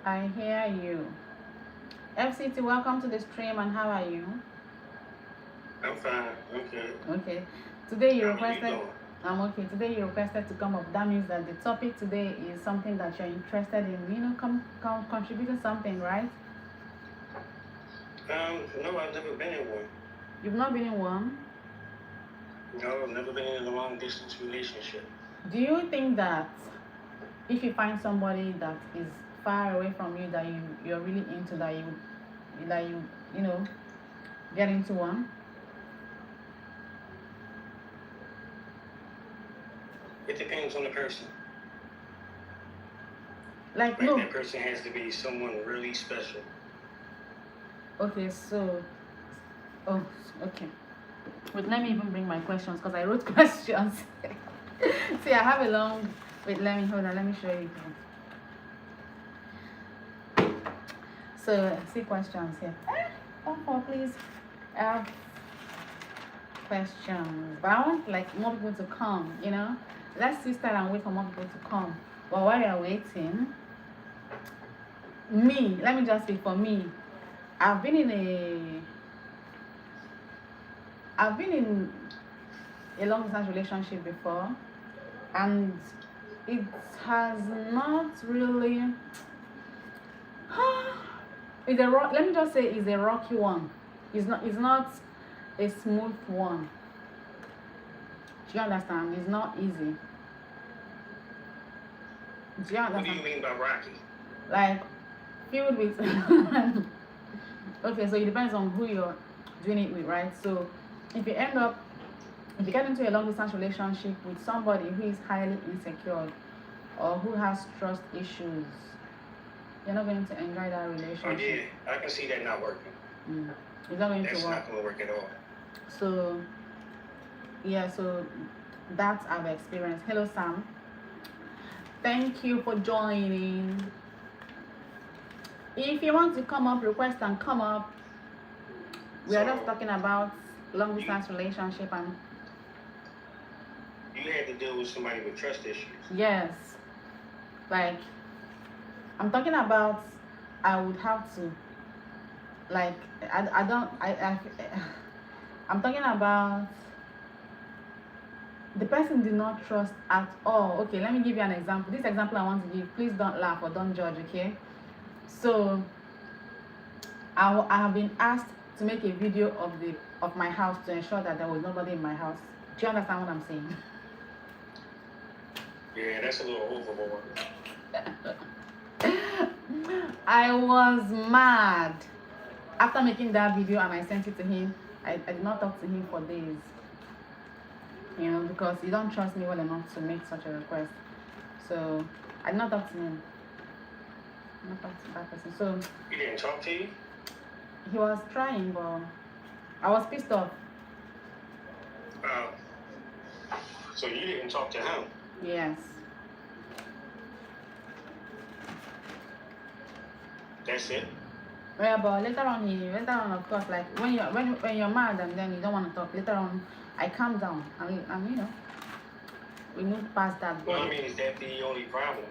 I hear you. FCT, welcome to the stream, and how are you? I'm fine. Okay. Okay. Today you How are you requested. doing? I'm okay. Today you requested to come up. That means that the topic today is something that you're interested in. Come contributing something, right? No, I've never been in one. You've not been in one. No, I've never been in a long distance relationship. Do you think that if you find somebody that is far away from you that you're really into, that you know get into one? It depends on the person. Like Like no. that person has to be someone really special. Okay, so okay. Wait, let me even bring my questions because I wrote questions. See, I have a long. Wait, let me hold on. Let me show you. So, see questions here. Come for please. I have questions, but I want like more people to come. Let's see start and wait for more people to come. But while you're waiting, let me just speak for me. I've been in a long distance relationship before, and it has not really let me just say it's a rocky one. It's not a smooth one. Do you understand? It's not easy. Do you understand? What do you mean by rocky? Like filled with okay, so it depends on who you're doing it with, right? So if you get into a long distance relationship with somebody who is highly insecure or who has trust issues, you're not going to enjoy that relationship. Oh yeah, I can see that not working. It's not going That's to work. not going to work at all. So yeah, so that's our experience. Hello Sam, thank you for joining. If you want to come up, request and come up. We are just talking about long distance relationship, and you had to deal with somebody with trust issues. yes, like I'm talking about, I would have to, like, I'm talking about the person did not trust at all. Okay, let me give you an example. This example I want to give, please don't laugh or don't judge, okay? So I have been asked to make a video of my house to ensure that there was nobody in my house. Do you understand what I'm saying? Yeah, that's a little overboard. I was mad after making that video, and I sent it to him. I did not talk to him for days, because he don't trust me well enough to make such a request. So I did not talk to him. Not talk to that person. So he didn't talk to you? He was trying, but I was pissed off. So you didn't talk to him? Yes. That's it? Yeah, but later on, of course, like when you're mad and then you don't want to talk. Later on, I calm down and we moved past that. Well, I mean, is that the only problem?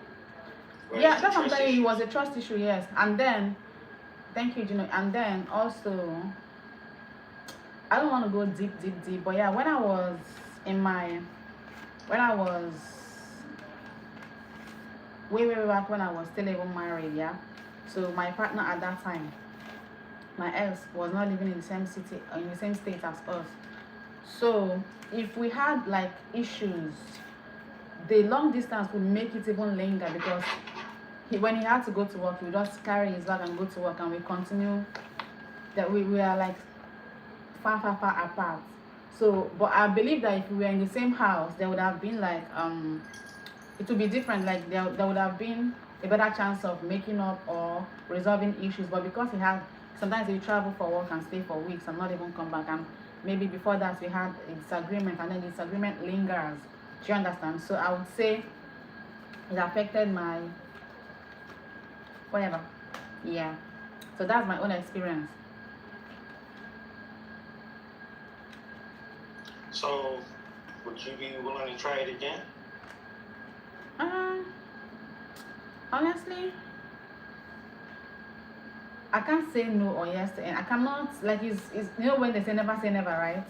Yeah, that's what I'm saying. It was a trust issue, yes. And then, thank you, Gino. And then also, I don't want to go deep, but yeah, when I was way back when I was still even married, yeah. So my partner at that time, my ex, was not living in the same city, in the same state as us. So if we had like issues, the long distance would make it even longer, because when he had to go to work, he would just carry his bag and go to work, and we continue. That we are like far apart. So, but I believe that if we were in the same house, there would have been like it would be different. Like there would have been a better chance of making up or resolving issues. But because sometimes he travel for work and stay for weeks and not even come back, and maybe before that we had a disagreement, and then the disagreement lingers. Do you understand? So I would say it affected my whatever. Yeah. So that's my own experience. So would you be willing to try it again? Honestly, I can't say no or yes to and I cannot like it's you know when they say never, right?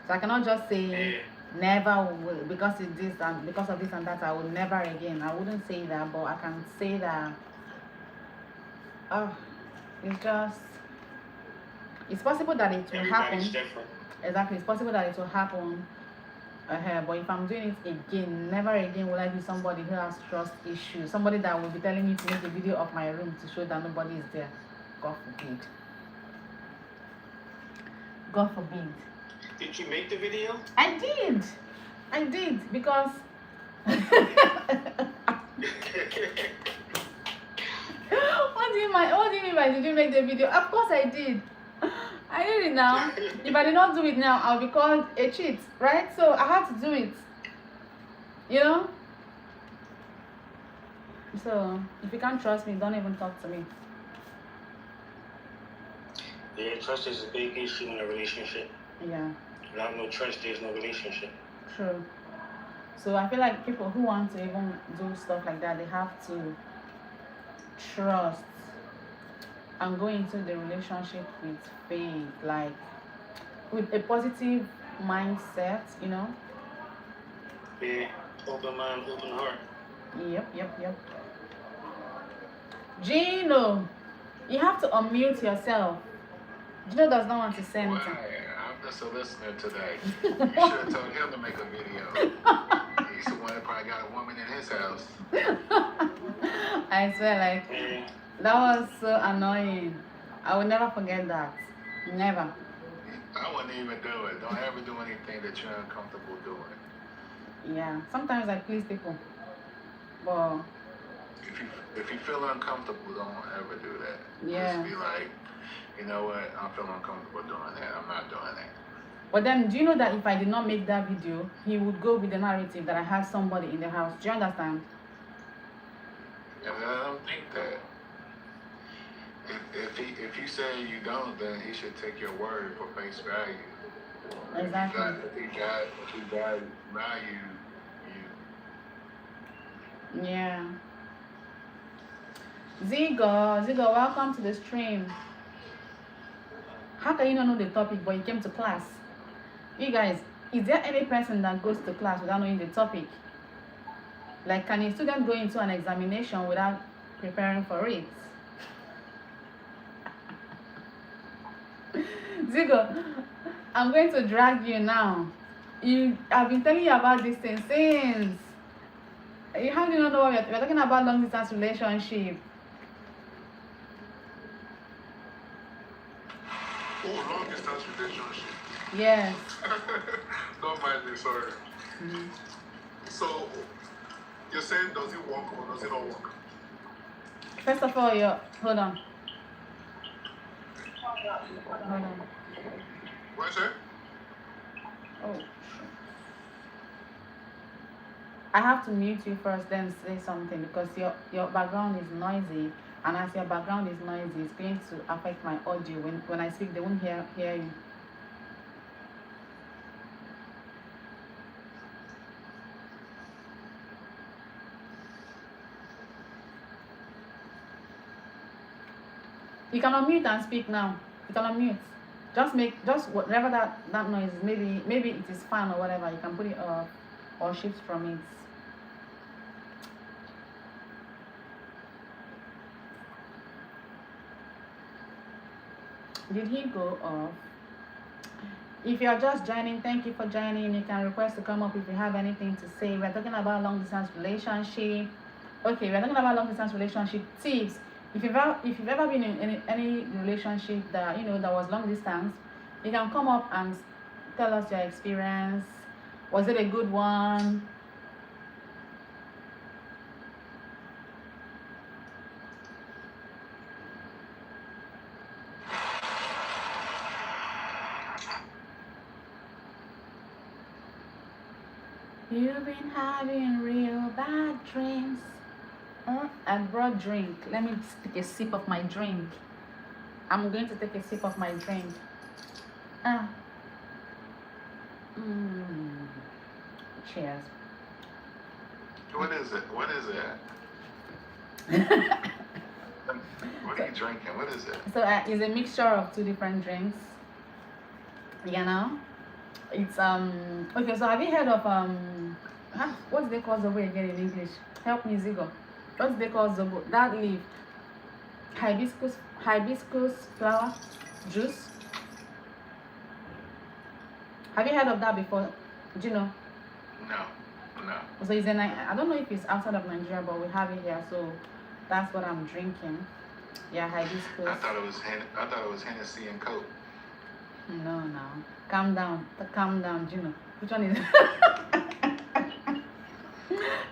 So I cannot just say Yeah. never will because it's this and because of this and that I will never again. I wouldn't say that, but I can say that it's just it's possible that it will happen. Everybody's different. Exactly, it's possible that it will happen. But if I'm doing it again, never again will I be somebody who has trust issues. Somebody that will be telling me to make a video of my room to show that nobody is there. God forbid. God forbid. Did you make the video? I did because what do you mean by did you make the video? Of course I did. I did it now. If I did not do it now, I'll be called a cheat, right? So I have to do it. You know? So if you can't trust me, don't even talk to me. Yeah, trust is a big issue in a relationship. Yeah, Without no trust, there's no relationship. true. So I feel like people who want to even do stuff like that, they have to trust and go into the relationship with faith, like with a positive mindset, you know? Yeah, open mind, open heart. Yep. Gino, you have to unmute yourself. Gino does not want to say anything. Why? I'm just a listener today. You should have told him to make a video. He's the one that probably got a woman in his house. I swear, like, Yeah. that was so annoying. I will never forget that. Never. I wouldn't even do it. Don't ever do anything that you're uncomfortable doing. Yeah, sometimes I please people. But, If you feel uncomfortable, don't ever do that. Yeah. Just be like, you know what? I feel uncomfortable doing that. I'm not doing that. but then, do you know that if I did not make that video, he would go with the narrative that I had somebody in the house? Do you understand? And I don't think that. If you say you don't, then he should take your word for face value. Exactly. If he got value, you. Yeah. Zigo, welcome to the stream. How can you not know the topic but you came to class? You guys, is there any person that goes to class without knowing the topic? Like, can a student go into an examination without preparing for it? Zigo, I'm going to drag you now. I've been telling you about this thing since. How do you not know what we're talking about? Long distance relationship. Oh, long distance relationship. Yes. Don't mind me, sorry. Mhm. So, you're saying does it work or does it not work? First of all, hold on. Hold on. What is it? Oh. I have to mute you first, then say something because your background is noisy, and as your background is noisy, it's going to affect my audio. When I speak, they won't hear you. You can unmute and speak now. You can unmute. Just whatever that noise is. Maybe it is fan or whatever. You can put it off or shift from it. Did he go off? If you're just joining, thank you for joining. You can request to come up if you have anything to say. We're talking about long distance relationship. Okay, we're talking about long distance relationship tips. If you've ever been in any relationship that that was long distance, you can come up and tell us your experience. Was it a good one? You've been having real bad dreams. I brought drink. Let me take a sip of my drink. I'm going to take a sip of my drink. Cheers. What is it? What is it? What are you drinking? What is it? So it's a mixture of two different drinks. You know, it's okay. So have you heard of what do they call zobo again in English? Help me, Zigo. What do they call zobo? That leaf, hibiscus flower juice. Have you heard of that before? Do you know? No. So it's I don't know if it's outside of Nigeria, but we have it here. So that's what I'm drinking. Yeah, hibiscus. I thought it was Hennessy and Coke. No. Calm down, Juno. Which one is it?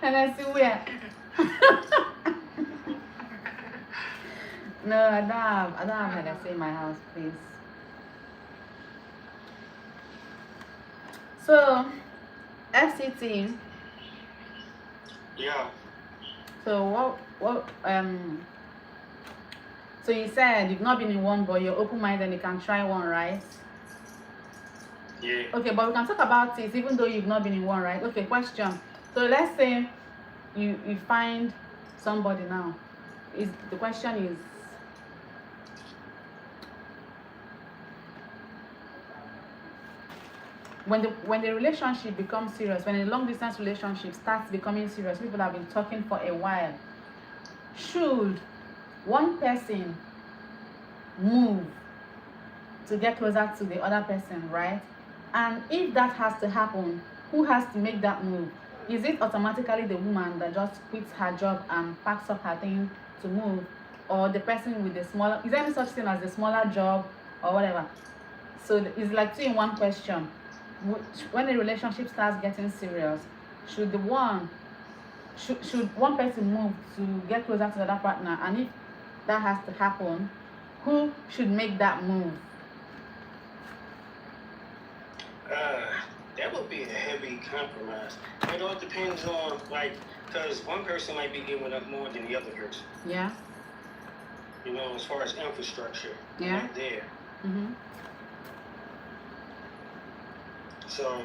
And I see where. No, I don't have Hennessy in my house, please. So, FCT. Yeah. So so you said you've not been in one, but you're open-minded and you can try one, right? Yeah. Okay, but we can talk about it even though you've not been in one, right? Okay, question. So let's say you find somebody now. The question is, when the relationship becomes serious, when a long distance relationship starts becoming serious, people have been talking for a while, should one person move to get closer to the other person, right? And if that has to happen, who has to make that move? Is it automatically the woman that just quits her job and packs up her thing to move, or the person with the smaller, is there any such thing as the smaller job or whatever? So it's like 2-in-1 question. When a relationship starts getting serious, should one person move to get closer to the other partner? And if that has to happen, who should make that move? That would be a heavy compromise. It all depends on, because one person might be giving up more than the other person. Yeah. You know, as far as infrastructure. Yeah. Right there. Mm-hmm. So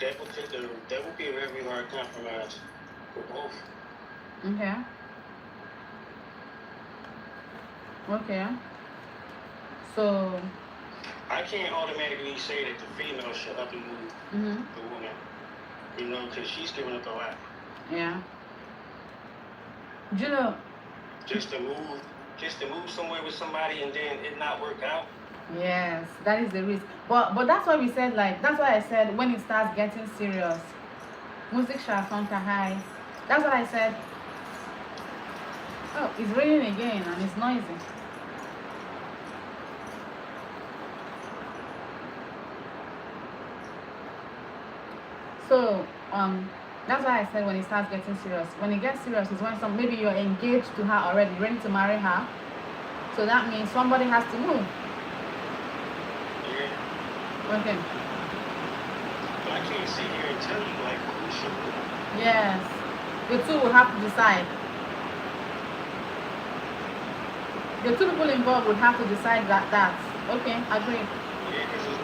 that would be a very hard compromise for both. Okay. So I can't automatically say that the female should up and move the woman, you know, because she's giving up a lot. Yeah. Do you know? Just to move somewhere with somebody and then it not work out. Yes, that is the risk. But that's why we said, that's why I said when it starts getting serious, music shall conquer high. That's what I said. Oh, it's raining again and it's noisy. So that's why I said when it starts getting serious. When it gets serious is when maybe you're engaged to her already, ready to marry her. So that means somebody has to move. Yeah. Okay. But I can't sit here and tell you who should move. Yes. The two will have to decide. The two people involved would have to decide that. Okay, agree. Yeah, because it's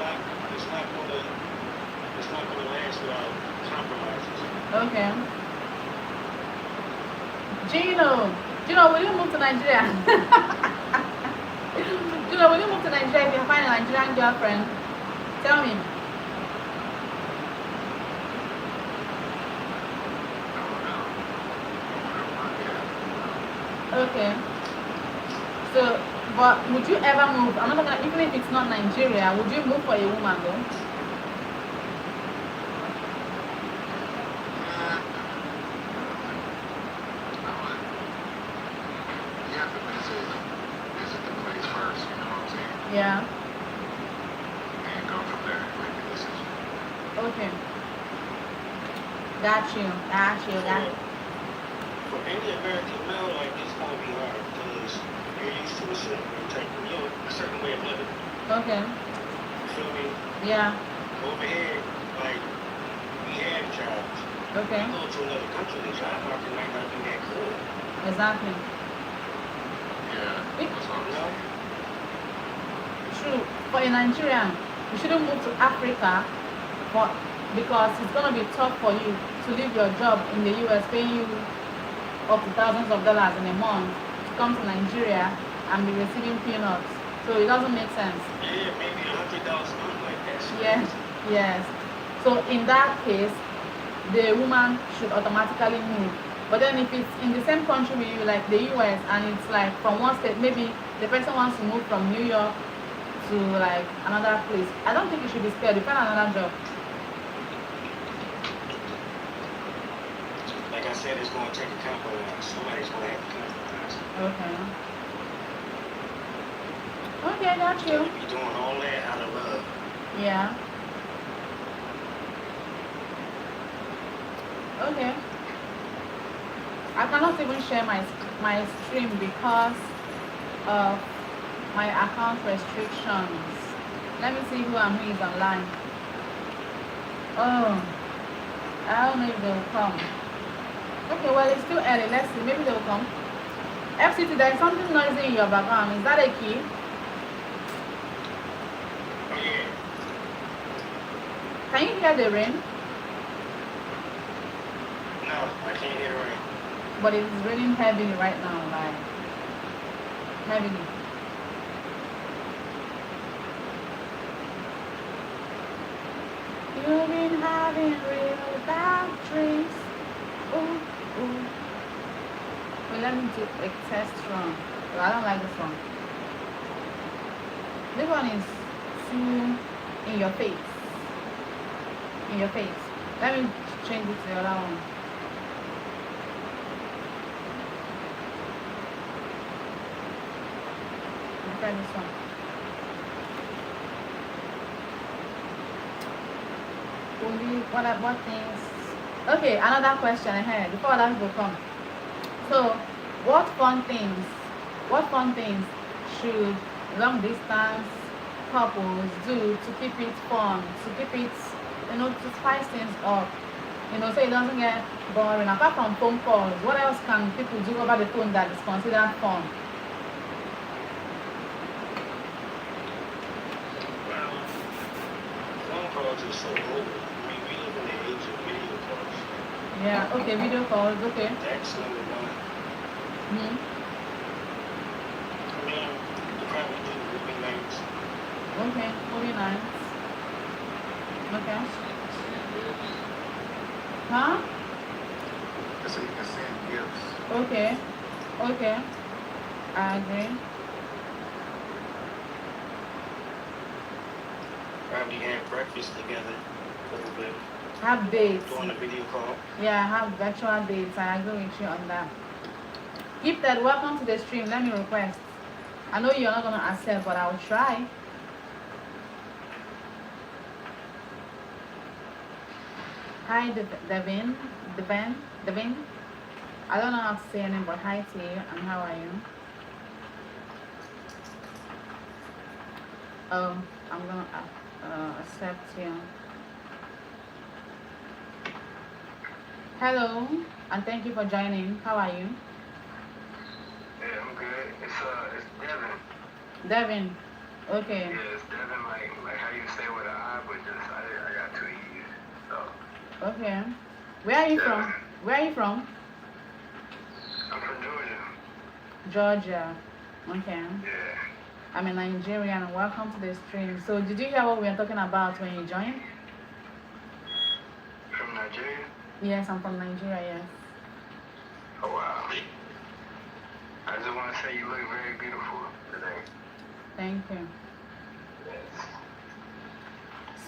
not gonna last without compromises. Okay. Gino, will you move to Nigeria? Gino, will you move to Nigeria if you find a Nigerian girlfriend? Tell me. Okay. So, but would you ever move? I'm not gonna, even if it's not Nigeria, would you move for a woman though? Yeah. And go from there and make a decision. Okay. Got you. For any American male, it's gonna be hard because you're used to a certain way of living. Okay. You feel me? Yeah. Over here, we have jobs. Okay. You go to another country, the job market might not be that good. Exactly. Yeah. That's what I'm saying. True. For a Nigerian, you shouldn't move to Africa because it's gonna be tough for you to leave your job in the US paying you up to thousands of dollars in a month to come to Nigeria and be receiving peanuts. So it doesn't make sense. Yeah, maybe $100 something like that. Yes, yes. So in that case, the woman should automatically move. But then if it's in the same country with you, like the US, and it's like from one state, maybe the person wants to move from New York to like another place, I don't think you should be scared. You find another job. Like I said, it's going to take a compromise. Somebody's going to have to compromise. Okay. Okay, got you. You be doing all that out of love. Yeah. Okay. I cannot even share my stream because of my account restrictions. Let me see who is online. Oh, I don't know if they will come. Okay, well it's still early. Let's see. Maybe they will come. FCT, there is something noisy in your background. Is that a key? Oh, yeah. Can you hear the rain? No, I can't hear the rain. But it's raining heavily right now, like heavily. You've been having real bad dreams. Ooh, ooh. Well, let me do a test run. Well, I don't like this one. This one is too in your face. In your face. Let me change it to the other one. Try this one. What things? Okay, another question ahead before other people come. So, what fun things should long distance couples do to keep it fun, to keep it, to spice things up, so it doesn't get boring? Apart from phone calls, what else can people do over the phone that is considered fun? Calls are so old. We live in the age of video calls. Yeah, okay, video calls, okay. That's number one. Mm-hmm. I mean, you probably do movie nights. Okay, movie nights. Okay. Huh? So you can send gifts. Okay. Okay. I agree. Probably have breakfast together a little bit. Have dates. Doing a video call. Yeah, have virtual dates. I agree with you on that. Gifted, welcome to the stream. Let me request. I know you're not going to accept, but I will try. Hi, Devin. I don't know how to say your name, but hi to you, and how are you? I'm going to accept you. Hello, and thank you for joining. How are you? Yeah, I'm good. It's Devin. Devin. Okay. Yeah, it's Devin, like how you say with an I, but just I got two E's. So. Okay. Where are you Devin. from? Where are you from? I'm from Georgia. Georgia. Okay. Yeah. I'm a Nigerian. Welcome to the stream. So, did you hear what we were talking about when you joined? From Nigeria? Yes, I'm from Nigeria, yes. Oh, wow. I just want to say you look very beautiful today. Thank you. Yes.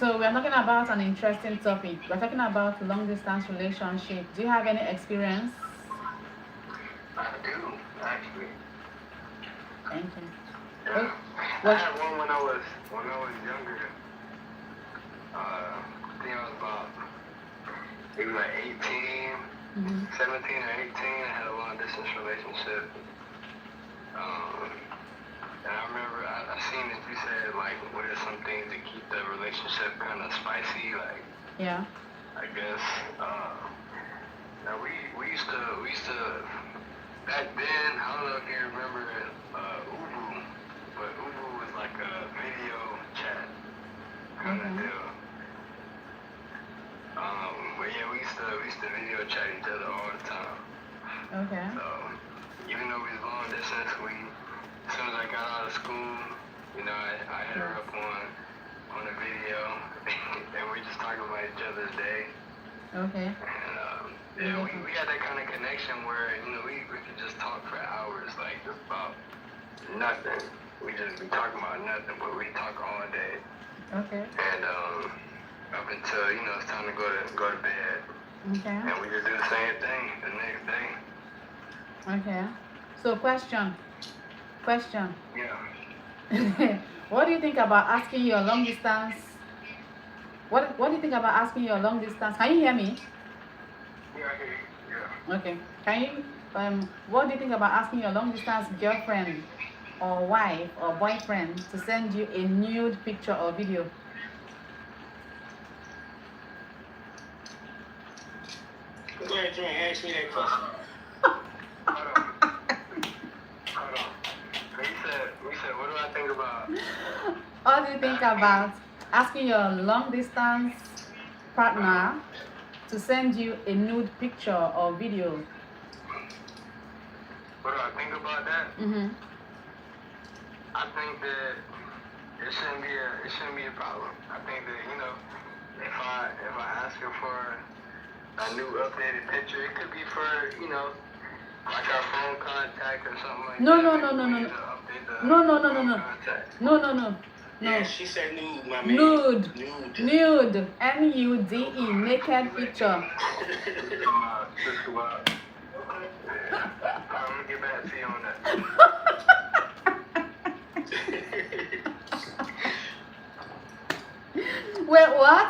So, we're talking about an interesting topic. We're talking about long distance relationship. Do you have any experience? I do, actually. Thank you. Yeah. What? I had one when I was younger. I think I was about maybe like 18, 17 or 18. I had a long distance relationship. And I remember I seen that you said like what are some things to keep the relationship kind of spicy, like Yeah. I guess. Now we used to back then. I don't know if you remember Ubu, but Ubu was like a video chat kind of deal. But yeah, we used to video chat each other all the time. Okay. So even though we was long distance, as soon as I got out of school, you know, I hit her up on a video, and we just talking about each other's day. Okay. And yeah, we had that kind of connection where, you know, we could just talk for hours, like just about nothing. We just be talking about nothing, but we talk all day. Okay. And up until, you know, it's time to go to bed. Okay. And we just do the same thing the next day. Okay. So question. Yeah. What do you think about asking your long distance? What do you think about asking your long distance? Can you hear me? Yeah, I hear you. Yeah. Okay. Can you what do you think about asking your long distance girlfriend or wife or boyfriend to send you a nude picture or video? Go ahead, Dre, ask me that question. Hold on. We said, what do I think about? What do you think about asking your long distance partner to send you a nude picture or video? What do I think about that? Mm-hmm. I think that it shouldn't be a problem. I think that, you know, if I ask her for a new updated picture, it could be for, you know, like our phone contact or something like No. that. No. Yeah, she said nude, my man. Nude. Nude. N-U-D-E, naked picture. I'm gonna get back to you on that. Wait, what?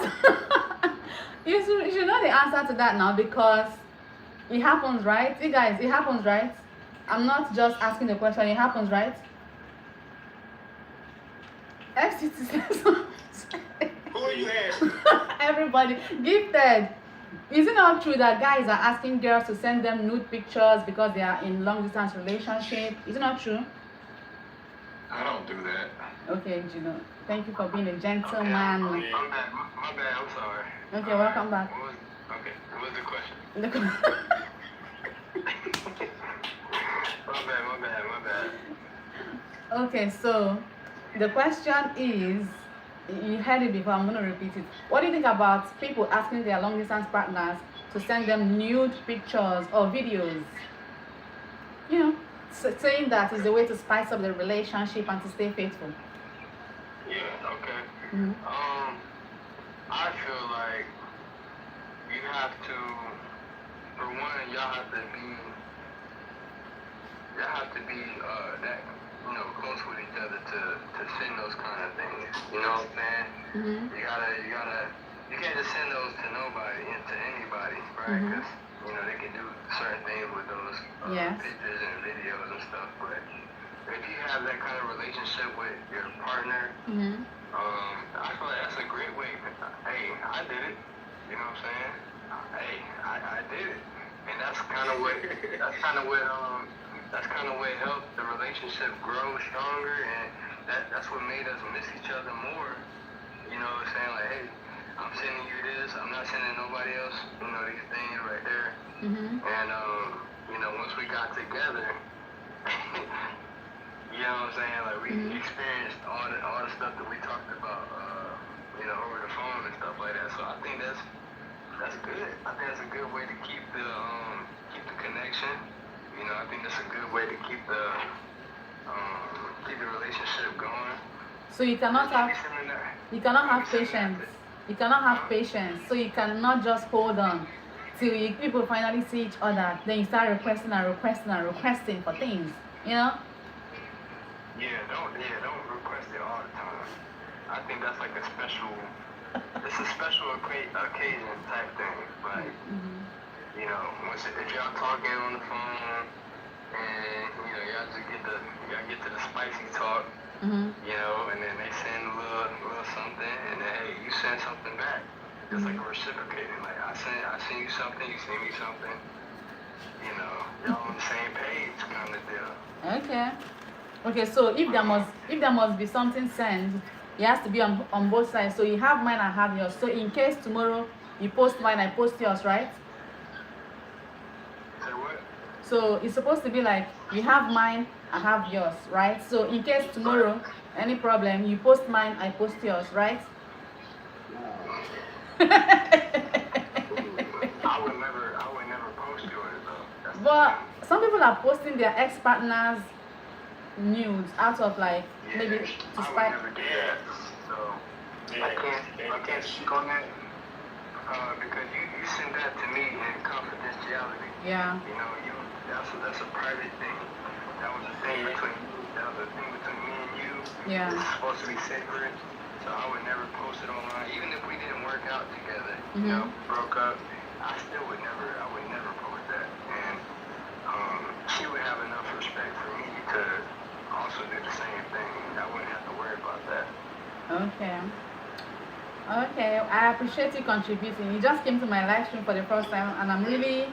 You should know the answer to that now because it happens, right? You guys, it happens, right? I'm not just asking the question, it happens, right? FCT says Who are you asking? everybody, gifted. Is it not true that guys are asking girls to send them nude pictures because they are in long distance relationship? Is it not true? I don't do that. Okay, Gino. Thank you for being a gentleman. My bad, I'm sorry. Okay, welcome back. What was the question? My bad. Okay, so the question is, you heard it before, I'm going to repeat it. What do you think about people asking their long distance partners to send them nude pictures or videos? You know, saying that is the way to spice up the relationship and to stay faithful. Yeah, okay. Mm-hmm. I feel like you have to, for one, y'all have to be that, you know, close with each other to send those kind of things. You know what I'm saying? Mm-hmm. You can't just send those to nobody and to anybody, right? Because, you know, they can do certain things with those pictures and videos and stuff. But if you have that kind of relationship with your partner, I feel like that's a great way. Hey, I did it. You know what I'm saying? Hey, I did it. And that's kind of what helped the relationship grow stronger, and that's what made us miss each other more. You know what I'm saying? Like, hey, I'm sending you this, I'm not sending nobody else, you know, these things right there. And you know, once we got together, you know what I'm saying? Like, we experienced all the stuff that we talked about, you know, over the phone and stuff like that. So I think that's good. I think that's a good way to keep the connection. You know, I think that's a good way to keep the relationship going. So you cannot have patience. You cannot have patience. So you cannot just hold on till people finally see each other. Then you start requesting for things. You know? Don't request it all the time. I think that's like a special occasion type thing. Like, you know, if y'all talking on the phone and, you know, y'all get to the spicy talk, you know, and then they send a little something, and then, hey, you send something back. It's like a reciprocating. Like, I send you something, you send me something. You know, y'all on the same page kind of deal. Okay, so if there must be something sent, it has to be on both sides. So you have mine, I have yours. So in case tomorrow you post mine, I post yours, right? Say what? So it's supposed to be like you have mine, I have yours, right? So in case tomorrow any problem, you post mine, I post yours, right? I would never post yours though. That's the But thing. some people are posting their ex-partners nudes out of like Yeah, maybe to I would spite. never do that. So I can't speak on that because you send that to me in confidentiality. Yeah. You know, that's a private thing. That was a thing between me and you. Yeah. It's supposed to be sacred. So I would never post it online, even if we didn't work out together. You know, broke up. I would never post that. And she would have enough respect for me to also do the same thing. I wouldn't have to worry about that. Okay. Okay, I appreciate you contributing. You just came to my live stream for the first time, and I'm really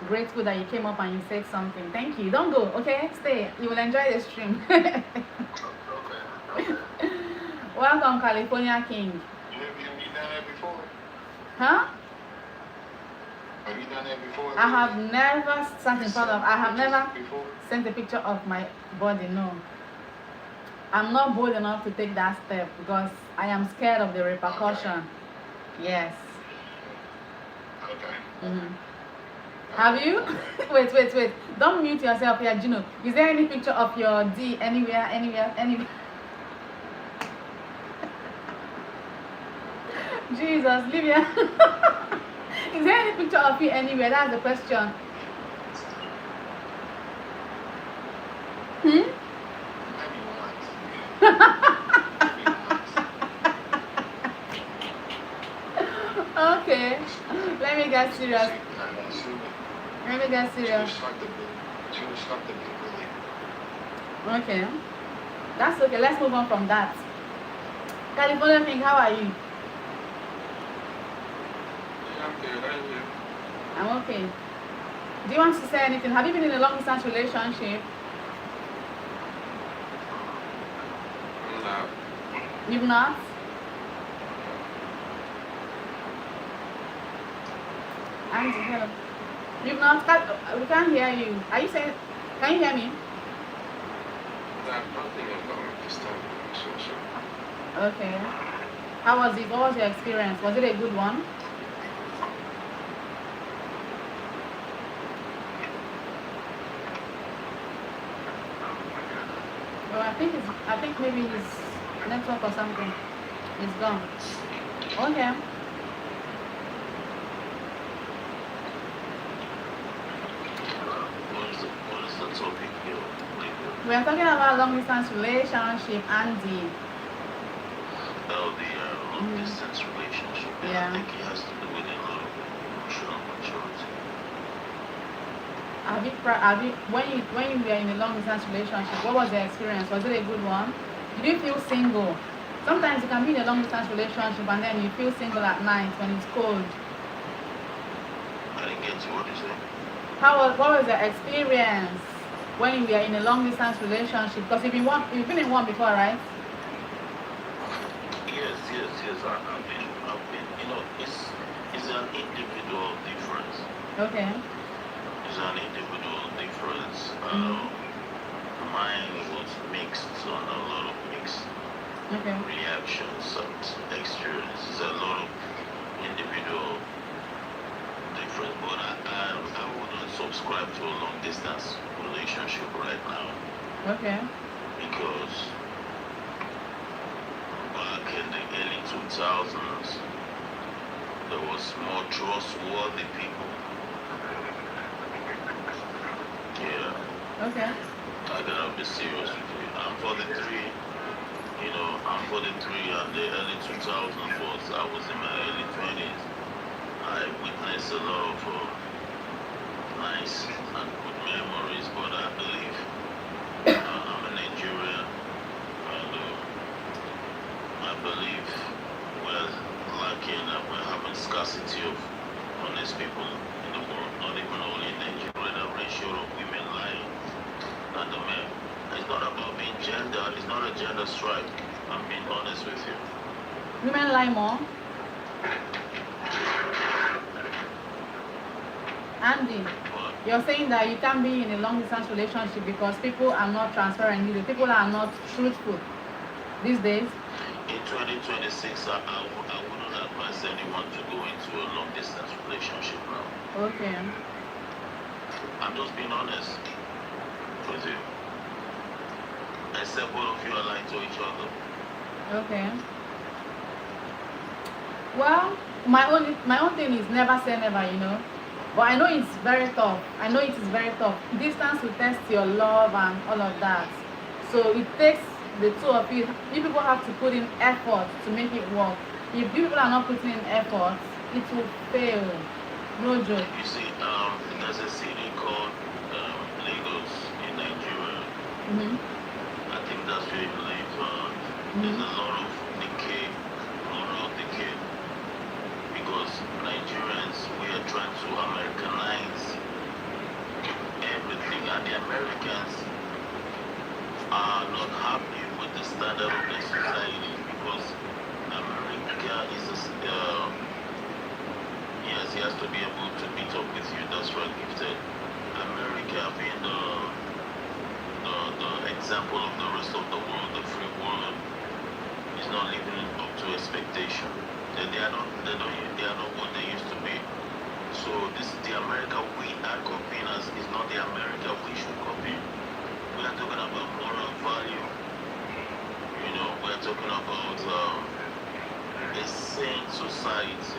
grateful that you came up and you said something. Thank you. Don't go, okay? Stay. You will enjoy the stream. Okay. Welcome, California King. You done that before? Huh? Have you done that before? I have never sat in front of, I have never Before? sent a picture of my body, no. I'm not bold enough to take that step because I am scared of the repercussion. Yes. Okay. Have you? Wait. Don't mute yourself here, Gino. Is there any picture of your D anywhere? Jesus, Livia. Is there any picture of you anywhere? That's the question. Maybe Okay. Let me get serious. Okay. That's okay. Let's move on from that. California King, how are you? I'm okay. Do you want to say anything? Have you been in a long distance relationship? No. You've not? Angie, hello. You've not? We can't hear you. Are you saying? Can you hear me? Okay. How was it? What was your experience? Was it a good one? Well, I think maybe his network or something is gone. Okay. What is the topic here? We are talking about long distance relationship and the Long distance relationship. Yeah. I think it has to do with a lot of emotional maturity. when you were in a long distance relationship, what was the experience? Was it a good one? Did you feel single? Sometimes you can be in a long distance relationship and then you feel single at night when it's cold. I didn't get to what you said. What was the experience when you were in a long distance relationship? Because you've been in one before, right? Yes. I've been. You know, it's an individual difference. Okay. It's an individual difference. Mine was mixed on a lot of mixed Okay. reactions and experiences. A lot of individual difference, but I wouldn't subscribe to a long distance relationship right now Okay. because back in the early 2000s there was more trustworthy people. Yeah, Okay. I gotta be serious with you. I'm 43. You know, I'm 43 and the early 2000s I was in my early 20s. I witnessed a lot of nice and good memories, but I believe I'm a Nigerian, and I believe we're lucky that we're having scarcity of honest people in the world, not even only in Nigeria. The ratio of women lying and the men. It's not about being gender, it's not a gender strike. I'm being honest with you. Women lie more. Andy. But You're saying that you can't be in a long distance relationship because people are not transparent. People are not truthful these days. In 2026, I wouldn't advise anyone to go into a long distance relationship now. Okay. I'm just being honest with you. Except both of you are lying to each other. Okay. Well, my own thing is never say never, you know. But I know it's very tough. I know it is very tough. Distance will test your love and all of that. So it takes the two of you. You people have to put in effort to make it work. If you people are not putting in effort, it will fail. No joke. You see, there's a city called Lagos in Nigeria. Mm-hmm. I think that's where you live. There's a lot of decay, because Nigerians, we are trying to Americanize everything, and the Americans are not happy with the standard of their society, because America is yes, he has to be able to meet up with you. That's right, gifted. America being the example of the rest of the world, the free world, is not living up to expectation. They are not what they used to be. So the America we are copying is not the America we should copy. We are talking about moral value. You know, we are talking about a sane society.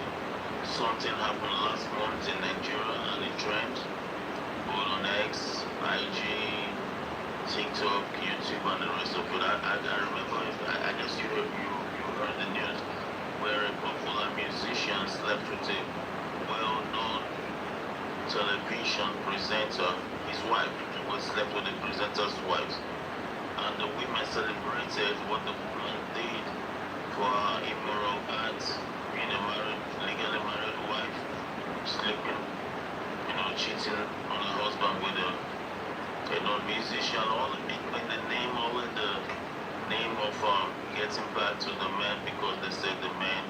Something happened last month in Nigeria and it trend both on X, IG, TikTok, YouTube, and the rest of it. I remember, I guess you heard the news where a popular musician slept with a well-known television presenter. His wife was slept with the presenter's wife, and the women celebrated what the woman did for her immoral acts, being a legally married wife, sleeping, cheating on her husband with a non-musician, all in the name of getting back to the man, because they said the man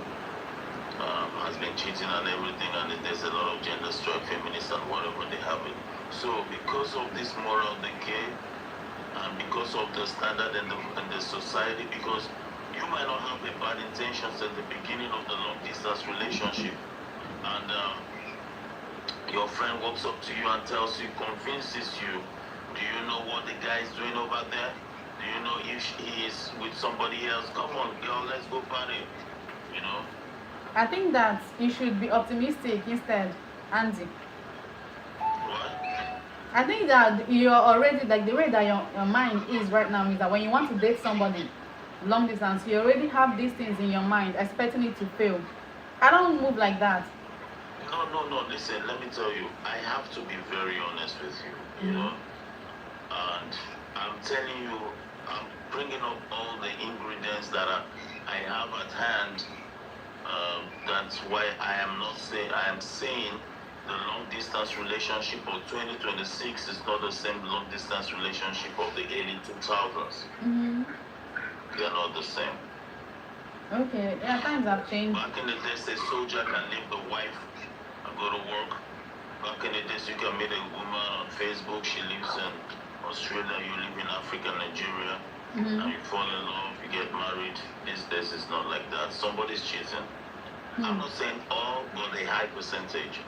has been cheating and everything, and there's a lot of gender strife, feminists and whatever they have it. So because of this moral decay, and because of the standard in the society, because you might not have the bad intentions at the beginning of the long distance relationship, and your friend walks up to you and tells you, convinces you, do you know what the guy is doing over there? Do you know if he is with somebody else? Come on, girl, let's go party. You know? I think that you should be optimistic instead, Andy. What? I think that you're already, like the way that your mind is right now is that when you want to date somebody long distance, you already have these things in your mind, expecting it to fail. I don't move like that. No, listen, let me tell you, I have to be very honest with you, you know? And I'm telling you, I'm bringing up all the ingredients that I have at hand. That's why I am saying the long distance relationship of 2026 is not the same long distance relationship of the early 2000s. They are not the same. Okay, yeah, times have changed. Back in the days, a soldier can leave the wife and go to work. Back in the days, you can meet a woman on Facebook. She lives in Australia, you live in Africa, Nigeria, and you fall in love, you get married. These days, it's not like that. Somebody's cheating. I'm not saying all, but a high percentage.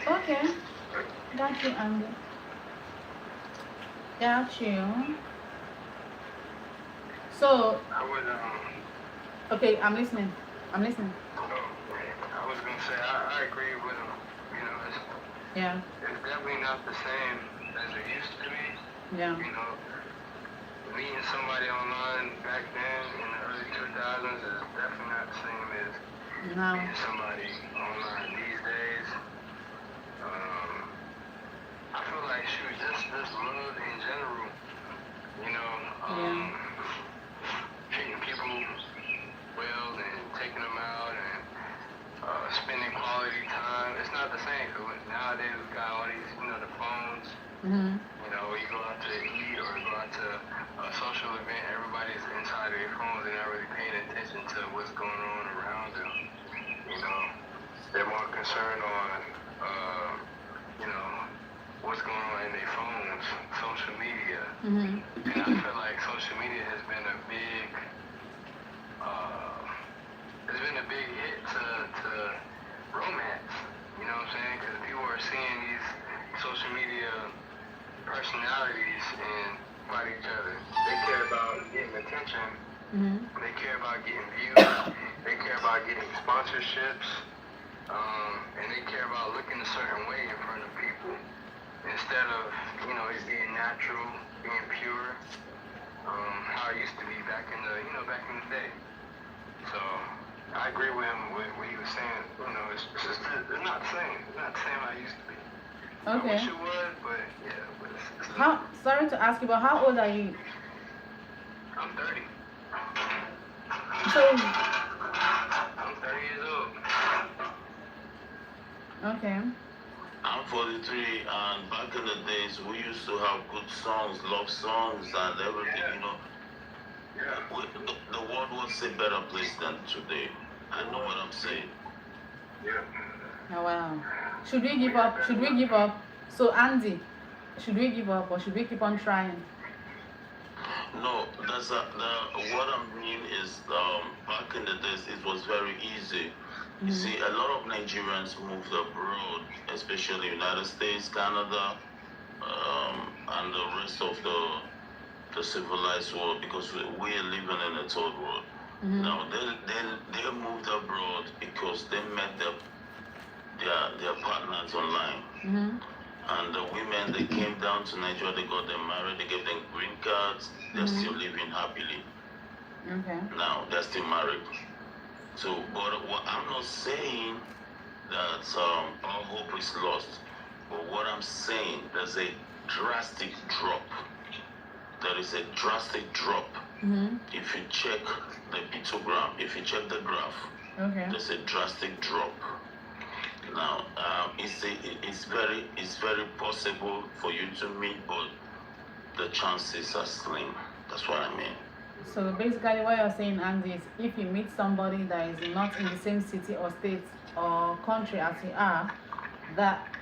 Okay, got you, Andy. Got you. So, I would, okay, I'm listening. I was gonna say, I agree with him. You know, it's definitely not the same as it used to be. Yeah. You know, meeting somebody online back then in the early 2000s is definitely not the same as meeting somebody online these days. I feel like just love in general. You know, treating people well and taking them out and spending quality time. It's not the same. Nowadays we've got all these, the phones. You know, you go out to eat or go out to a social event, everybody's inside of their phones and not really paying attention to what's going on around them. You know, they're more concerned on, you know, what's going on in their phones, social media. Mm-hmm. And I feel like social media has been a big, hit to romance. You know what I'm saying? Because people are seeing these social media personalities and fight each other. They care about getting attention. Mm-hmm. They care about getting views. They care about getting sponsorships. And they care about looking a certain way in front of people instead of, you know, it being natural, being pure, how it used to be back in the day. So I agree with him with what he was saying. You know, it's not the same. It's not the same how it used to be. Okay. I wish it was, but yeah. But it's How? Sorry to ask you, but how old are you? I'm 30. So. I'm 30 years old. Okay. I'm 43, and back in the days, we used to have good songs, love songs, and everything, you know. Yeah. The world was a better place than today. I know what I'm saying. Yeah. Oh, wow. Should we give up? Should we give up? So, Andy, should we give up or should we keep on trying? No, what I mean is, back in the days, it was very easy. You see, a lot of Nigerians moved abroad, especially United States, Canada, and the rest of the civilized world, because we are living in a third world. Mm-hmm. Now, they moved abroad because they met their partners online. Mm-hmm. And the women, they came down to Nigeria, they got them married, they gave them green cards, they're still living happily. Okay. Now, they're still married. So, but I'm not saying that all hope is lost. But what I'm saying, there's a drastic drop. There is a drastic drop. Mm-hmm. If you check the pictogram, if you check the graph, Okay. there's a drastic drop. Now, it's very possible for you to meet, but the chances are slim. That's what I mean. So basically what you're saying, Andy, is if you meet somebody that is not in the same city or state or country as you are,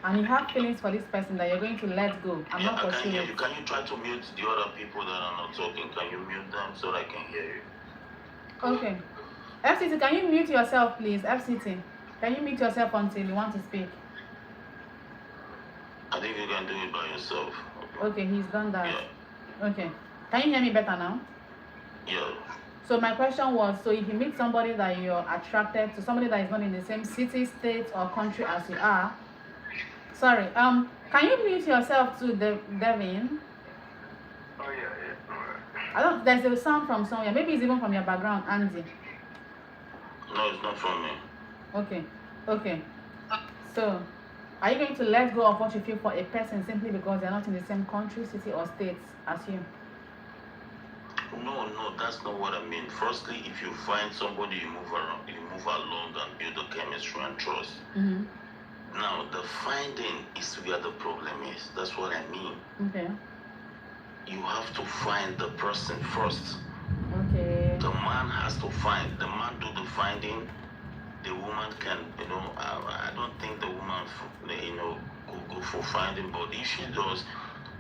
and you have feelings for this person that you're going to let go and not I can pursue hear it. you. Can you try to mute the other people that are not talking? Can you mute them so that I can hear you? Okay. FCT, can you mute yourself, please? FCT, can you mute yourself until you want to speak? I think you can do it by yourself. Okay, he's done that. Yeah. Okay. Can you hear me better now? Yeah. So my question was, so if you meet somebody that you're attracted to, somebody that is not in the same city, state, or country as you are, sorry, can you mute yourself too, Devin? Oh yeah. I don't. There's a sound from somewhere. Maybe it's even from your background, Andy. No, it's not from me. Okay. Okay. So, are you going to let go of what you feel for a person simply because they're not in the same country, city, or state as you? No, that's not what I mean. Firstly, if you find somebody you move along and build a chemistry and trust. Mm-hmm. Now, the finding is where the problem is. That's what I mean. Okay. You have to find the person first. Okay. The man has to find. The man do the finding. The woman can, I don't think the woman, could go for finding, but if she does,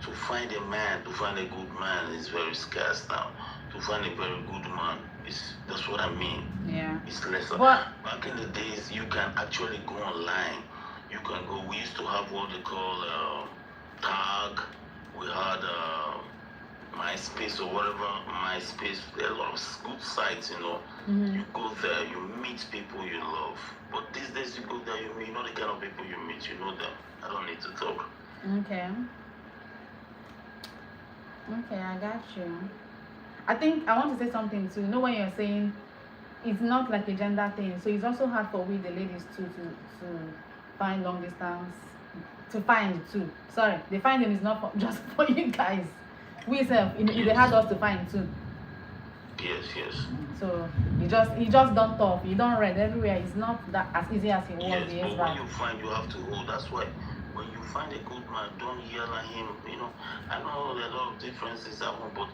to find a man, to find a good man is very scarce now. To find a very good man that's what I mean. Yeah. It's lesser. But back in the days, you can actually go online. You can go. We used to have what they call tag. We had MySpace or whatever. MySpace. There are a lot of good sites, mm-hmm. You go there, you meet people you love. But these days, you go there, you know the kind of people you meet. You know them. I don't need to talk. Okay. Okay, I got you. I think I want to say something too. You know when you're saying it's not like a gender thing, so it's also hard for we the ladies to find long distance, to find too. Sorry, the finding is not just for you guys. We self, they had us to find too. Yes. So you just don't talk, you don't read everywhere. It's not that as easy as it was Yes, years but back. when you find, you have to hold. That's why when you find a good man, don't yell at him. I know there are a lot of differences at home, but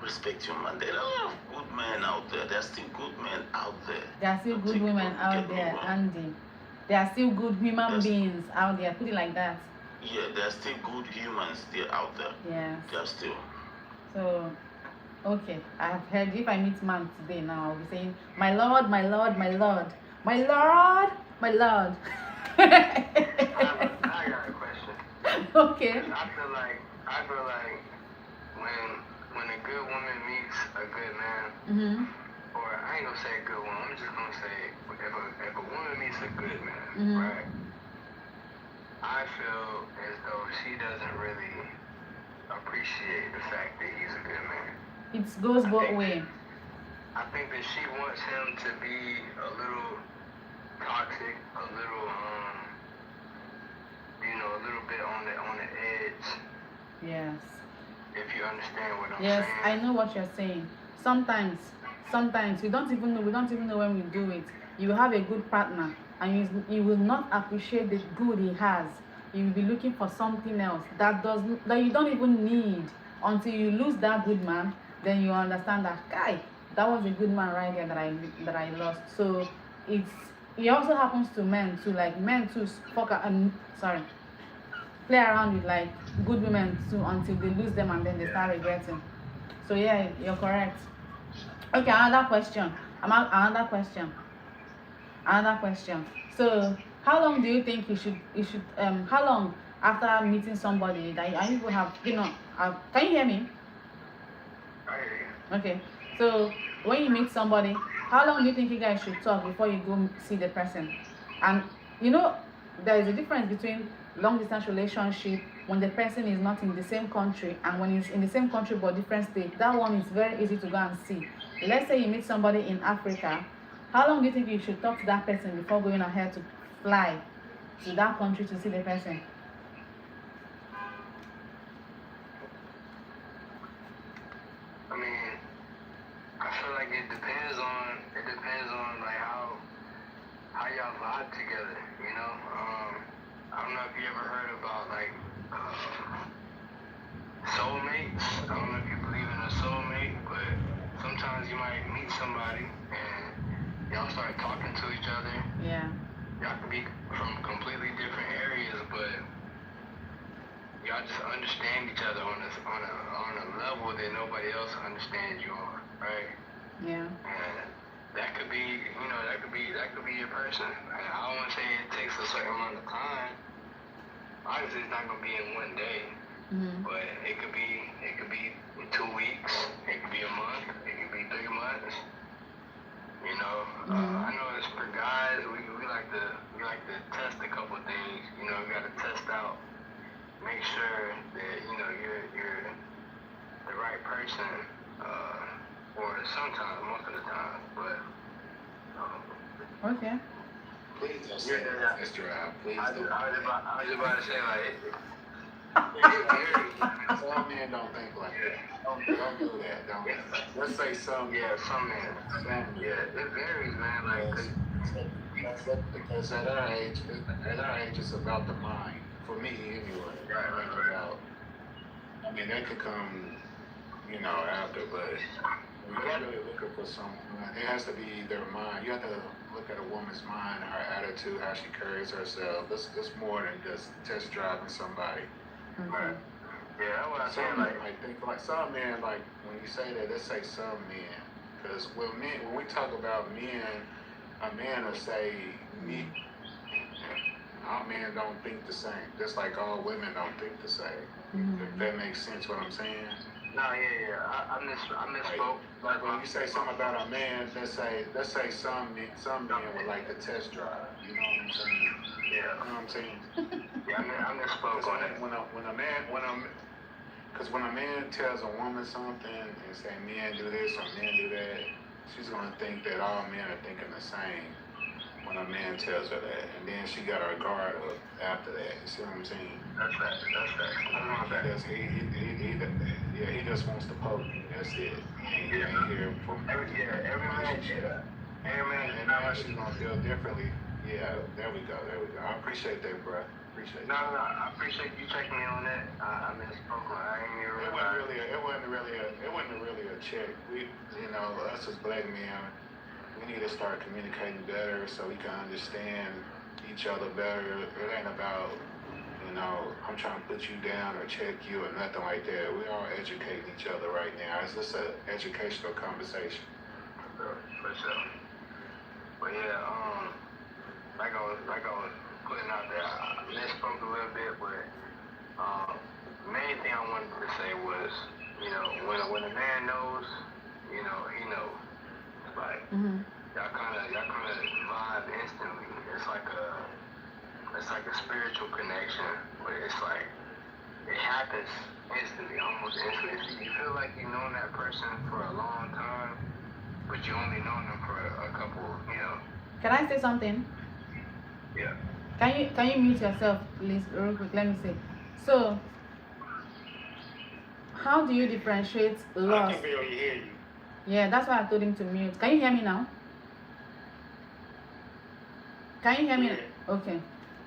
respect your man. There are a lot of good men out there. There are still good men out there. There are still good women out there, Andy. There are still good human Yes. beings out there. Put it like that. Yeah, there are still good humans there out there. Yes. There are still. So, okay, I have heard. If I meet man today now, I'll be saying, "My Lord, my Lord, my Lord, my Lord, my Lord." I got a question. Okay. I feel like when a good woman meets a good man, Mhm. or I ain't gonna say a good woman, I'm just gonna say if a woman meets a good man, Mhm. right? I feel as though she doesn't really appreciate the fact that he's a good man. It goes both ways. I think that she wants him to be a little toxic, a little a little bit on the edge. Yes. If you understand what I'm Yes, saying. I know what you're saying. Sometimes we don't even know when we do it. You have a good partner and you will not appreciate the good he has. You will be looking for something else that you don't even need until you lose that good man. Then you understand that guy, that was a good man right there that I lost. So it also happens to men too. Like men too play around with like good women too until they lose them and then they start regretting. So yeah, you're correct. Okay, another question. Another question. So how long do you think you should how long after meeting somebody that you will have can you hear me? I hear you. Okay. So when you meet somebody, how long do you think you guys should talk before you go see the person? And there is a difference between long distance relationship when the person is not in the same country and when he's in the same country but different state. That one is very easy to go and see. Let's say you meet somebody in Africa. How long do you think you should talk to that person before going ahead to fly to that country to see the person? I mean, I feel like it depends on like how y'all vibe together, you know? I don't know if you ever heard about like soulmates. I don't know if you believe in a soulmate, but sometimes you might meet somebody and y'all start talking to each other. Yeah. Y'all can be from completely different areas, but y'all just understand each other on a level that nobody else understands you on, right? Yeah. And that could be your person. And I don't want to say it takes a certain amount of time. Obviously, it's not gonna be in one day, Mm-hmm. but it could be 2 weeks, it could be a month, it could be 3 months. You know, I know as for guys, we like to test a couple of things. You know, we got to test out, make sure that you're the right person, or sometimes most of the time. But Okay. Please don't say that, Mr. Al. Please I don't. was about to say like. Some men don't think like that. Don't do that. Don't. Let's say some. Yeah, some men. Yeah, it varies, man. Like, Because at our age, it's about the mind. For me, anyway. Right. I mean, that could come, after, but when you're really looking for someone, it has to be their mind. You have to look at a woman's mind, her attitude, how she carries herself. It's more than just test driving somebody. Okay. yeah, that's what I'm Some saying. men Like, might think like some men, like when you say that, let's say some men, because when we talk about men, a man will say me. All men don't think the same, just like all women don't think the same. If that makes sense, what I'm saying. no, yeah. I misspoke. Like when you say something about a man, let's say some men would like to test drive. You know what I'm saying? Yeah. You know what I'm saying? Yeah, I misspoke on it. Because when a man tells a woman something and say men do this or men do that, she's gonna think that all men are thinking the same when a man tells her that, and then she got her guard up after that. You see what I'm saying? That's right. He just wants to poke you. That's it. He ain't here for Every man. And now she's gonna feel differently. Yeah, there we go. I appreciate that, bro. Appreciate No, that. I appreciate you checking me on that. I misspoke. I ain't even realize. It wasn't really a check. We, us as black men, we need to start communicating better so we can understand each other better. It ain't about, you know, I'm trying to put you down or check you or nothing like that. We all educating each other right now. It's just an educational conversation. For sure. But yeah, like I was putting out there, I misspoke a little bit, but the main thing I wanted to say was, you know, when a man knows, you know, he knows. It's like y'all kind of vibe instantly. It's like a spiritual connection, but it's like it happens instantly, almost instantly. You feel like you've known that person for a long time, but you only known them for a couple, you know. Can I say something? Yeah. Can you mute yourself, please, real quick? Let me say. So, how do you differentiate I loss? can barely hear you. Yeah, that's why I told him to mute. Can you hear me now? Can you hear me? Yeah. Okay.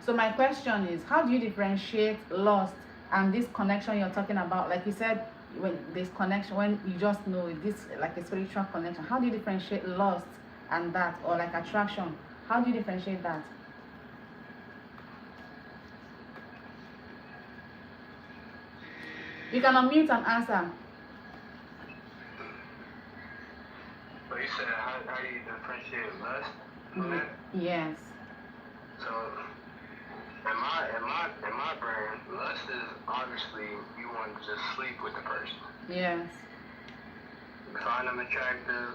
So my question is, how do you differentiate lost and this connection you're talking about? Like you said, when this connection, when you just know this, like a spiritual connection, how do you differentiate lost and that, or like attraction? How do you differentiate that? You can unmute and answer. So you said how do you differentiate lust from that? Yes. So in my brain, lust is obviously you want to just sleep with the person. Yes. You find them attractive,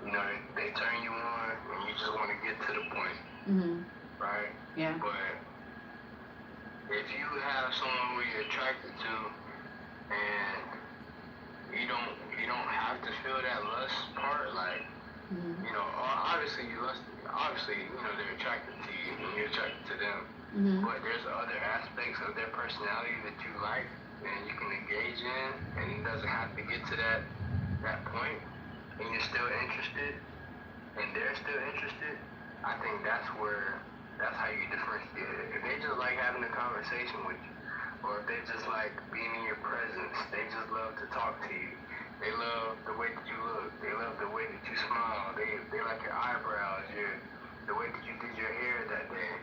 you know, they turn you on, and you just want to get to the point, right? Yeah. But if you have someone who you're attracted to, and you don't have to feel that lust part, like, you know, obviously you know, they're attracted to you and you're attracted to them, but there's other aspects of their personality that you like and you can engage in, and it doesn't have to get to that point, and you're still interested, and they're still interested. I think that's how you differentiate it. If they just like having a conversation with you, or if they just like being in your presence, they just love to talk to you. They love the way that you look. They love the way that you smile. They like your eyebrows, the way that you did your hair that day.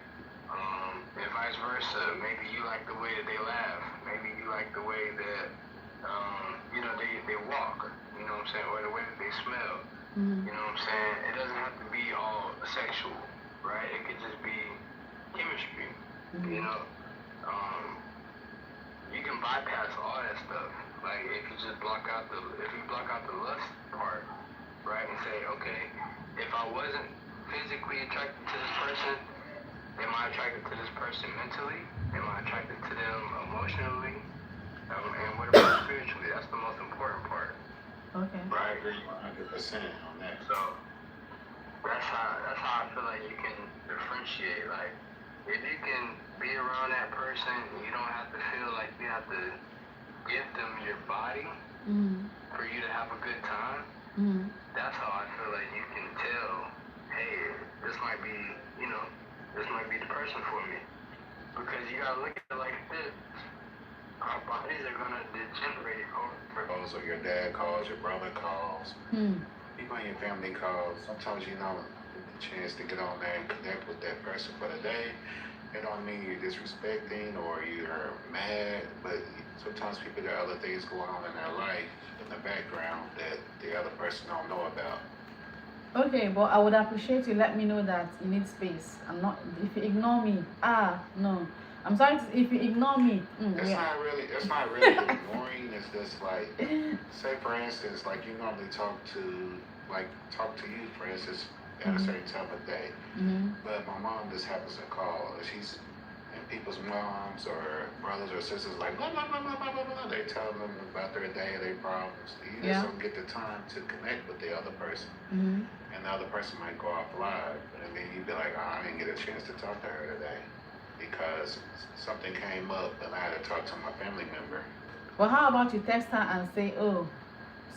And vice versa. Maybe you like the way that they laugh. Maybe you like the way that you know, they walk. You know what I'm saying? Or the way that they smell. You know what I'm saying? It doesn't have to be all sexual, right? It could just be chemistry. You know? You can bypass all that stuff. Like if you block out the lust part, right, and say, okay, if I wasn't physically attracted to this person, am I attracted to this person mentally? Am I attracted to them emotionally? And what about spiritually? That's the most important part. Okay. I agree 100% on that. So that's how I feel like you can differentiate. Like if you can be around that person, you don't have to feel like you have to give them your body for you to have a good time. That's how I feel like you can tell, hey, this might be the person for me. Because you gotta look at it like this. Our bodies are gonna degenerate over. So your dad calls, your brother calls, people in your family calls. Sometimes you know the chance to get on there and connect with that person for the day. It don't mean you're disrespecting or you're mad, but sometimes people got other things going on in their life in the background that the other person don't know about. Okay, but I would appreciate you let me know that you need space. I'm not, if you ignore me, no. I'm sorry if you ignore me. It's not really ignoring. It's just like, say for instance, like you normally talk to you, for instance, at a certain time of day. But my mom just happens to call. And people's moms or brothers or sisters like blah blah blah blah blah blah blah. They tell them about their day, their problems. You just don't get the time to connect with the other person. And the other person might go off live, and then you'd be like, oh, I didn't get a chance to talk to her today because something came up and I had to talk to my family member. Well, how about you text her and say, oh,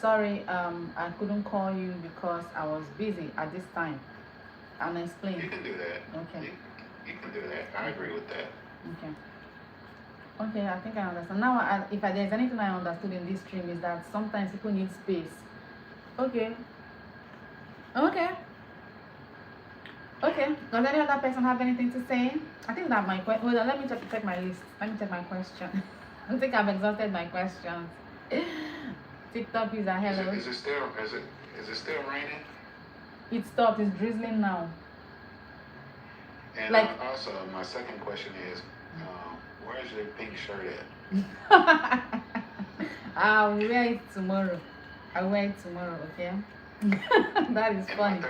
sorry, I couldn't call you because I was busy at this time, and explain. You can do that. Okay. You can do that. I agree with that. Okay, I think I understand. Now, if there's anything I understood in this stream is that sometimes people need space. Okay. Okay. Does any other person have anything to say? I think that my question. Hold on. Let me check my list. Let me check my question. I think I've exhausted my questions. TikTok is a hello. Is it still raining? It stopped. It's drizzling now. And Like- also, my second question is, where's your pink shirt at? I'll wear it tomorrow. I'll wear it tomorrow. Okay. That is And funny. my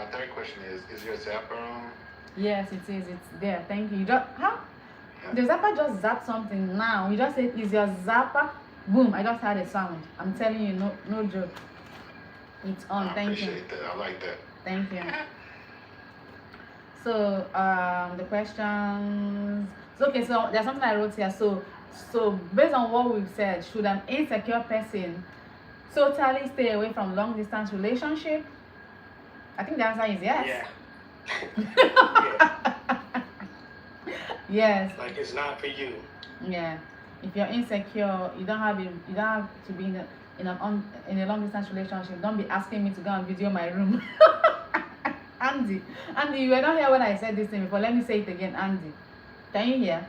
third question is your zapper on? Yes, it is. It's there. Thank you. You just how? Yeah. The zapper just zapped something now. You just said, "Is your zapper?" Boom! I just heard a sound. I'm telling you, no joke. It's on. I Thank you. appreciate that. I like that. Thank you. So the questions. So, okay, so there's something I wrote here. So based on what we've said, should an insecure person totally stay away from long distance relationship? I think the answer is yes. Yeah. Yeah. Yes. Like it's not for you. Yeah. If you're insecure, you don't have to be in a long distance relationship. Don't be asking me to go and video my room. Andy, you were not here when I said this thing before. Let me say it again, Andy. Can you hear?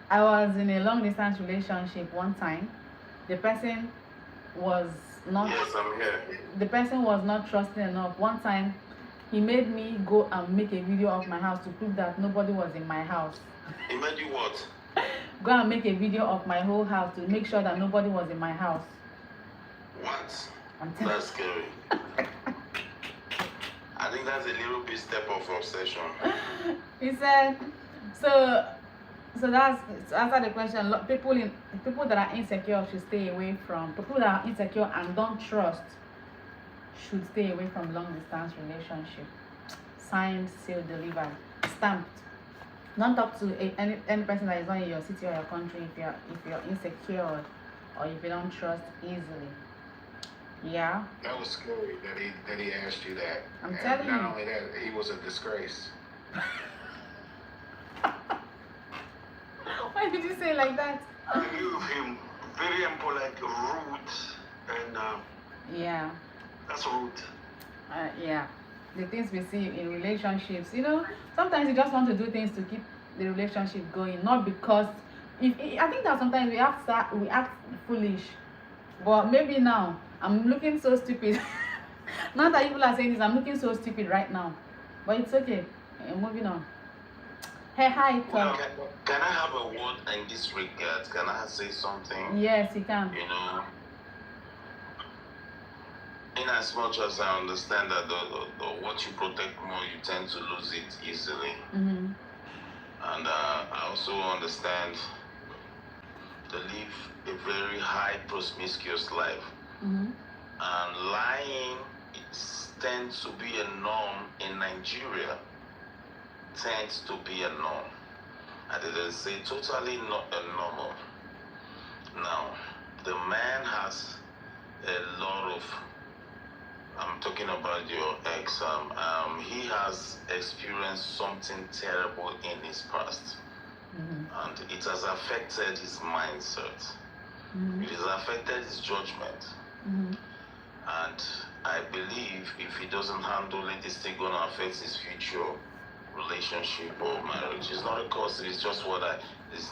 I was in a long distance relationship one time. The person was not. Yes, I'm here. The person was not trusting enough. One time, he made me go and make a video of my house to prove that nobody was in my house. He made you what? Go and make a video of my whole house to make sure that nobody was in my house. What? I'm telling That's scary. I think that's a little bit step of obsession. He said, so that's to answer the question. People that are insecure should stay away from. People that are insecure and don't trust should stay away from long distance relationship. Signed, sealed, delivered, stamped. Don't talk to any person that is not in your city or your country if you're insecure or if you don't trust easily. Yeah. That was scary that he asked you that. I'm And telling not you. only that, he was a disgrace. Why did you say it like that? I knew him very impolite, rude, and Yeah. that's rude. Yeah. The things we see in relationships, sometimes you just want to do things to keep the relationship going, not because I think that sometimes we act foolish, but maybe now I'm looking so stupid. Not that people are saying this, I'm looking so stupid right now, but it's okay. Moving on. Hey, hi, Well, Tom. can I have a word in this regard? Can I say something? Yes, you can. You know, in as much as I understand that the what you protect more, you tend to lose it easily. Mm-hmm. And I also understand they live a very high promiscuous life. Mm-hmm. And lying tends to be a norm in Nigeria. Tends to be a norm. I didn't say totally not a normal. Now, the man has a lot of, I'm talking about your ex, he has experienced something terrible in his past. Mm-hmm. And it has affected his mindset. Mm-hmm. It has affected his judgment. Mm-hmm. And I believe if he doesn't handle it, it's still gonna affect his future relationship or marriage. It's not a cause, it's just what is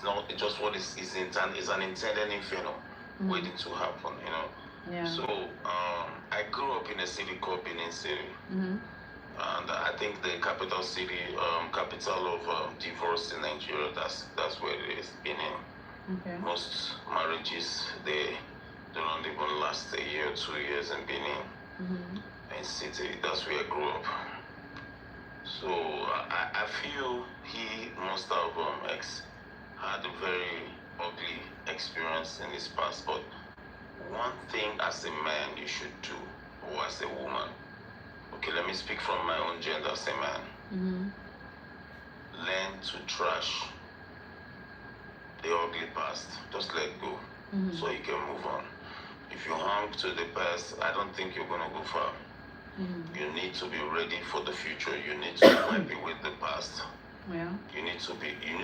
an intended inferno waiting to happen, Yeah. So I grew up in a city called Benin City. Mm-hmm. And I think the capital city, capital of divorce in Nigeria, that's where it is, Benin. Okay. Most marriages, they don't even last a year or 2 years in Benin. Mm-hmm. In city, that's where I grew up. So I feel he must have had a very ugly experience in his past. But one thing as a man you should do, or as a woman, okay, let me speak from my own gender as a man. Mm-hmm. Learn to trash the ugly past. Just let go, Mm-hmm. so you can move on. If you hang to the past, I don't think you're gonna go far. Mm-hmm. You need to be ready for the future. You need to be happy with the past. Yeah. You need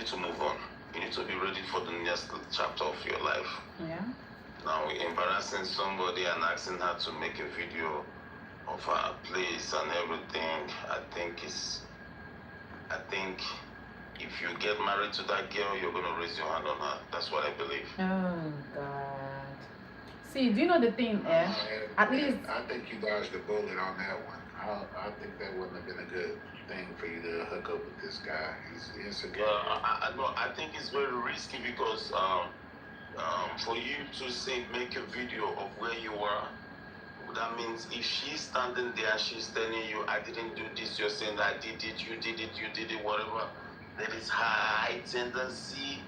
to move on. You need to be ready for the next chapter of your life. Yeah. Now, embarrassing somebody and asking her to make a video of her place and everything. I think if you get married to that girl, you're gonna raise your hand on her. That's what I believe. Oh God. See, do you know the thing, At least I think you dodged the bullet on that one. I think that wouldn't have been a good thing for you to hook up with this guy. He's insecure. I think it's very risky because for you to say make a video of where you are, that means if she's standing there, she's telling you, I didn't do this, you're saying I did it, you did it, whatever. There is high tendency,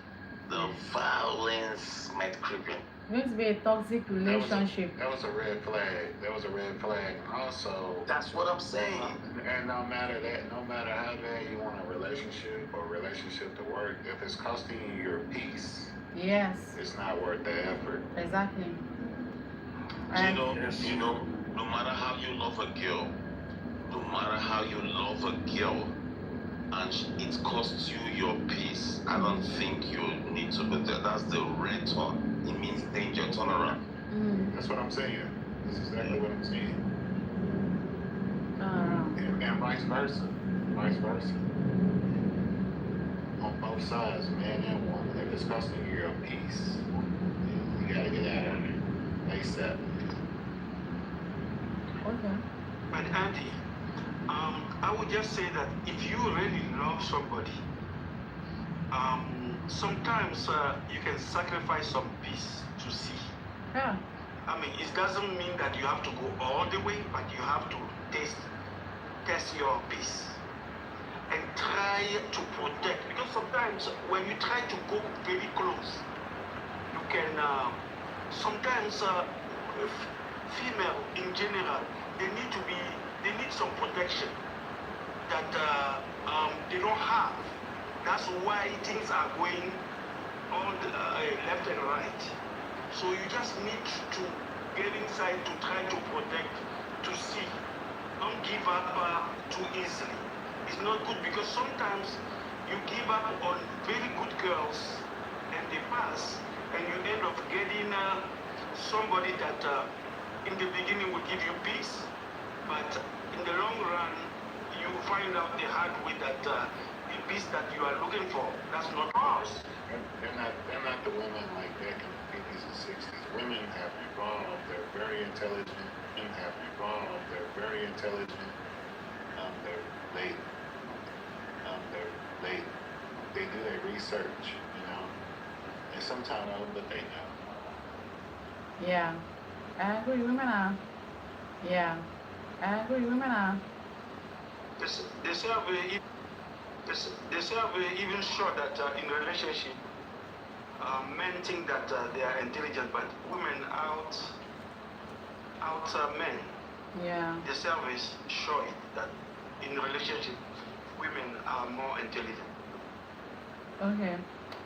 the violence might creep in. It's going to be a toxic relationship. That was a red flag. That was a red flag. Also, that's what I'm saying. And no matter how bad you want a relationship to work, if it's costing you your peace, yes, it's not worth the effort. Exactly. You know, no matter how you love a girl, and it costs you your peace, I don't think you need to be there. That's the red turn. It means danger, turn around. That's what I'm saying. That's exactly what I'm saying. And vice versa. On both sides, man and woman. If it's costing you your peace, you gotta get out of it ASAP. Okay. But Andy, I would just say that if you really love somebody, sometimes you can sacrifice some peace to see. Yeah. I mean, it doesn't mean that you have to go all the way, but you have to test your peace and try to protect. Because sometimes when you try to go very close, you can sometimes female in general, they need some protection that they don't have. That's why things are going on left and right. So you just need to get inside to try to protect, to see. Don't give up too easily. It's not good because sometimes you give up on very good girls and they pass, and you end up getting somebody that in the beginning will give you peace, but in the long run you find out the hard way that the peace that you are looking for, that's not yours. They're not the women like back in the 50s and 60s. Women have evolved. They're very intelligent. Women have evolved. They're very intelligent. They're late. They do their research, you know. They sometimes know, but they know. Yeah. I agree, women are. Yeah. I agree, women are. The survey even show that in relationship, men think that they are intelligent, but women out men. Yeah. The surveys show it that in relationship, women are more intelligent. Okay.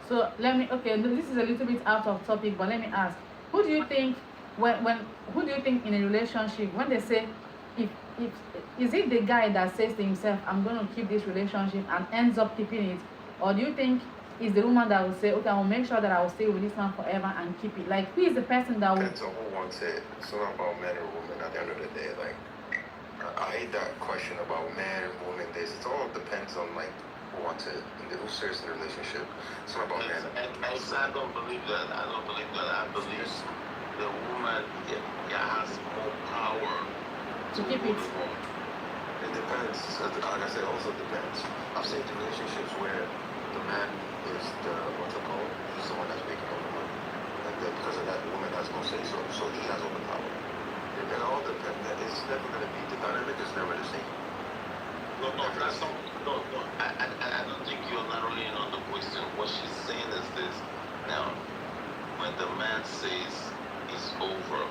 So this is a little bit out of topic, but let me ask, who do you think who do you think in a relationship when they say if is it the guy that says to himself, I'm going to keep this relationship and ends up keeping it, or do you think it's the woman that will say, okay, I will make sure that I will stay with this man forever and keep it? Like, who is the person that will? Depends on who wants it. It's not about men or women at the end of the day. Like, I hate that question about man, woman, this. It all depends on, like, who wants it. Who's serious in the relationship. It's not about men. I don't believe that. I believe the woman has more power To keep it. It depends. Like I said, also depends. I've seen relationships where the man is the, what's it called? He's the one that's making all the money. And then because of that, the woman has no say, so he has all the power. It all depends. It's never going to be, the dynamic is never the same. No, that's not. No. I don't think you're narrowing in on the question. What she's saying is this. Now, when the man says it's over,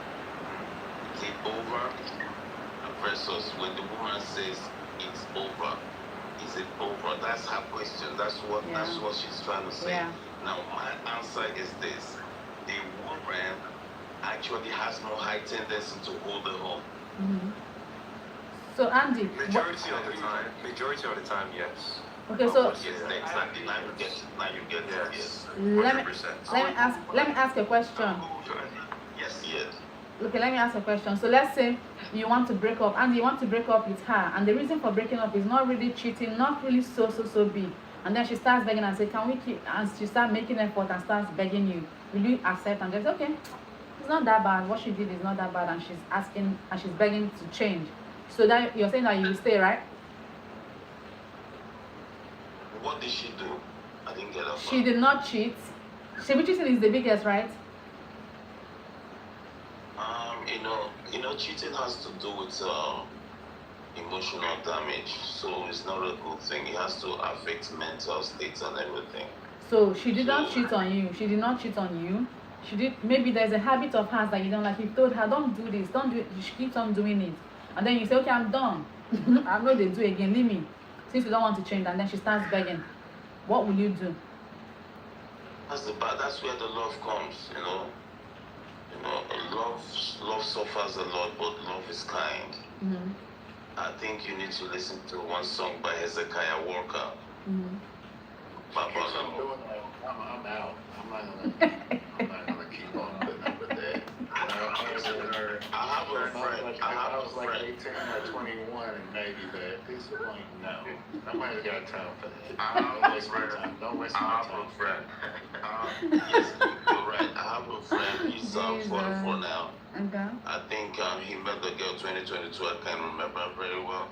is it over? Versus when the woman says it's over, is it over? That's her question. That's what she's trying to say. Yeah. Now, my answer is this: the woman actually has more high tendency to hold the home. Mm-hmm. So Andy, Majority of the time, yes. okay, so Yes, exactly. Now you get it. Yes. let me ask a question. Yes. Okay, let me ask a question. So let's say you want to break up, and you want to break up with her, and the reason for breaking up is not really cheating, not really so big, and then she starts begging and say, "Can we keep?" And she starts making effort and starts begging you. Will you accept and just okay? It's not that bad. What she did is not that bad, and she's asking and she's begging to change. So that you're saying that you will stay, right? What did she do? I didn't get that. She did not cheat. Cheating is the biggest, right? Cheating has to do with emotional damage, so it's not a good thing. It has to affect mental states and everything. So she did not cheat on you. She did not cheat on you. She did. Maybe there's a habit of hers that you don't like. You told her, "Don't do this. Don't do it." She keeps on doing it, and then you say, "Okay, I'm done. I'm not going to do it again. Leave me." Since you don't want to change, and then she starts begging. What will you do? That's where the love comes. Love suffers a lot, but love is kind. Mm-hmm. I think you need to listen to one song by Hezekiah Walker. Mm-hmm. I'm out. I'm not gonna keep on putting up with that. I have a friend. I was like 18 or 21 and maybe that. This point, no. Nobody's got time for that. Don't waste my time. Don't waste my time. I have a friend. Yes, you're right. I have a friend. He's 44 now. Okay. I think he met the girl 2022. I can't remember very well.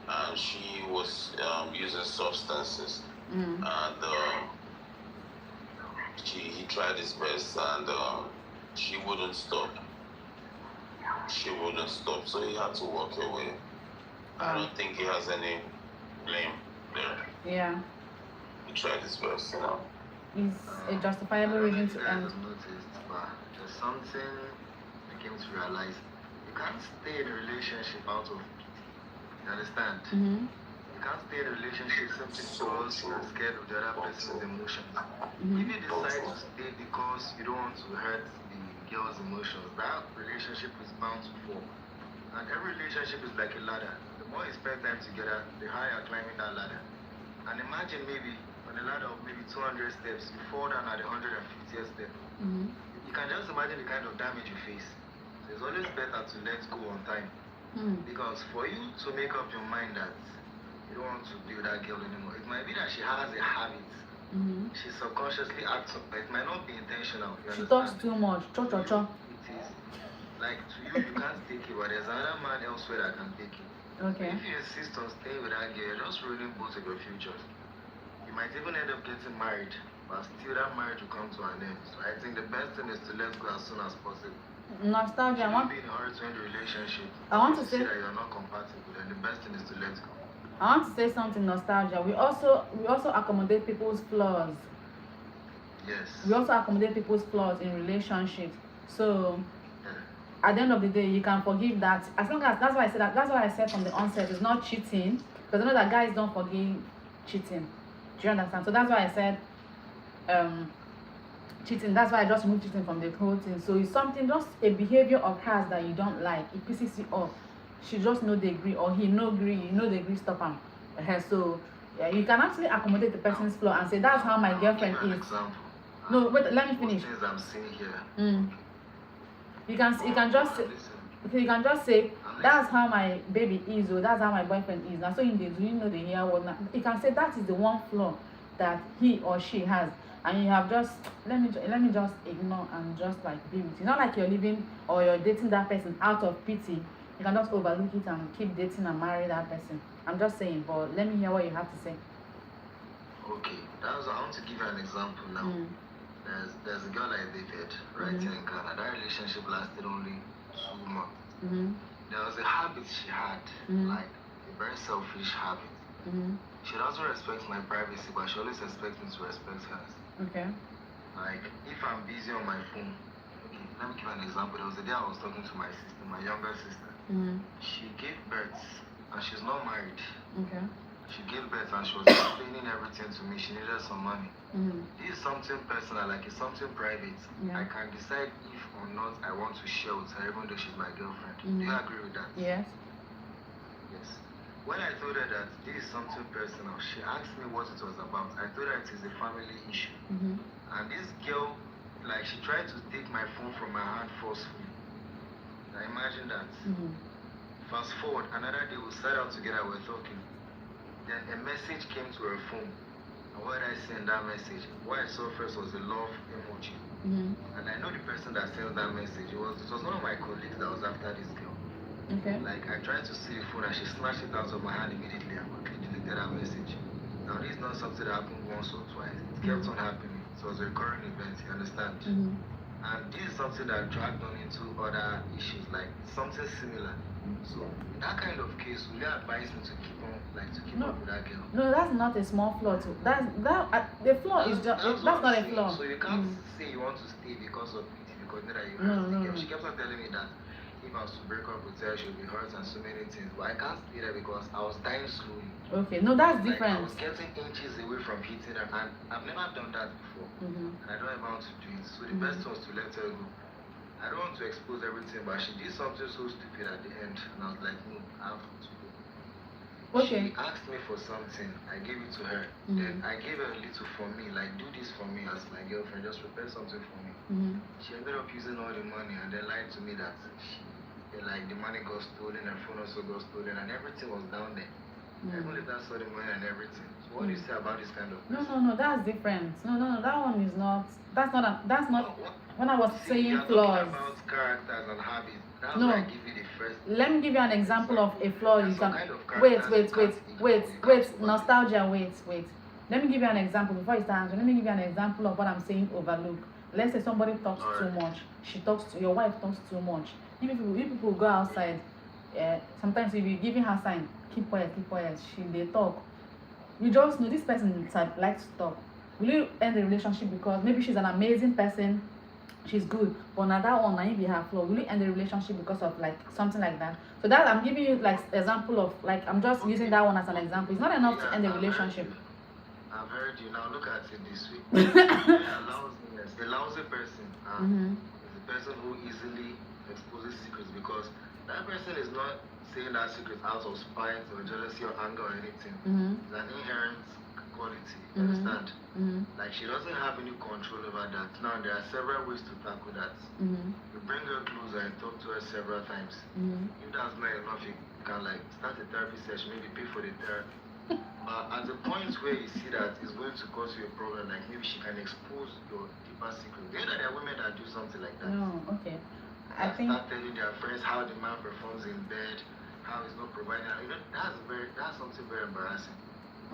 And she was using substances. Mm-hmm. And he tried his best, and she wouldn't stop. She wouldn't stop, so he had to walk away. I don't think he has any blame there. Yeah. He tried his best, It's a justifiable reason to end. Noticed, but there's something I came to realize. You can't stay in a relationship out of pity. You understand? Mm-hmm. You can't stay in a relationship simply because you're scared of the other person's emotions. Mm-hmm. If you decide to stay because you don't want to hurt the girl's emotions, that relationship is bound to fall. And every relationship is like a ladder. The more you spend time together, the higher you're climbing that ladder. And imagine maybe on a ladder of maybe 200 steps, you fall down at the 150th step. Mm-hmm. You can just imagine the kind of damage you face. So it's always better to let go on time. Mm-hmm. Because for you to make up your mind that you don't want to be with that girl anymore, it might be that she has a habit. Mm-hmm. She subconsciously acts up, but it might not be intentional. She talks too much. Cho. It is like to you can't take it, but there's another man elsewhere that can take it. Okay. If you insist on staying with that girl, you're just ruining both of your futures. You might even end up getting married, but still that marriage will come to an end. So I think the best thing is to let go as soon as possible. Nostalgia. Don't be in a hurry to end the relationship. I want to see say that you're not compatible, then the best thing is to let go. I want to say something nostalgia. We also accommodate people's flaws. Yes. We also accommodate people's flaws in relationships. So at the end of the day, you can forgive that. As long as that's why I said from the onset, it's not cheating. Because I know that guys don't forgive cheating. Do you understand? So that's why I said cheating. That's why I just removed cheating from the whole thing. So it's something, just a behavior of hers that you don't like. It pisses you off. She just no they agree, or he no agree, you know they agree, stop him. So yeah, you can actually accommodate the person's flaw and say that's how my girlfriend is. No, wait, let me finish. Things I'm seeing here. You can just say, okay, you can just say that's how my baby is, or that's how my boyfriend is. Now so in the you know the hear what now. You can say that is the one flaw that he or she has, and you have just let me just ignore and just like be with you. Not like you're living or you're dating that person out of pity. You can just overlook it and keep dating and marry that person. I'm just saying, but let me hear what you have to say. Okay, I want to give you an example now. There's a girl I dated right here in Ghana. That relationship lasted only 2 months. There was a habit she had, like a very selfish habit. She doesn't respect my privacy, but she always expects me to respect hers. Okay. Like if I'm busy on my phone, okay, let me give you an example. There was a day I was talking to my sister, my younger sister. She gave birth and she's not married. Okay. She gave birth and she was explaining everything to me. She needed some money. This is something personal, like it's something private. Yeah. I can decide if or not I want to share with her, even though she's my girlfriend. Do you agree with that? Yes. Yes. When I told her that this is something personal, she asked me what it was about. I told her it is a family issue. And this girl, like, she tried to take my phone from my hand forcefully. Now imagine that. Mm-hmm. Fast forward, another day we sat out together, we're talking. Then a message came to her phone. And what did I see in that message? What I saw first was a love emoji. Mm-hmm. And I know the person that sent that message. It was one of my colleagues that was after this girl. Okay. Like, I tried to see the phone and she snatched it out of my hand immediately and quickly deleted that message. Now, this is not something that happened once or twice. It kept on happening. So it was a recurring event, you understand? Mm-hmm. And this is something that dragged on into other issues, like something similar. So, in that kind of case, will you advise me to keep on, No. up with that girl? No, that's not a small flaw too. The flaw is just that's what not I'm a saying. flaw. So you can't say you want to stay because of it, because that you No, no, no. She kept on telling me that if I was to break up with her, she'll be hurt and so many things. But I can't stay there because I was dying slowly. Okay, no, that's Like, I different. was getting inches away from hitting her, and I've never done that before. Mm-hmm. And I don't ever want to do it. So the best was to let her go. I don't want to expose everything, but she did something so stupid at the end, and I was like, no, I have to go. Okay. She asked me for something, I gave it to her. Mhm. Then I gave her a little for me, like, do this for me as my girlfriend, just prepare something for me. Mm-hmm. She ended up using all the money and then lied to me that like the money got stolen, her phone also got stolen, and everything was down there. I Mm. only that saw the money and everything. So what do you say about this kind of No, person? no, that's different. No, that one is not. That's not. What? When I was See, saying you're flaws. talking about characters and habits. That's No. why I give you the first. Let me give you an example of a flaw you There's some can. kind of Wait, characters you can't ignore, you can't overlook. Nostalgia. Wait. Let me give you an example before you start answering. Let me give you an example of what I'm saying. Overlook. Let's say somebody talks too much. Your wife talks too much. If people go outside, sometimes if you giving her sign, keep quiet. They talk. You just know this person likes to talk. Will you end the relationship because maybe she's an amazing person, she's good, but now that one, now if you have flaw, will you end the relationship because of like something like that? So that I'm giving you like example of like I'm just using that one as an example. It's not enough to end the relationship. I've heard you. Now look at it this way. A lousy person Mm-hmm. is a person who easily exposes secrets because that person is not saying that secret out of spite or jealousy or anger or anything. Mm-hmm. It's an inherent quality. You Mhm. understand? Mm-hmm. Like she doesn't have any control over that. Now there are several ways to tackle that. Mm-hmm. You bring her closer and talk to her several times. Mm-hmm. If that's not enough, you can like start a therapy session, maybe pay for the therapy. But at the point where you see that it's going to cause you a problem, like maybe she can expose your deeper secret. You know that there are women that do something like that. No, okay. I That think start telling their friends how the man performs in bed, how he's not providing. You know, that's something very embarrassing.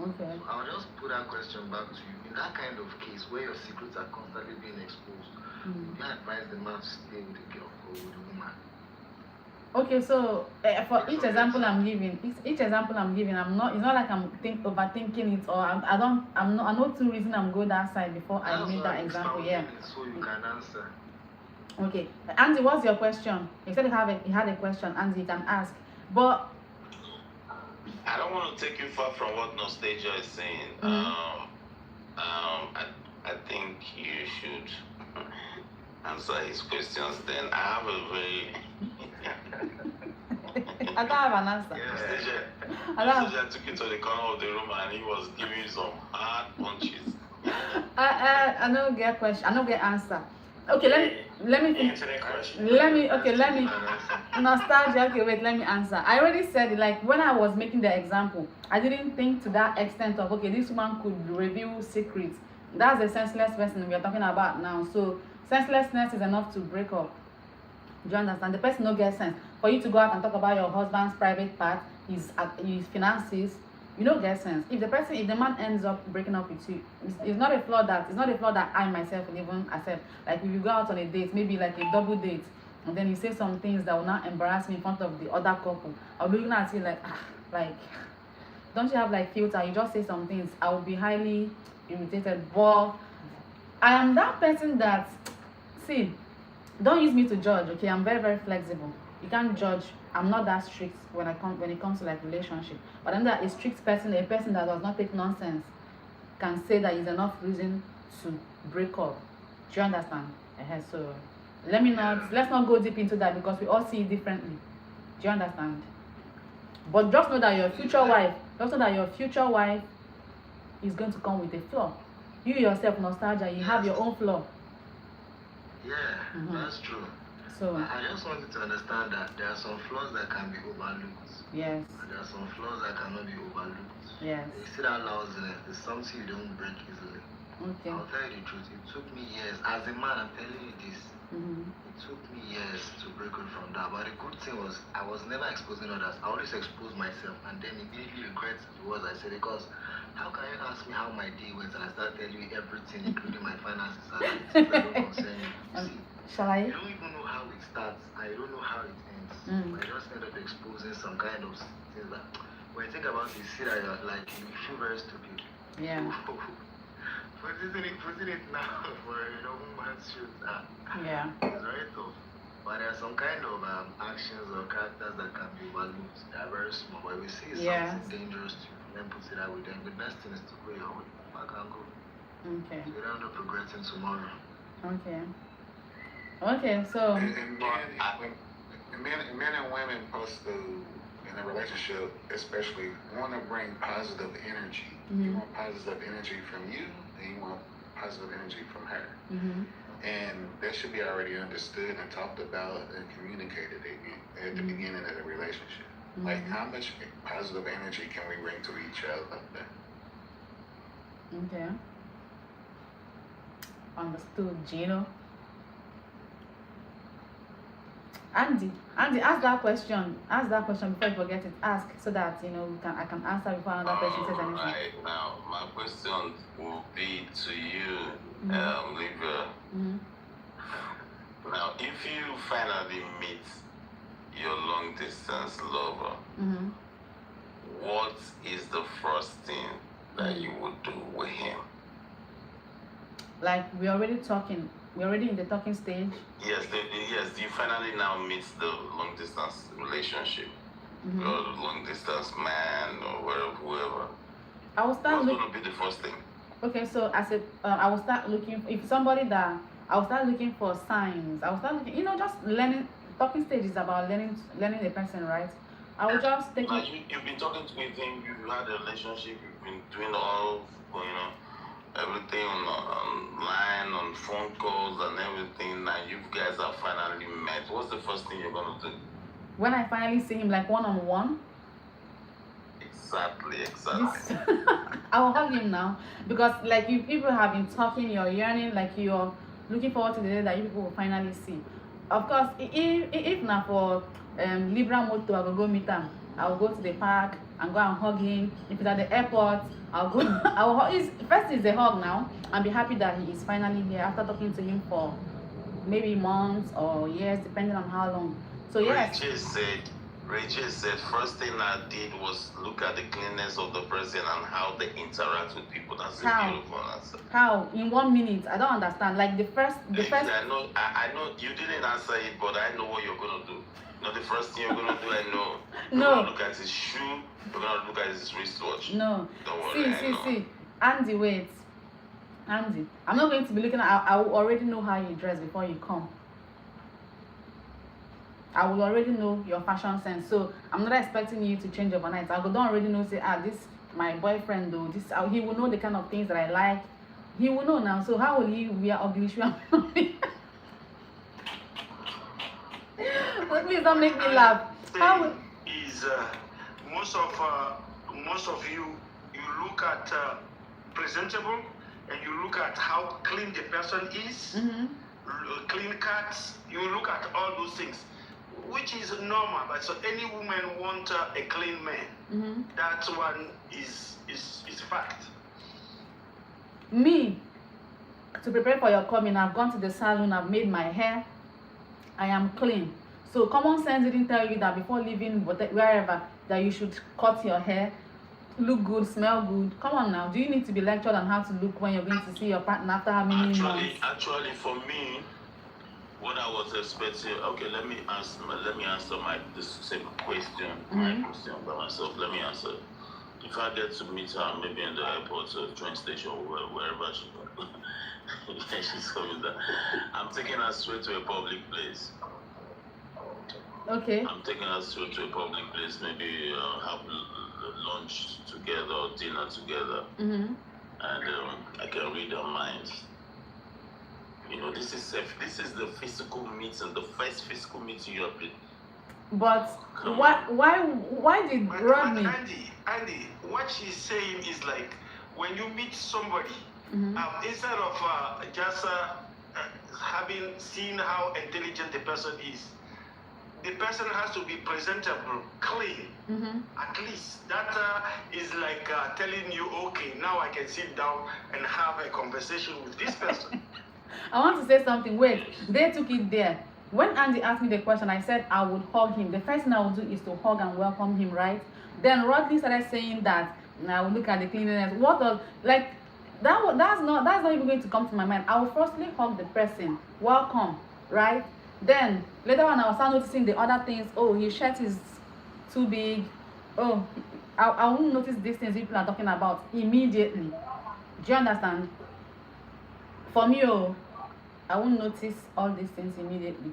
okay. So I'll just put that question back to you. In that kind of case where your secrets are constantly being exposed, Mm. would you advise the man to stay with the girl or with the woman? Okay, so for each example I'm giving, I'm not. It's not like I'm overthinking it, or I know two reasons I'm going that side before I That's made why that I'm example. expounding Yeah. it so you can answer. Okay, Andy, what's your question? You said you had a question, Andy. You can ask, but I don't want to take you far from what Nostalgia is saying. I think you should answer his questions. Then I have a very I don't have an answer. Nostalgia took you to the corner of the room and he was giving you some hard punches. I don't get question. I don't get answer. Okay, let me Answer that question. let me nostalgia. Okay, wait, let me answer. I already said it, like when I was making the example, I didn't think to that extent of okay, this one could reveal secrets. That's the senseless person we are talking about now. So senselessness is enough to break up. Do you understand? The person no get sense. For you to go out and talk about your husband's private part, his finances, you don't get sense. If the man ends up breaking up with you, it's not a flaw that I myself will even accept. Like if you go out on a date, maybe like a double date, and then you say some things that will not embarrass me in front of the other couple, I'll be looking at you like don't you have like filter? You just say some things, I will be highly irritated. But I am that person that, see, don't use me to judge, okay? I'm very, very flexible. You can't judge. I'm not that strict when it comes to like relationship. But I'm that a strict person, a person that does not take nonsense, can say that is enough reason to break up. Do you understand? So let's not go deep into that because we all see it differently. Do you understand? But just know that your future wife is going to come with a flaw. You yourself, nostalgia, you have your own flaw. Yeah, Mhm. that's true. So I just want you to understand that there are some flaws that can be overlooked. yes, And there are some flaws that cannot be overlooked. yes. You see that loudness is something you don't break easily. Okay. I'll tell you the truth. It took me years. As a man, I'm telling you this. Mm-hmm. It took me years to break away from that. But the good thing was I was never exposing others. I always exposed myself and then immediately regret the words I said, because how can you ask me how my day went and I start telling you everything, including my finances and things that don't concern you? See, Shall I? you don't even know how it starts and you don't know how it ends. Mm. I just end up exposing some kind of things that when you think about it, you see that you're like you feel very stupid. Yeah. Putting it now for woman's shoot, Yeah. it's very tough. But there are some kind of actions or characters that can be overlooked. They are very small. But if we see Yes. something dangerous to you, then put it out with them. The best thing is to go your way. Back and go. Okay. So you don't end up regretting tomorrow. Okay. Okay. So. And men and women supposed to, in a relationship, especially, want to bring positive energy. You want positive energy from you, and you want positive energy from her. Mm-hmm. And that should be already understood and talked about and communicated at the beginning of the relationship. Like, how much positive energy can we bring to each other? Okay. Understood, Gino. Andy, ask that question. Ask that question before you forget it. Ask so that I can answer before another person says anything. Right now, my question will be to you, Livia. Mm-hmm. Now, if you finally meet your long distance lover, Mm-hmm. what is the first thing that you would do with him? Like we're already talking. We're already in the talking stage. Yes, you finally now meet the long distance relationship, Mm-hmm. or the long distance man, or whoever. I will start What's looking. going to be the first thing? Okay, so I will start looking if somebody that I will start looking for signs. I will start looking, just learning. Talking stage is about learning the person, right? I will just take Now, it. you've been talking with him, you've had a relationship, you've been doing all, everything online, on phone calls and everything. Now you guys are finally met. What's the first thing you're going to do? When I finally see him like one-on-one, Exactly. I will hug him now because like you people have been talking, you're yearning, like you're looking forward to the day that you people will finally see. Of course, if not for Libra Moto, I will go meet him. I will go to the park and go and hug him. If it's at the airport, I'll go. First is the hug now and be happy that he is finally here after talking to him for maybe months or years, depending on how long. So yes. Rachel said first thing I did was look at the cleanness of the person and how they interact with people. That's a beautiful answer. How? In 1 minute? I don't understand. Like the first. I know you didn't answer it, but I know what you're gonna do. The first thing you're gonna do, I know. You're gonna look at his shoe. You're gonna look at his wristwatch. No. Don't worry. See. Andy, wait. Andy, I'm not going to be looking at. I will already know how you dress before you come. I will already know your fashion sense, so I'm not expecting you to change overnight. I don't already know. Say, this my boyfriend though. This he will know the kind of things that I like. He will know now. So how will he wear ugly shoes? Please don't make me laugh. How will? Is most of you look at presentable and you look at how clean the person is, clean cuts. You look at all those things, which is normal. But so any woman want a clean man. That one is fact. Me, to prepare for your coming, I've gone to the salon. I've made my hair. I am clean. So common sense didn't tell you that before leaving wherever that you should cut your hair, look good, smell good. Come on now. Do you need to be lectured on how to look when you're going to see your partner after how many months? Actually, for me, what I was expecting. Okay, let me answer the same question. My question by myself. Let me answer. If I get to meet her, maybe in the airport or train station or wherever she she's coming there, I'm taking her straight to a public place. Okay. I'm taking her straight to a public place. Maybe have lunch together or dinner together, and I can read her minds. You know, this is the physical meeting, the first physical meeting you have been. But why did Rodney? But Andy, what she's saying is like when you meet somebody, instead of just seeing how intelligent the person is, the person has to be presentable, clean. At least that is like telling you, okay, now I can sit down and have a conversation with this person. I want to say something. Wait, they took it there. When Andy asked me the question, I said I would hug him. The first thing I would do is to hug and welcome him, right? Then Rodney started saying that I would look at the cleanliness. What does like that's not even going to come to my mind. I will firstly hug the person, welcome, right? Then later on I will start noticing the other things. Oh, his shirt is too big. Oh, I won't notice these things people are talking about immediately. Do you understand? For me, I won't notice all these things immediately.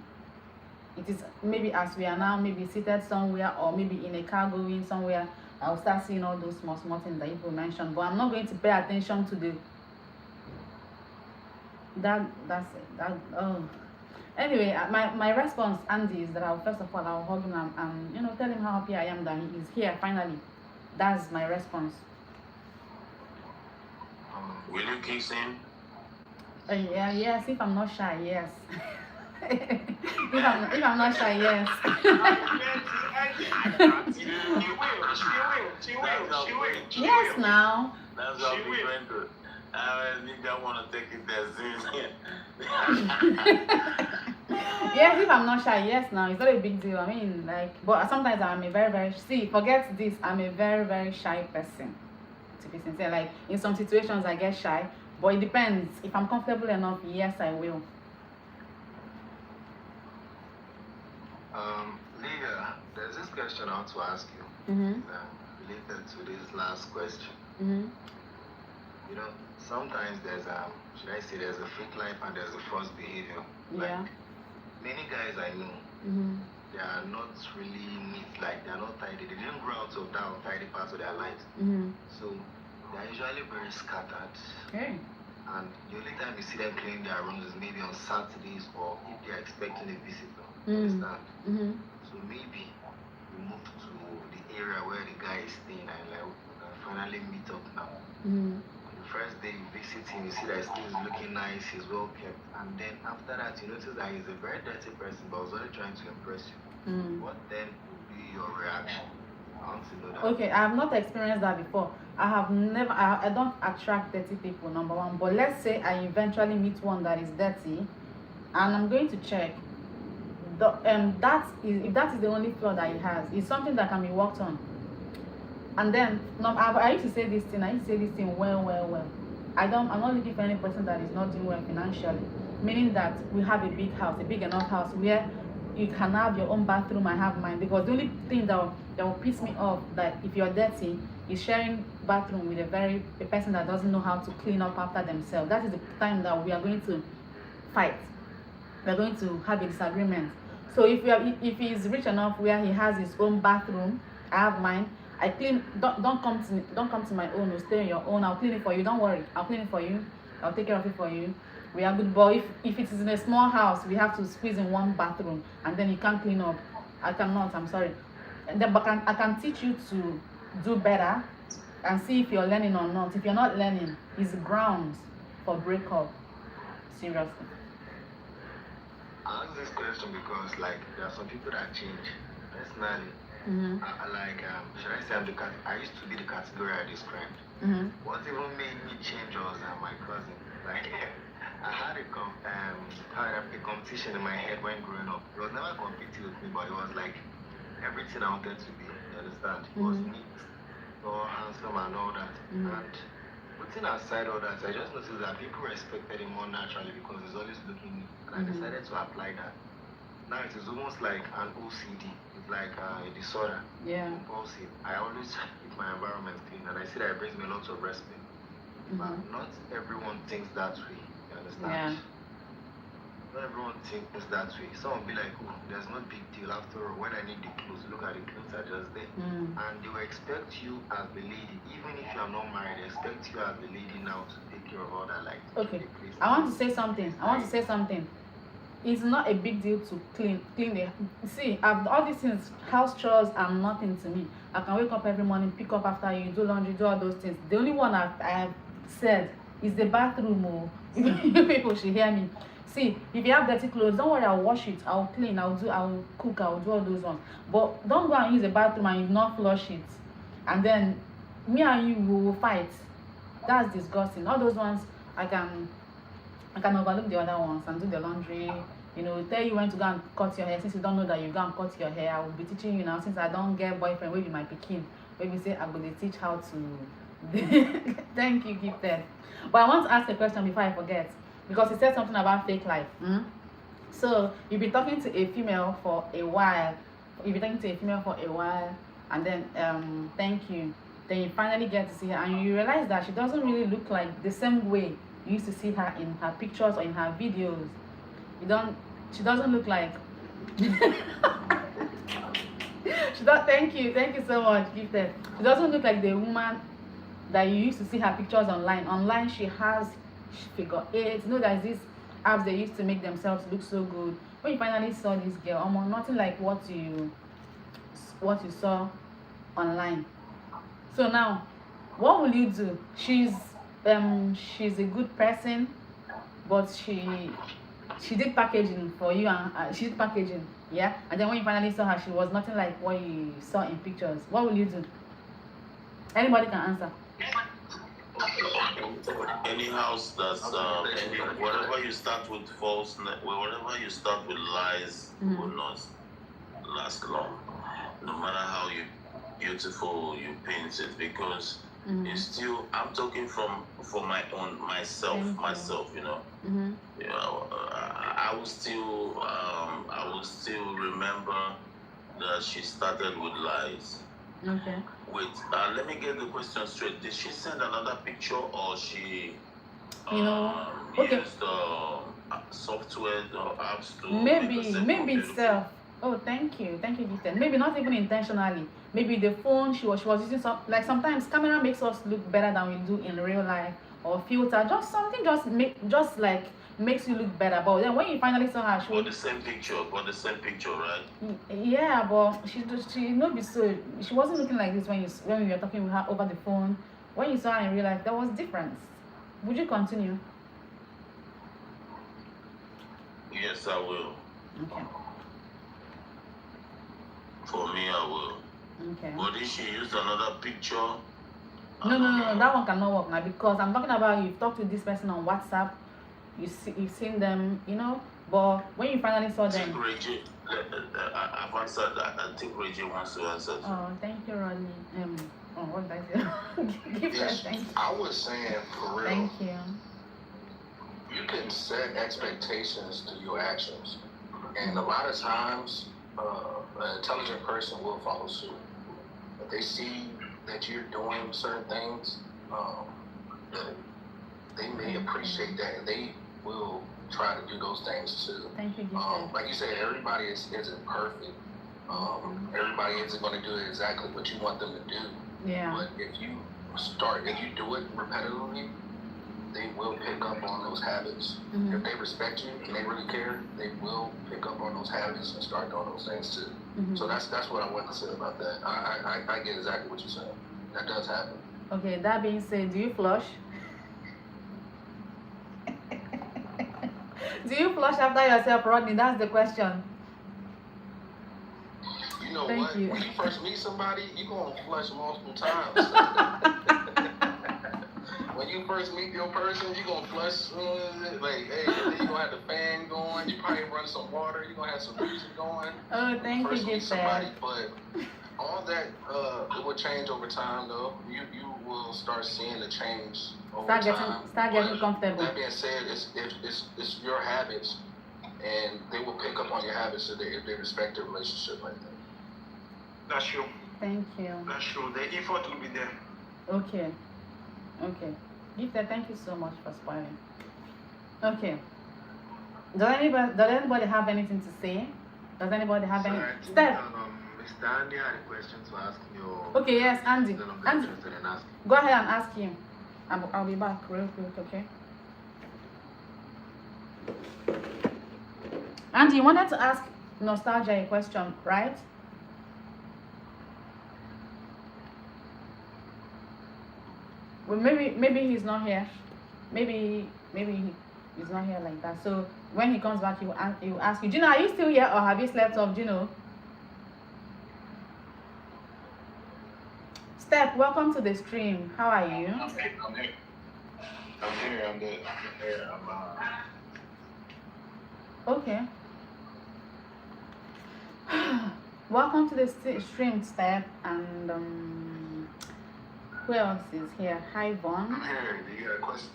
It is maybe as we are now, maybe seated somewhere or maybe in a car going somewhere, I'll start seeing all those small things that people mentioned. But I'm not going to pay attention to the Anyway, my response, Andy, is that first of all I'll hug him and tell him how happy I am that he is here finally. That's my response. Will you kiss him? Yes, if I'm not shy, yes. if I'm not shy, yes. She will. Yes, now. That's how we went to. I think I want to take it there. Yes, if I'm not shy, yes, now it's not a big deal. I mean, like, but sometimes I'm a very forget this. I'm a very shy person. To be sincere, like in some situations I get shy, but it depends. If I'm comfortable enough, yes, I will. Leah, there's this question I want to ask you related to this last question. You know, sometimes there's there's a fake life and there's a false behavior. Yeah. Like, many guys I know, they are not really neat, like they're not tidy. They didn't grow out of that untidy part of their lives. So they're usually very scattered. Okay. And the only time you see them cleaning their rooms is maybe on Saturdays or if they're expecting a visitor. Understand? So maybe we move to the area where the guy is staying and like we can finally meet up now. The first day you visit him, you see that his things is looking nice, he's well kept, and then after that you notice that he's a very dirty person but was only trying to impress you. What then would be your reaction? I want to know that. Okay, I have not experienced that before. I don't attract dirty people, number one. But let's say I eventually meet one that is dirty, and I'm going to check. If that is the only flaw that he has, it's something that can be worked on. And then I used to say this thing well. I'm not looking for any person that is not doing well financially. Meaning that we have a big house, a big enough house where you can have your own bathroom, I have mine. Because the only thing that will piss me off that if you're dirty is sharing bathroom with a person that doesn't know how to clean up after themselves. That is the time that we are going to fight. We are going to have a disagreement. So if he is rich enough where he has his own bathroom, I have mine. I clean. Don't come to my own. Or stay on your own. I'll clean it for you. Don't worry. I'll clean it for you. I'll take care of it for you. We are good. But if it is in a small house, we have to squeeze in one bathroom, and then you can't clean up. I cannot. I'm sorry. And then, but I can teach you to do better, and see if you're learning or not. If you're not learning, it's grounds for breakup. Seriously. I ask this question because, like, there are some people that change. Personally, should I say I used to be the category I described. What even made me change was my cousin. Like, I had a competition in my head when growing up. He was never competing with me, but it was like everything I wanted to be. You understand? He was neat, all handsome, and all that. And putting aside all that, I just noticed that people respected him more naturally because he's always looking neat. And I decided to apply that. Now it is almost like an OCD. It's like a disorder. Yeah. Compulsive. I always keep my environment clean, and I see that it brings me a lot of respect. But not everyone thinks that way. You understand? Not everyone thinks that way. Some will be like, oh, there's no big deal. After all, when I need the clothes, look at the clothes are just there. And they will expect you as the lady, even if you are not married, they expect you as the lady now to take care of all that. Like, okay, I want to say something. It's not a big deal to clean the. See, all these things, house chores are nothing to me. I can wake up every morning, pick up after you, do laundry, do all those things. The only one I have said is the bathroom. Oh, you people should hear me. See, if you have dirty clothes, don't worry, I'll wash it, I'll clean, I'll cook, I'll do all those ones. But don't go and use the bathroom and you not flush it, and then me and you will fight. That's disgusting. All those ones I can overlook the other ones and do the laundry. You know, tell you when to go and cut your hair. Since you don't know that you go and cut your hair, I will be teaching you now. Since I don't get boyfriend, will be my pikin. Maybe say I go to teach how to. Thank you, Gifted. But I want to ask a question before I forget, because he said something about fake life. So you've been talking to a female for a while. And then thank you. Then you finally get to see her, and you realize that she doesn't really look like the same way you used to see her in her pictures or in her videos. She doesn't look like. Thank you so much, Gifted. She doesn't look like the woman that you used to see her pictures online. Online, she has figure 8. You know, there's these apps they used to make themselves look so good. When you finally saw this girl, nothing like what you saw online. So now, what will you do? She's a good person, but she did packaging for you, and she did packaging, yeah. And then when you finally saw her, she was nothing like what you saw in pictures. What will you do? Anybody can answer. Any house that's whatever you start with whatever you start with lies will not last long, no matter how beautiful you paint it, because it's still, I'm talking for my own myself, you know. You know, I will still remember that she started with lies. Okay. Wait, let me get the question straight. Did she send another picture, or she used software or apps to maybe self? Oh, thank you, Gifted. Maybe not even intentionally. Maybe the phone she was using like sometimes camera makes us look better than we do in real life, or filter, just something makes you look better. But then when you finally saw her, she was the same picture, right? Yeah, but she wasn't looking like this when we were talking with her over the phone. When you saw her in real life, there was difference. Would you continue? Yes, I will. Okay. For me, I will. Okay. But if she used another picture, no, that one cannot work now, because I'm talking about you've talked to this person on WhatsApp, you've seen them, you know, but when you finally saw them. I've answered that. I think Reggie wants to answer. Oh, thank you, Rodney. What did I say? Yes, thank you. I was saying for real. Thank you. You can set expectations to your actions, and a lot of times, an intelligent person will follow suit. If they see that you're doing certain things, that they may appreciate that, and they will try to do those things too. Thank you, like you said, everybody isn't perfect. Everybody isn't going to do exactly what you want them to do. Yeah. But if you do it repetitively, they will pick up on those habits. If they respect you and they really care, they will pick up on those habits and start doing those things too. So that's what I want to say about that. I get exactly what you're saying. That does happen. Okay, that being said, do you flush? Do you flush after yourself, Rodney? That's the question. You know Thank what? you. When you first meet somebody, you're going to flush multiple times. When you first meet your person, you're going to flush, like, hey, then you're going to have the fan going, you probably run some water, you're going to have some music going. Oh, thank you, First meet somebody, Gifted. but all that, it will change over time, though. You will start seeing the change over time. Start getting comfortable. That being said, it's your habits, and they will pick up on your habits if they respect your relationship like that. That's true. Thank you. That's true. The effort will be there. Okay. Gifted, thank you so much for spoiling. Okay. Does anybody have anything to say? Does anybody have any? Steph. Mr. Andy had a question to ask you. Okay, yes, Andy. Then I'm Andy, interested in asking. go ahead and ask him. I'll be back real quick, okay? Andy, you wanted to ask Nostalgia a question, right? Well, maybe he's not here. Maybe he's not here like that. So when he comes back, he will ask you, Gino, are you still here or have you slept off, Gino? Steph, welcome to the stream. How are you? I'm here. I'm good. Okay. Welcome to the stream, Steph. And who else is here? Hi, Vaughn. I'm here. Do you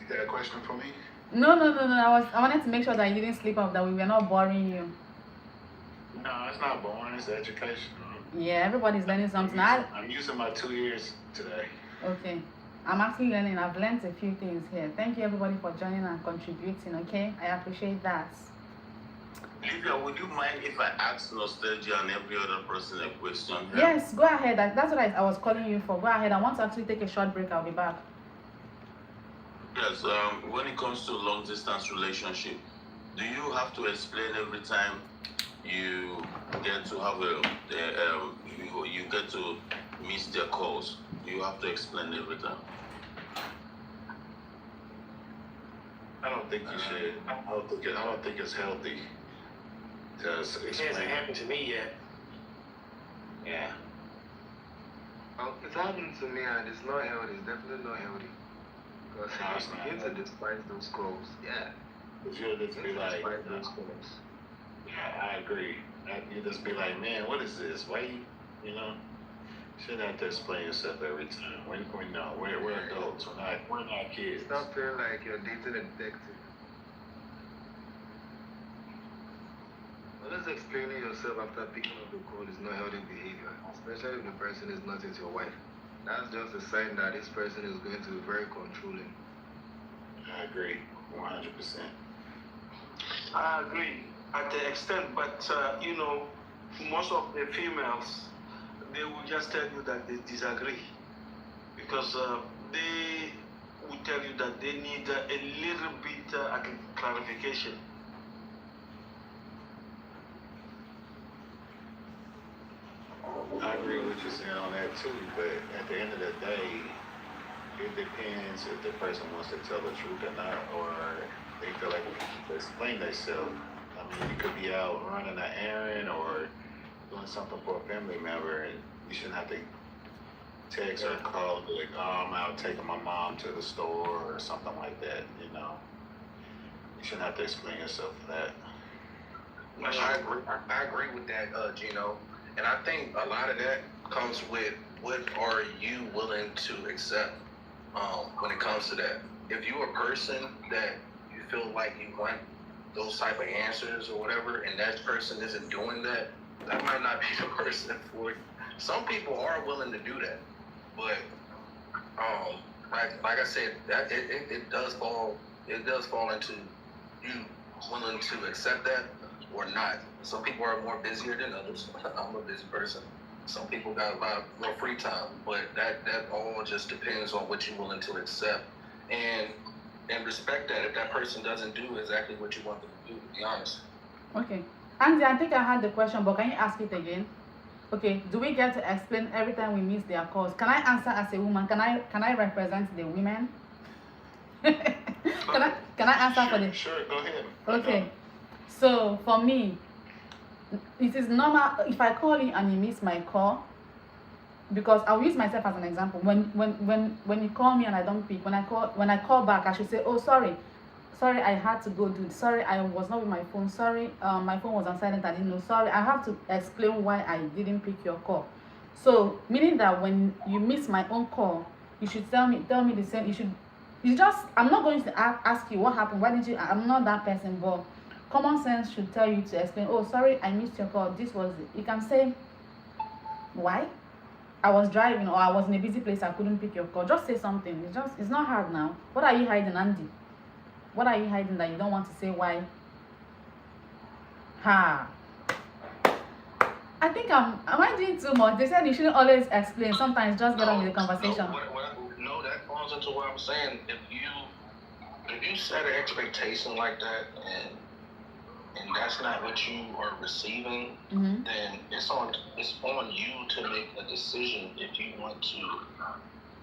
got a question for me? No. I wanted to make sure that you didn't sleep off, that we were not boring you. No, it's not boring. It's educational. Yeah, everybody's learning something. I'm using my 2 years today. Okay. I'm actually learning. I've learned a few things here. Thank you, everybody, for joining and contributing, okay? I appreciate that. Livia, would you mind if I ask Nostalgia and every other person a question here? Yes, go ahead. That's what I was calling you for. Go ahead. I want to actually take a short break. I'll be back. Yes, when it comes to long distance relationship, do you have to explain every time you get to have you get to miss their calls? You have to explain every time. I don't think you should. I don't think it's healthy. Just It hasn't happened to me yet. Yeah. Well, it's happened to me and it's not healthy. It's definitely not healthy. Because No, it's you not begin to healthy. despise those calls. Yeah. You should just be like, Despise those calls. yeah, I agree. You just be like, man, what is this? Why you know? Shouldn't have to explain yourself every time. We're adults. We're not kids. Stop feeling like you're dating a detective. Always explaining yourself after picking up the call is not healthy behavior, especially if the person is not yet your wife. That's just a sign that this person is going to be very controlling. I agree, 100%. I agree at the extent, but most of the females, they will just tell you that they disagree because they will tell you that they need a little bit clarification. I agree with you saying on that too, but at the end of the day, it depends if the person wants to tell the truth or not, or they feel like they need to explain themselves. I mean, you could be out running an errand or doing something for a family member, and you shouldn't have to text or call and be like, oh, I'm out taking my mom to the store or something like that, you know. You shouldn't have to explain yourself for that. I agree with that, Gino. And I think a lot of that comes with what are you willing to accept when it comes to that. If you're a person that you feel like you want those type of answers or whatever, and that person isn't doing that, that might not be the person for you. Some people are willing to do that, but like I said, that it does fall into you willing to accept that or not. Some people are more busier than others. I'm a busy person. Some people got a lot more free time, but that all just depends on what you're willing to accept and respect that if that person doesn't do exactly what you want them to do, to be honest. Okay. Andy, I think I had the question, but can you ask it again? Okay, do we get to explain every time we miss their calls? Can I answer as a woman? Can I represent the women? Can I answer for the... Sure, go ahead. Okay. So for me, it is normal if I call you and you miss my call, because I'll use myself as an example. When you call me and I don't pick, when I call back, I should say, oh, sorry, I had to go do it. Sorry, I was not with my phone. Sorry, my phone was on silent. I didn't know. Sorry, I have to explain why I didn't pick your call. So meaning that when you miss my own call, you should tell me the same. I'm not going to ask you what happened. Why did you? I'm not that person, but common sense should tell you to explain. Oh, sorry, I missed your call. This was it. You can say why. I was driving, or I was in a busy place. I couldn't pick your call. Just say something. It's not hard now. What are you hiding, Andy? What are you hiding that you don't want to say why Ha. I think am I doing too much? They said you shouldn't always explain. Sometimes just get on with the conversation. No, that falls into what I'm saying. If you set an expectation like that and that's not what you are receiving, then it's on you to make a decision if you want to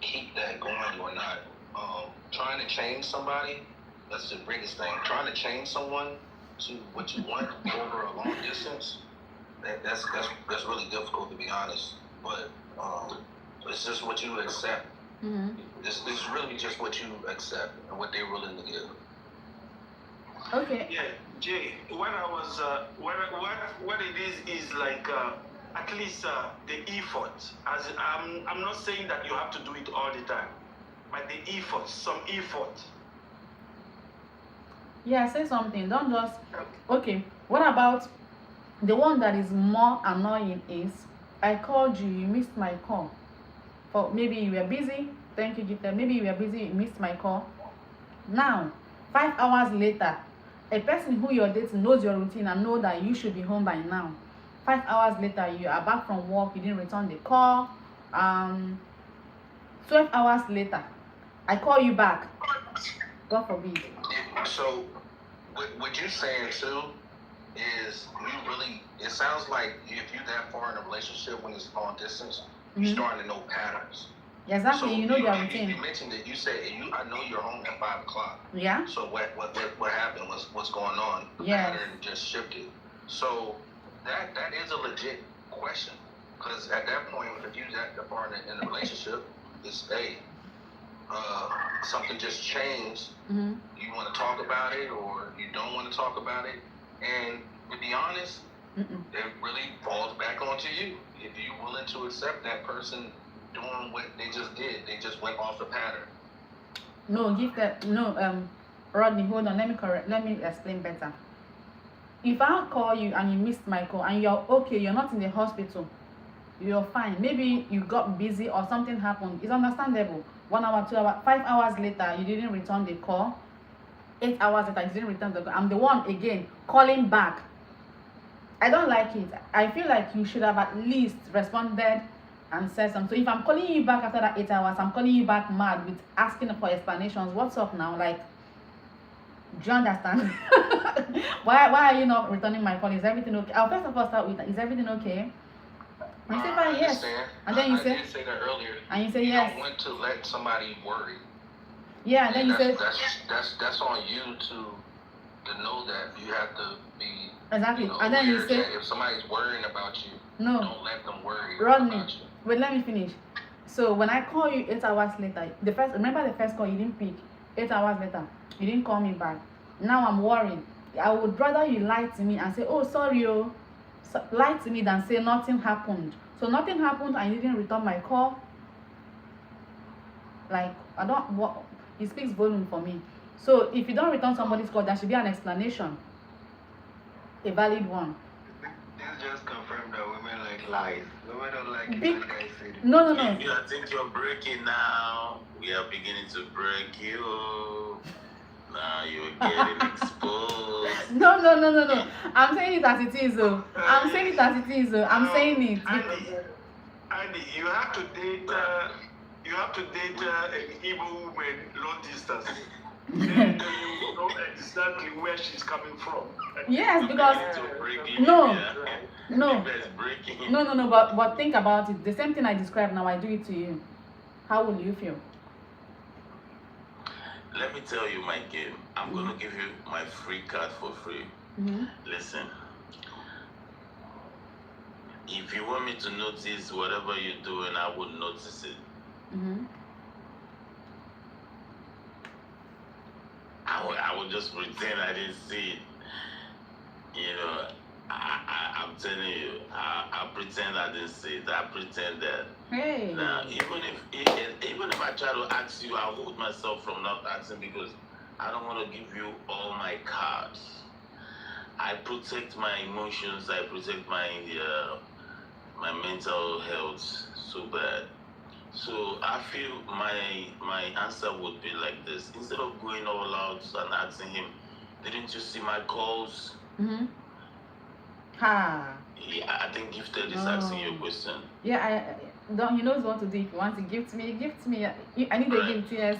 keep that going or not. Trying to change somebody, that's the biggest thing. Trying to change someone to what you want over a long distance, that's really difficult, to be honest. But it's just what you accept. It's really just what you accept and what they're willing to give. Okay. Yeah, Jay. When I was what it is like at least the effort. As I'm not saying that you have to do it all the time, but the effort, some effort. Yeah, say something. Don't just. Okay. What about the one that is more annoying? Is I called you, you missed my call. For maybe you were busy. Thank you, Gita. Maybe you were busy, you missed my call. Now, 5 hours later, a person who you're dating knows your routine and know that you should be home by now. 5 hours later, you are back from work, you didn't return the call. 12 hours later, I call you back. God forbid. So, what you're saying too is you really, it sounds like if you're that far in a relationship when it's long distance, you're starting to know patterns. Exactly, So you know their routine. You mentioned that you said I know you're home at 5 o'clock. Yeah. So what happened? What's going on? The pattern just shifted. So that is a legit question, because at that point, if you're that far in a relationship, it's something just changed. You want to talk about it or you don't want to talk about it, and to be honest, it really falls back onto you. If you're willing to accept that person doing what they just did, they just went off the pattern. No, Rodney, hold on, let me explain better. If I call you and you missed my call and you're okay, you're not in the hospital, you're fine. Maybe you got busy or something happened. It's understandable. 1 hour, 2 hours, 5 hours later, you didn't return the call. 8 hours later, you didn't return the call. I'm the one again calling back. I don't like it. I feel like you should have at least responded and said something. So if I'm calling you back after that 8 hours, I'm calling you back mad with asking for explanations. What's up now? Like, do you understand? why are you not returning my call? Is everything okay? I'll first of all start with, is everything okay? And you say fine, yes. And then you say, I did say that earlier. And you say you yes. don't want to let somebody worry. Yeah, and then you say that's on you to know that you have to be exactly. And then you say, if somebody's worrying about you, no, don't let them worry Rodney, about you. Wait, let me finish. So when I call you 8 hours later, remember the first call you didn't pick. 8 hours later, you didn't call me back. Now I'm worried. I would rather you lie to me and say, oh, sorry, lie to me than say nothing happened. So nothing happened and you didn't return my call. Like, it speaks volume for me. So if you don't return somebody's call, there should be an explanation. A valid one. This just confirmed that women like lies. Women don't like it when guys say it. No. I think you're breaking now. We are beginning to break you. Now you're getting exposed. No. I'm saying it as it is. I'm saying it as it is. I'm saying it. Andy, you have to date an Igbo woman long distance. Then you know exactly where she's coming from. Yes, because no. But think about it. The same thing I described now, I do it to you. How will you feel? Let me tell you my game. I'm gonna give you my free card for free. Listen. If you want me to notice whatever you're doing, I will notice it. I would just pretend I didn't see it. You know, I'm telling you, I pretend I didn't see it. I pretend that. Hey. Now, even if I try to ask you, I hold myself from not asking because I don't want to give you all my cards. I protect my emotions. I protect my mental health so bad. So I feel my answer would be like this. Instead of going all out and asking him, didn't you see my calls? Ha. Yeah, I think Gifted is asking you a question. Yeah, don't, he knows what to do. If you want to gift me, gift me. I need a Right. gift, yes.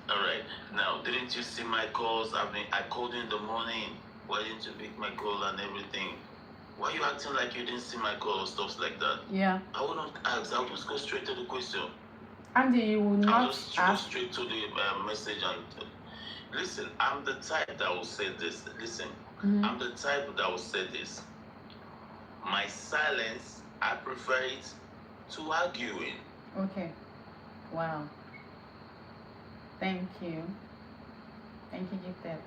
All right. Now, didn't you see my calls? I called you in the morning. Why didn't you pick my call and everything? Why you acting like you didn't see my call or stuff like that? Yeah. I would not ask. I'll just go straight to the question. Andy, you will I'll not just go ask. straight to the message and listen. I'm the type that will say this. Listen, I'm the type that will say this. My silence, I prefer it to arguing. Okay. Wow. Thank you. Thank you, Gifted.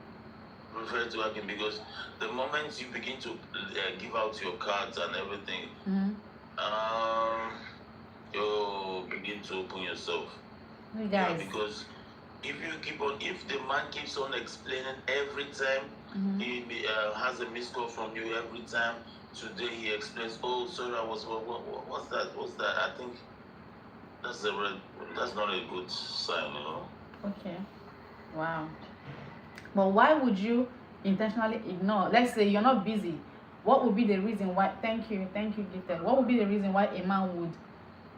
Prefer to argue because the moment you begin to give out your cards and everything, you begin to open yourself. You Yeah, guys. because if the man keeps on explaining every time, he has a missed call from you every time. Today he explains, oh, sorry, I was, what's that? What's that? I think that's not a good sign, you know. Okay. Wow. But why would you intentionally ignore? Let's say you're not busy. What would be the reason why? Thank you, Gifted. What would be the reason why a man would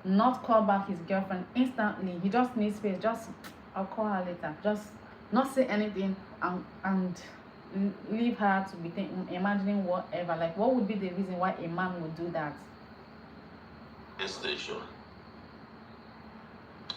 not call back his girlfriend instantly? He just needs space. I'll call her later. Just not say anything and leave her to be imagining whatever. Like, what would be the reason why a man would do that? PlayStation.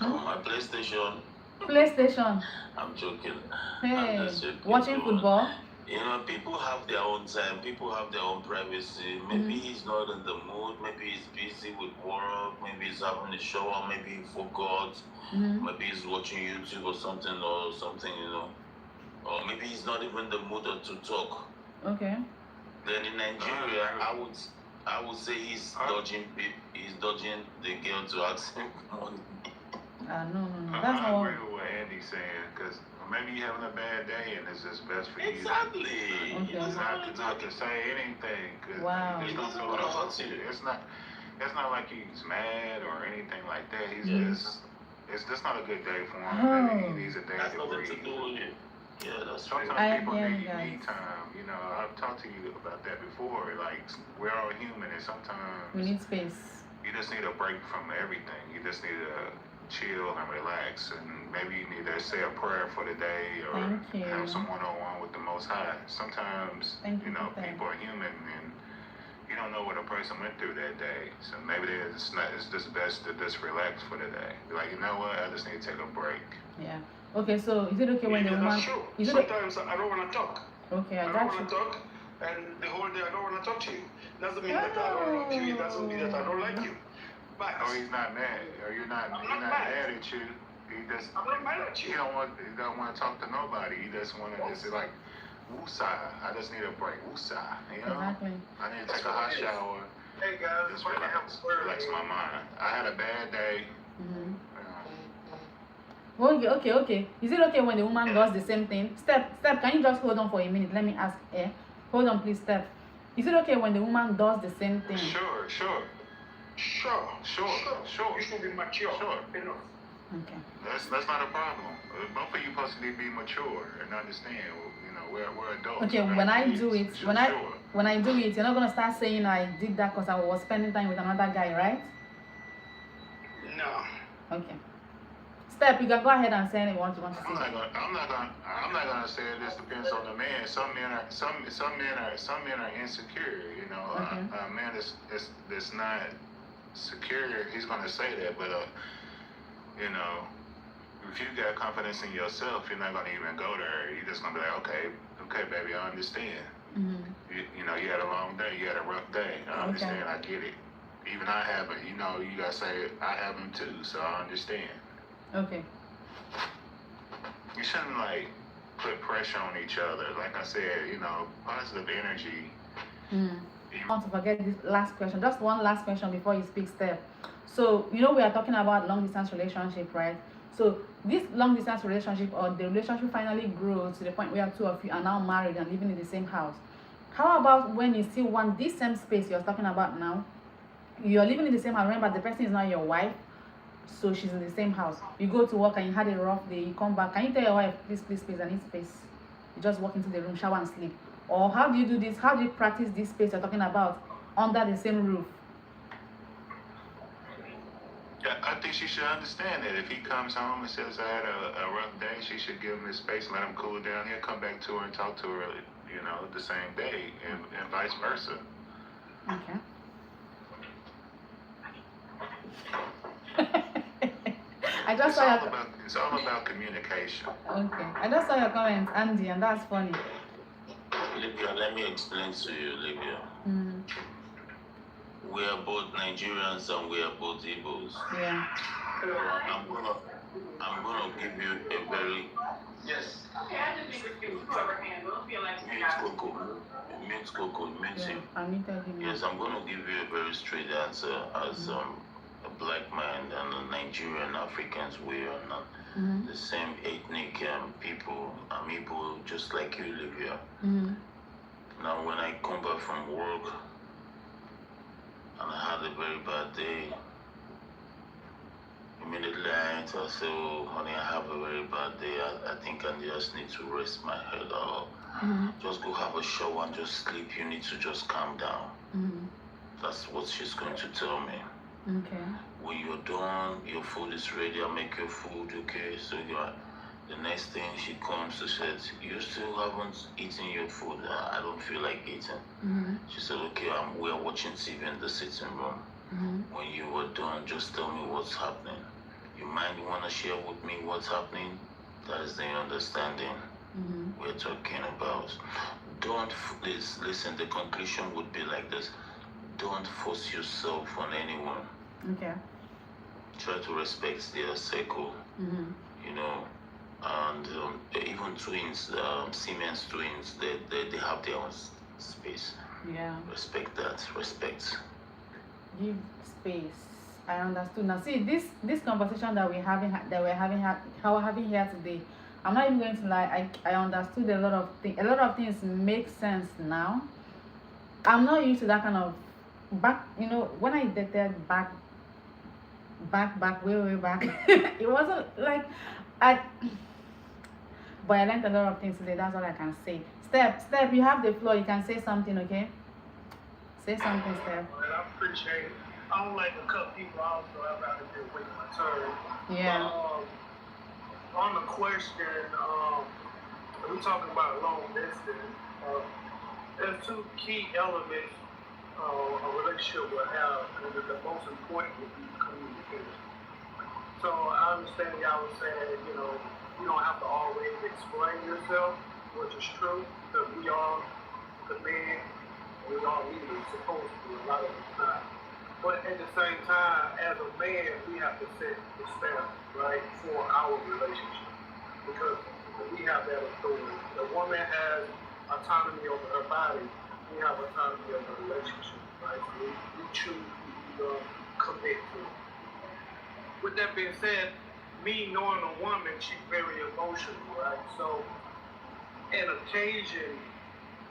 My PlayStation. PlayStation. I'm joking. Hey, I'm just joking. watching football. You know, people have their own time. People have their own privacy. Maybe he's not in the mood. Maybe he's busy with work. Maybe he's having a shower. Maybe he forgot. Maybe he's watching YouTube or something, you know. Or maybe he's not even in the mood to talk. Okay. Then in Nigeria, I would say he's dodging the girl to ask him money. No. I That's all. agree with what Andy's saying, because maybe you're having a bad day and it's just best for you. Exactly. Okay. Not to say anything, because Wow. it's not like he's mad or anything like that. He's Yes. it's just not a good day for him. Oh. Maybe he needs a day That's to nothing breathe. to do with it. Yeah, that's true. Sometimes people hear need you guys. me time. You know, I've talked to you about that before. Like, we're all human, and sometimes We need space. you just need a break from everything. You just need to chill and relax, and maybe you need to say a prayer for the day or Thank you. have some one-on-one with the Most High. Sometimes, Thank you you know, for that. people are human, and you don't know what a person went through that day. So maybe it's just best to just relax for the day. Be like, you know what? I just need to take a break. Yeah. Okay, so is it okay when the woman... That's true. Is it Sometimes I don't want to talk. okay, I I don't got want you. to talk, and the whole day I don't want to talk to you. Doesn't mean that I don't love you. It doesn't mean that I don't like you. But Or he's not mad, or you're not I'm he's not not mad. mad at you. He just I'm not mad at he you. don't want to talk to nobody. He just want to just like, woosah. I just need a break. Woosah. You know. Exactly. I need to take a hot shower. Hey guys, Just my relax my mind. I had a bad day. Okay. Is it okay when the woman does the same thing? Step, can you just hold on for a minute? Let me ask. Hold on, please, Step. Is it okay when the woman does the same thing? Sure. You should be mature. Sure. Enough. Okay. That's not a problem. Both of you supposed to be mature and understand. You know, we're adults. Okay, we're when not I kids. do it, Sure. when I do it, you're not gonna start saying I did that because I was spending time with another guy, right? No. Okay. Step, you can go ahead and say what you want to I'm say. not gonna say it. This depends on the man. Some men are insecure. You know, Okay. a man that's not secure, he's gonna say that. But you know, if you got confidence in yourself, you're not gonna even go there. You're just gonna be like, okay, baby, I understand. You know, you had a long day, you had a rough day. I understand. I get it. Even I have it. You know, you gotta say I have them too, so I understand. Okay. You shouldn't like put pressure on each other. Like I said, you know, positive energy. I want to forget this last question. Just one last question before you speak, Step. So, you know, we are talking about long distance relationship, right? So this long distance relationship or the relationship finally grows to the point where two of you are now married and living in the same house. How about when you still want this same space you're talking about now? You're living in the same house. Remember, the person is not your wife, so she's in the same house. You go to work and you had a rough day, you come back. Can you tell your wife, please, I need space? You just walk into the room, shower and sleep. Or how do you do this? How do you practice this space you're talking about under the same roof? Yeah, I think she should understand that if he comes home and says I had a rough day, she should give him his space, let him cool down. He'll come back to her and talk to her, you know, the same day, and vice versa. Okay. I just saw your It's all about communication. okay. I just saw your comment, Andy, and that's funny. Libya, let me explain to you, Libya. Mm. We are both Nigerians and we are both Igbos. Yeah. I'm gonna give you a very Yes. mute Coco, mute Yeah. him. I muted him. Yes, I'm gonna give you a very straight answer as a black man and a Nigerian Africans. We are not Mm-hmm. the same ethnic people. I'm Igbo just like you, Libya. Mm-hmm. Now, when I come back from work and I had a very bad day, immediately I enter, I say, oh, honey, I have a very bad day. I think I just need to rest my head out. Mm-hmm. Just go have a shower and just sleep. You need to just calm down. Mm-hmm. That's what she's going to tell me. Okay. When you're done, your food is ready, I'll make your food, okay? So the next thing she comes, she said, you still haven't eaten your food. I don't feel like eating. Mm-hmm. She said, okay, we're watching TV in the sitting room. Mm-hmm. When you were done, just tell me what's happening. You mind want to share with me what's happening? That is the understanding we're talking about. Don't, please, listen, the conclusion would be like this. Don't force yourself on anyone. Okay. Try to respect their circle, Mm-hmm. you know, and even twins, Siemens twins, they have their own space. Yeah. Respect that. Respect. Give space. I understood. Now, see this conversation that we're having here today. I'm not even going to lie. I understood a lot of things. A lot of things make sense now. I'm not used to that kind of back. You know, when I dated back, way back, it wasn't like I. But I learned a lot of things today. That's all I can say. Step, you have the floor. You can say something, okay? Say something, Step. Well, I appreciate it. I don't like to cut people off, so I've got to get wait my turn. Yeah. On the question, we're talking about long distance. There's two key elements a relationship will have, and the most important would be communication. So I understand y'all was saying, you know, you don't have to always explain yourself, which is true, because we are the men, we are leaders, supposed to be a lot of the time. But at the same time, as a man, we have to set the standard, right, for our relationship. Because we have that authority. The woman has autonomy over her body, we have autonomy over the relationship, right? So we choose to commit to it. With that being said, me knowing a woman, she's very emotional, right? So, an occasion,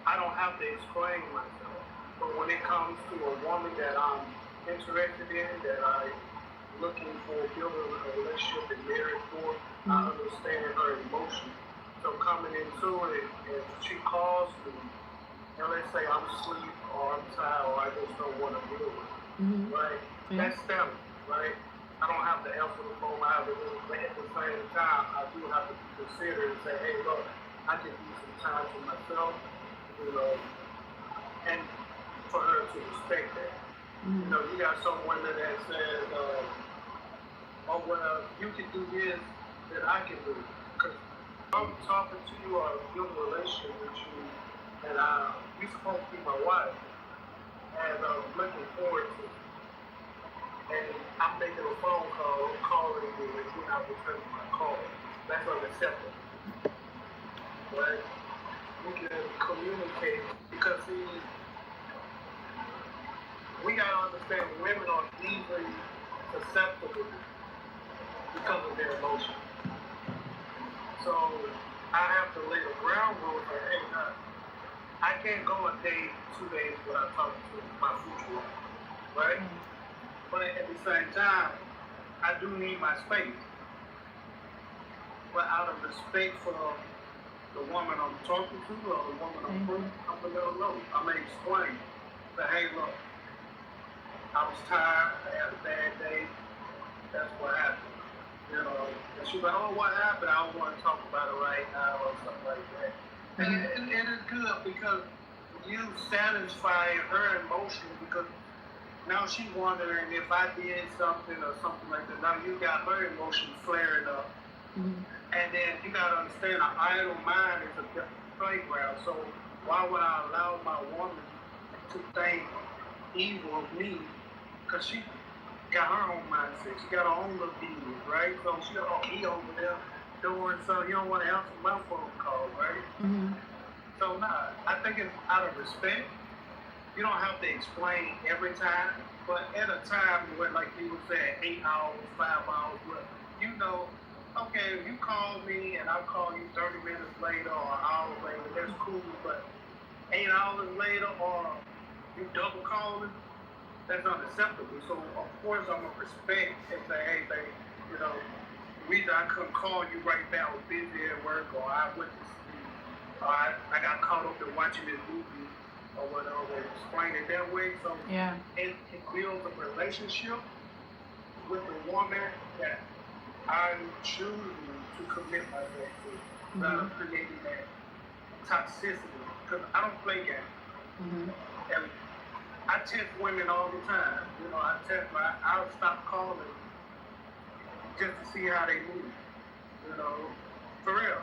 I don't have to explain myself. But when it comes to a woman that I'm interested in, that I'm looking for, building a relationship and married for, I understand her emotions. So coming into it, if she calls me, and let's say I'm asleep or I'm tired or I just don't want to deal with it, right? That's standard, right? I don't have to answer the phone, I have to do it, but at the same time, I do have to be considerate and say, hey, look, I can use some time for myself, you know, and for her to respect that. You know, you got some women that says, oh, well, you can do this, that I can do. Because I'm talking to you or building a relationship with you, and you're supposed to be my wife, and I'm looking forward to it. And I'm making a phone call, calling you, and you're not returning my call. That's unacceptable. Right? We can communicate, because see, we gotta understand women are easily susceptible because of their emotions. So I have to lay the ground rules for, hey, I can't go a day, 2 days without talking to my future wife, right? But at the same time, I do need my space. But out of respect for the woman I'm talking to or the woman I'm with, I'm gonna let her know. I'm gonna explain. But hey, look, I was tired. I had a bad day. That's what happened. You know, and she's like, oh, what happened? I don't want to talk about it right now or something like that. And it's good because you satisfy her emotions because now she's wondering if I did something or something like that. Now you got her emotions flaring up. And then you got to understand an idle mind is a different playground. So why would I allow my woman to think evil of me? Because she got her own mindset. She got her own little demons, right? So she, oh, he over there doing so. You don't want to answer my phone call, right? So nah, I think it's out of respect. You don't have to explain every time, but at a time where, like you were saying, 8 hours, 5 hours, but you know, okay, if you call me and I'll call you 30 minutes later or an hour later, that's cool, but 8 hours later or you double calling, that's unacceptable. So of course I'm gonna respect and say, hey babe, you know, the reason I couldn't call you right now was busy at work or I went to sleep or I got caught up in watching this movie or whatever, explain it that way. So it builds a relationship with the woman that I'm choosing to commit myself to, not creating that toxicity. Because I don't play games. And I test women all the time. You know, I'll stop calling just to see how they move. You know, for real.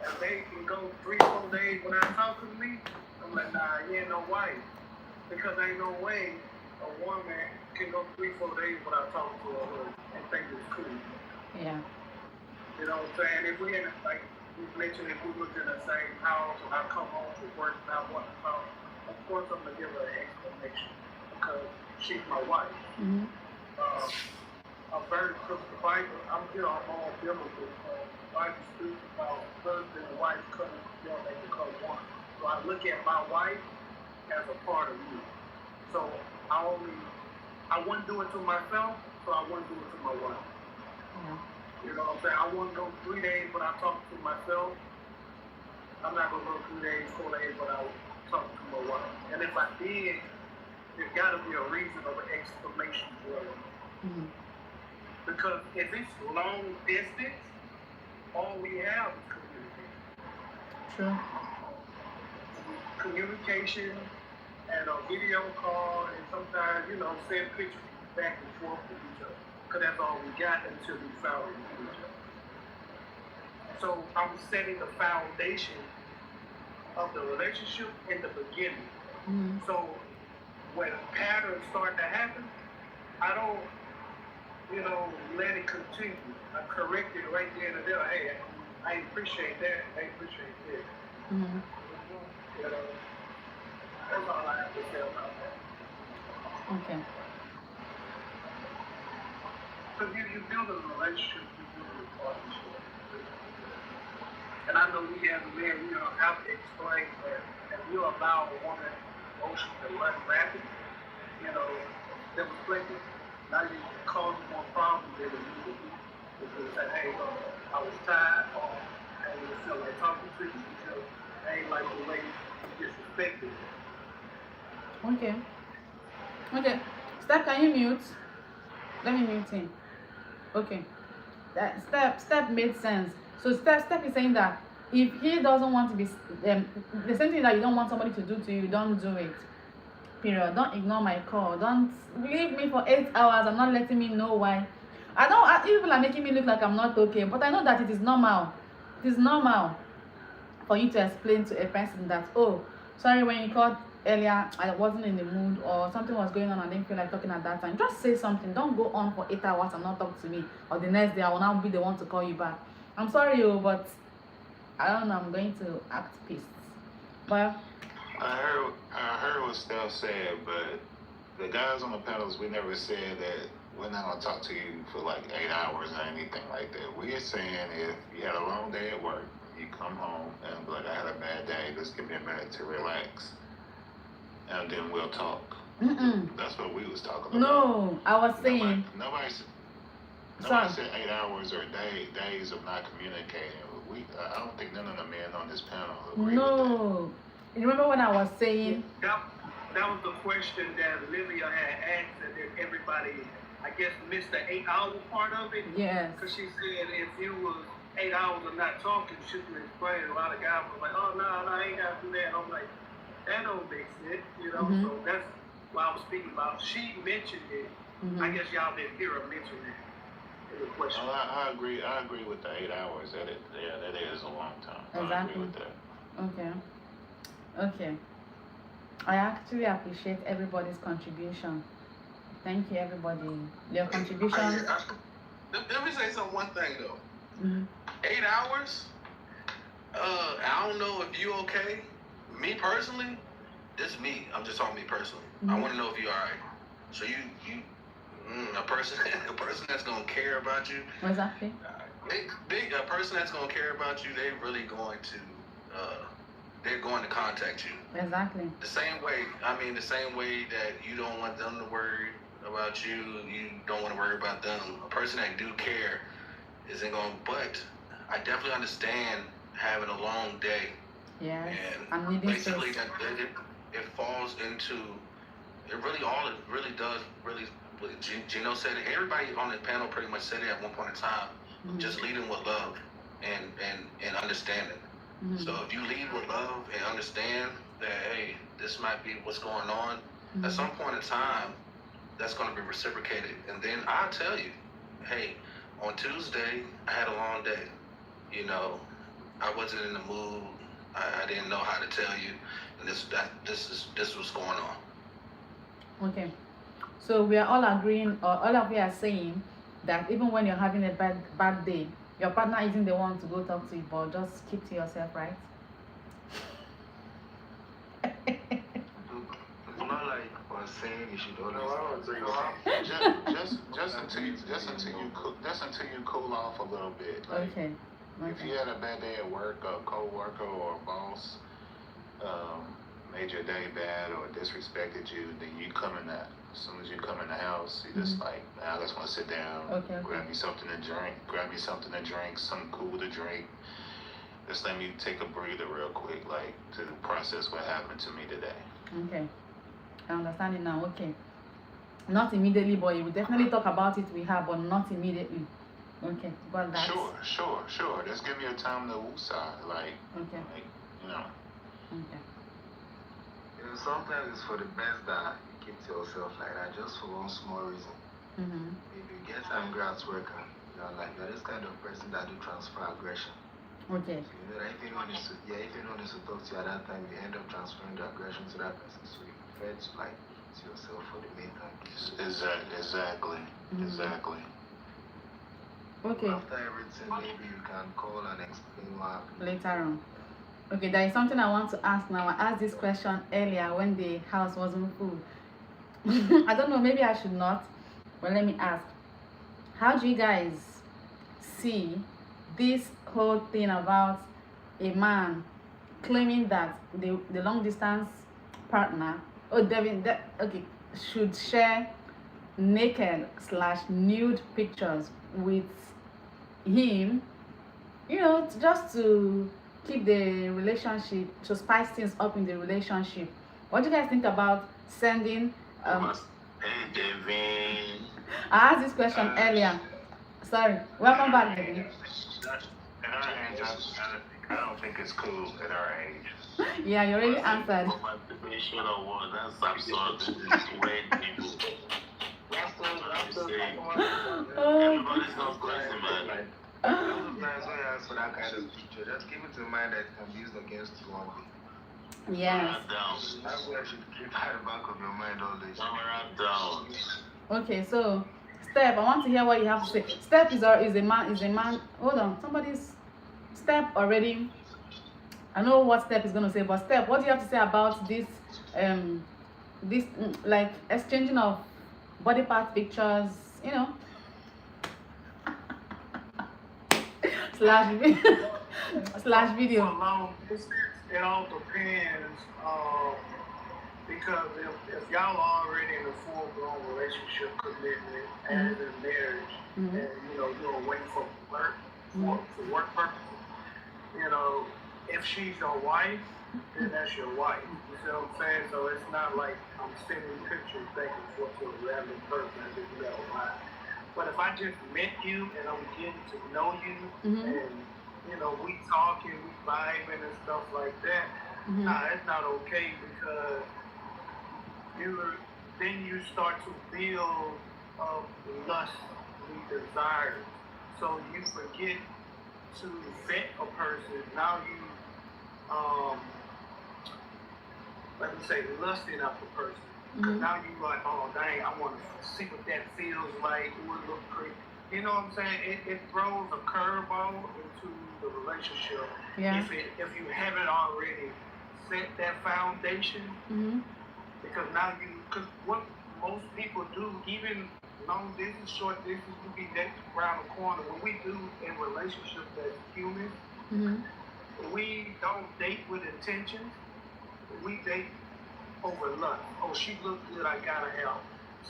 If they can go 3-4 days without talking to me, I'm like, nah, you ain't no wife. Because ain't no way a woman can go 3-4 days without talking to her and think it's cool. Yeah. You know what I'm saying? If we in, like we mentioned, if we lived in the same house and I come home from work and I want to talk, of course I'm going to give her an explanation because she's my wife. I'm very close to the Bible. I'm all biblical. The Bible speaks about husband and wife coming together and become one. So I look at my wife as a part of me. So I wouldn't do it to myself, so I wouldn't do it to my wife. You know what I'm saying? I wouldn't go 3 days without talking to myself. I'm not going to go 3 days, 4 days without talking to my wife. And if I did, there's got to be a reason or an explanation for it. Because if it's long distance, all we have is communication. True. Communication and a video call and sometimes, you know, send pictures back and forth with each other. Because that's all we got until we found each other. So I'm setting the foundation of the relationship in the beginning. So when patterns start to happen, I don't, you know, let it continue. I correct it right there and there. Hey, I appreciate that. I appreciate this. You know, that's all I have to say about that. Okay. Because you build a relationship, you build a partnership. And I know we as men, we don't have to explain that if you allow a woman emotion to run rapid, you know, there was plenty. Now you causing more problems than it used to be. Because say, hey, I was tired, or I didn't feel like talking to you because I ain't like the way you disrespected me. Okay. Okay. Step, can you mute? Let me mute him. Okay. That step made sense. So step is saying that if he doesn't want to be the same thing that you don't want somebody to do to you, don't do it. Period. Don't ignore my call. Don't leave me for 8 hours and not letting me know why. People are making me look like I'm not okay, but I know that it is normal. It is normal for you to explain to a person that, oh, sorry, when you called earlier, I wasn't in the mood or something was going on, I didn't feel like talking at that time. Just say something. Don't go on for 8 hours and not talk to me. Or the next day, I will now be the one to call you back. I'm sorry, but I don't know, I'm going to act pissed. Well, I heard what Steph said, but the guys on the panels, we never said that we're not going to talk to you for like 8 hours or anything like that. We're saying if you had a long day at work, you come home and be like, I had a bad day, just give me a minute to relax. And then we'll talk. That's what we was talking about. No, I was saying. No, Sorry. I said 8 hours or days of not communicating. I don't think none of the men on this panel agree with No. You remember when I was saying, That was the question that Livia had asked, and then everybody, I guess, missed the 8-hour part of it. yes, Because she said if you was 8 hours of not talking, she could explain. A lot of guys were like, oh, no, I ain't got to do that. I'm like, that don't make sense, you know? Mhm. So that's what I was speaking about. She mentioned it. Mhm. I guess y'all didn't hear her mention it in the question. that. I agree with the 8 hours. That is a long time. I Exactly. agree with that. Okay. I actually appreciate everybody's contribution. Thank you, everybody. Your contribution. Let me say one thing though. Mhm. 8 hours. I don't know if you okay. Me personally, this is me. I'm just talking me personally. I Mhm. want to know if you alright. So you a person that's gonna care about you. Exactly. A person that's gonna care about you. They're really going to. They're going to contact you. Exactly. The same way that you don't want them to worry about you, you don't want to worry about them. A person that do care isn't going, but I definitely understand having a long day. Yes. And I'm needing basically space. it falls into, what Gino said it, everybody on the panel pretty much said it at one point in time, Mhm. just leading with love and understanding. Mhm. So if you lead with love and understand that, hey, this might be what's going on, at some point in time, that's going to be reciprocated. And then I'll tell you, hey, on Tuesday, I had a long day. You know, I wasn't in the mood. I didn't know how to tell you. And this was going on. Okay. So we are all agreeing, or all of you are saying that even when you're having a bad day, your partner isn't the one to go talk to you, but just keep to yourself, right? It's not like we're saying you should always. No, I don't agree with that. Just until you cool off a little bit. Like, Okay. if you had a bad day at work, a co-worker or a boss made your day bad or disrespected you, then you come in that. As soon as you come in the house, you just like, I just want to sit down, Okay. grab me something to drink, something cool to drink. Just let me take a breather real quick, like to process what happened to me today. Okay. I understand it now. Okay. Not immediately, but you will definitely talk about it with her, but not immediately. Okay. Got that. Sure. Just give me a time to woosah, like, Okay. you know. Okay. You know, sometimes it's for the best that you keep to yourself like that, just for one small reason. Mm-hmm. If you get angry at work, you're this kind of person that do transfer aggression. Okay. So you know that if anyone needs to talk to you at that time, you end up transferring the aggression to that person. So you prefer to to yourself for the main time. Exactly. Mhm. Exactly. Okay. After everything, maybe you can call and explain what happened. Later on. Okay, there is something I want to ask now. I asked this question earlier when the house wasn't full. I don't know, maybe I should not, but let me ask. How do you guys see this whole thing about a man claiming that the long distance partner, should share naked/nude pictures with him, just to keep the relationship, to spice things up in the relationship? What do you guys think about sending Hey, Devin. I asked this question earlier. Sorry. Welcome back, Devin. At our age, I don't think it's cool at our age. Yeah, you already answered. For my preparation or what? That's absurd. This is way people. Everybody's not crazy, man. Sometimes when you ask for that kind of picture, just keep it in mind that it can be used against you one day. Yes. That's why you should keep at the back of your mind always. Down. Okay, so Step, I want to hear what you have to say. Step is a man. Hold on, somebody's Step already. I know what Step is gonna say, but Step, what do you have to say about this like exchanging of body part pictures, slash video. For long distance, it all depends. Because if y'all are already in a full-blown relationship commitment and in marriage, and you're away from work for work purposes, if she's your wife, then that's your wife. You see what I'm saying? So it's not like I'm sending pictures back and forth to a random person I just met online. But if I just met you and I'm getting to know you, and we talking, we vibing and stuff like that, nah, it's not okay because then you start to build lust, desire. So you forget to vet a person. Now you, let me say, lusting after the person. Because now you like, oh dang, I want to see what that feels like. It would look pretty. You know what I'm saying? It throws a curveball into the relationship. Yeah. If you haven't already set that foundation. Because now because what most people do, even long distance, short distance, you be next around the corner. What we do in relationships as humans, we don't date with intention. We date over lust. Oh, she looks good, I gotta help.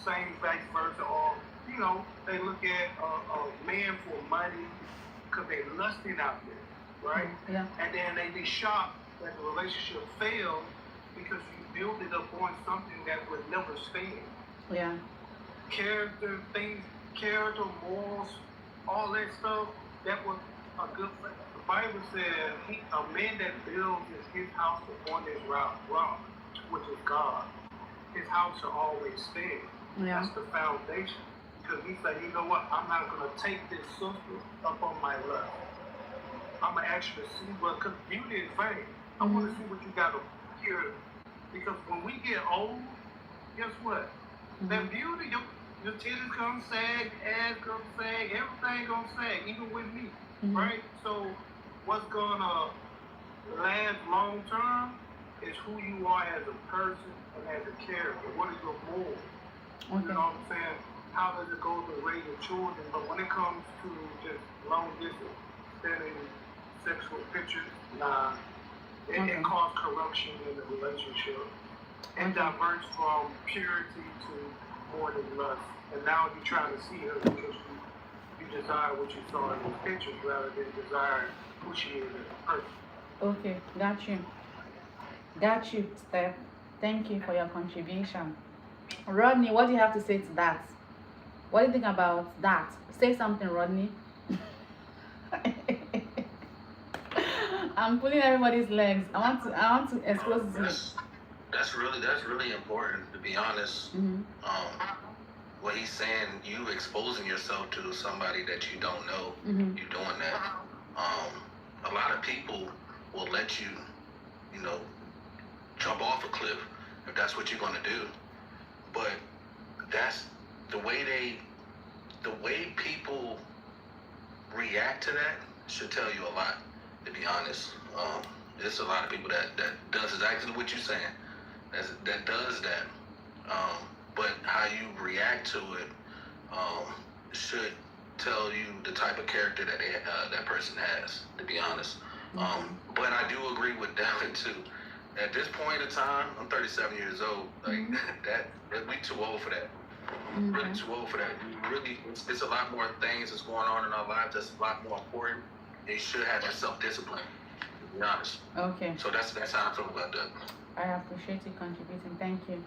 Same vice versa. Or, they look at a man for money because they lusting out there, right? Yeah. And then they be shocked that the relationship failed because you build it up on something that would never stand. Yeah. Character, morals, all that stuff, that was a good thing. The Bible says a man that builds his house upon his rock, which is God, his house shall always stand. Yeah. That's the foundation. Because he said, you know what, I'm not going to take this sister up on my left. I'm going to actually see because beauty is vain. I want to see what you got to hear. Because when we get old, guess what? That beauty, your titties gonna sag, ass gonna sag, everything gonna sag, even with me, right? So what's gonna last long term is who you are as a person and as a character. What is your morals? Okay. You know what I'm saying? How does it go to raising children? But when it comes to just long distance, sending sexual pictures, nah. It caused corruption in the relationship. It diverts from purity to more than lust. And now you're trying to see her because you desire what you saw in those pictures rather than desire who she is as a person. Okay, got you, Steph. Thank you for your contribution. Rodney, what do you have to say to that? What do you think about that? Say something, Rodney. I'm pulling everybody's legs. I want to expose this. That's really important, to be honest. What he's saying, you exposing yourself to somebody that you don't know, you doing that. A lot of people will let you, jump off a cliff if that's what you're gonna do. But that's the way people react to that should tell you a lot, to be honest. There's a lot of people that does exactly what you're saying, that does that. But how you react to it should tell you the type of character that that person has, to be honest. But I do agree with Devin too. At this point in time, I'm 37 years old. Like we too old for that. Really too old for that. It's a lot more things that's going on in our lives that's a lot more important. And you should have that self-discipline, to be honest. Okay. So that's how I feel about that. I appreciate you contributing. Thank you.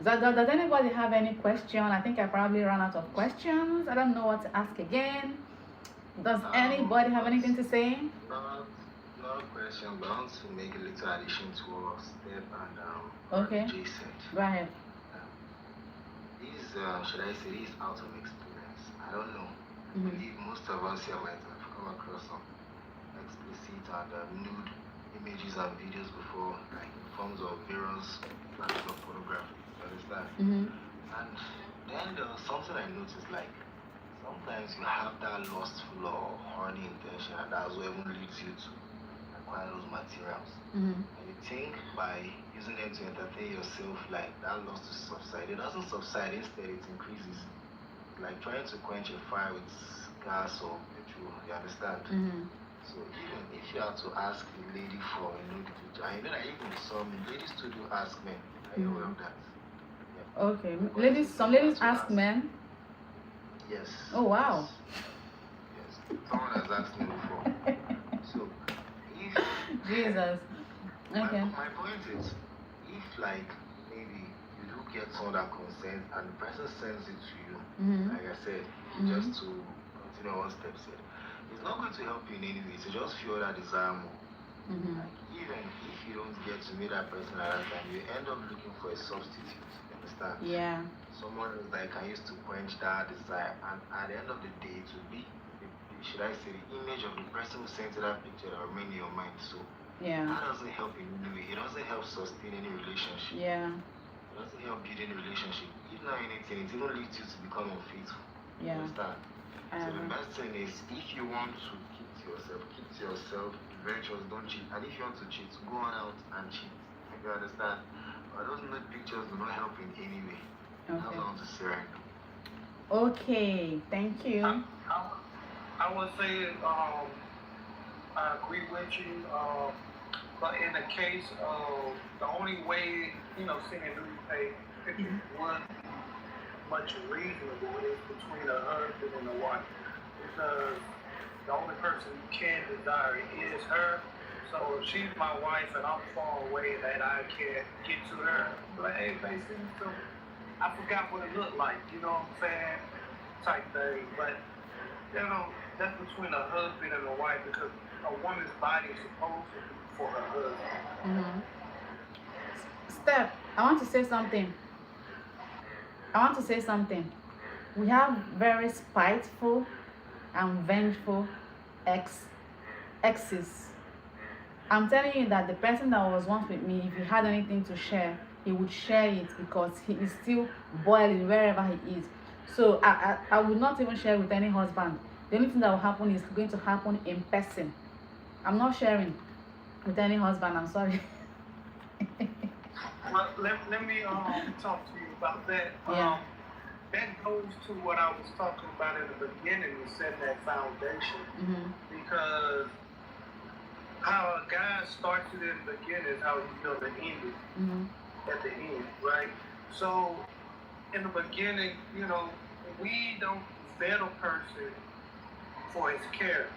Does anybody have any question? I think I probably ran out of questions. I don't know what to ask again. Does anybody have anything to say? Not a question, but I want to make a little addition to what Steph Okay. and Jay said. Go ahead. Should I say this out of experience? I don't know. I believe most of us here might have come across some explicit and nude images and videos before, like in forms of various kinds of pornography. You understand? And then there was something I noticed, like sometimes you have that lustful or horny intention, and that's what even leads you to acquire those materials. And you think by using them to entertain yourself, like that lust to subside. It doesn't subside, instead it increases. Like trying to quench a fire with gas or petrol, you understand? So even if you have to ask a lady for a nude picture, I know that even some ladies too do ask men, Are you aware of that? Okay. Ladies, some ladies ask men. Yes. Oh wow. Yes. Someone has asked me before. So, if Jesus. Okay. my point is, if like maybe you do get someone that consents and the person sends it to you, like I said, just to continue one step said, it's not going to help you in any way. So just feel that desire more. Like, even if you don't get to meet that person at that time, you end up looking for a substitute. You understand? Yeah. Someone is like, I used to quench that desire, and at the end of the day, it will be, should I say, the image of the person who sent you that picture that remain in your mind. So Yeah. that doesn't help in any way. It doesn't help sustain any relationship. Yeah. It doesn't help build any relationship. If not anything, it even leads you to become unfaithful. Yeah. You understand? So the best thing is, if you want to keep to yourself, be virtuous, don't cheat. And if you want to cheat, go on out and cheat. You understand? But those nude pictures do not help in any way. That's what I want to say right now. Okay, thank you. I would say I agree with you, but in the case of the only way, seeing a nude picture would much reasonable is between a husband and a wife, because the only person you can desire is her. So if she's my wife and I'm far away that I can't get to her, I'm like, hey, baby, so I forgot what it looked like, you know what I'm saying? Type thing. But, that's between a husband and a wife, because a woman's body is supposed to be for her husband. Steph, I want to say something. We have very spiteful and vengeful exes. I'm telling you that the person that was once with me, if he had anything to share, he would share it because he is still boiling wherever he is. So I would not even share with any husband. The only thing that will happen is going to happen in person. I'm not sharing with any husband, I'm sorry. Well, let me talk to you about that. Yeah. That goes to what I was talking about in the beginning, to set that foundation. Because how a guy starts it in the beginning is how he's going to end it at the end, right? So in the beginning, we don't vet a person for his character.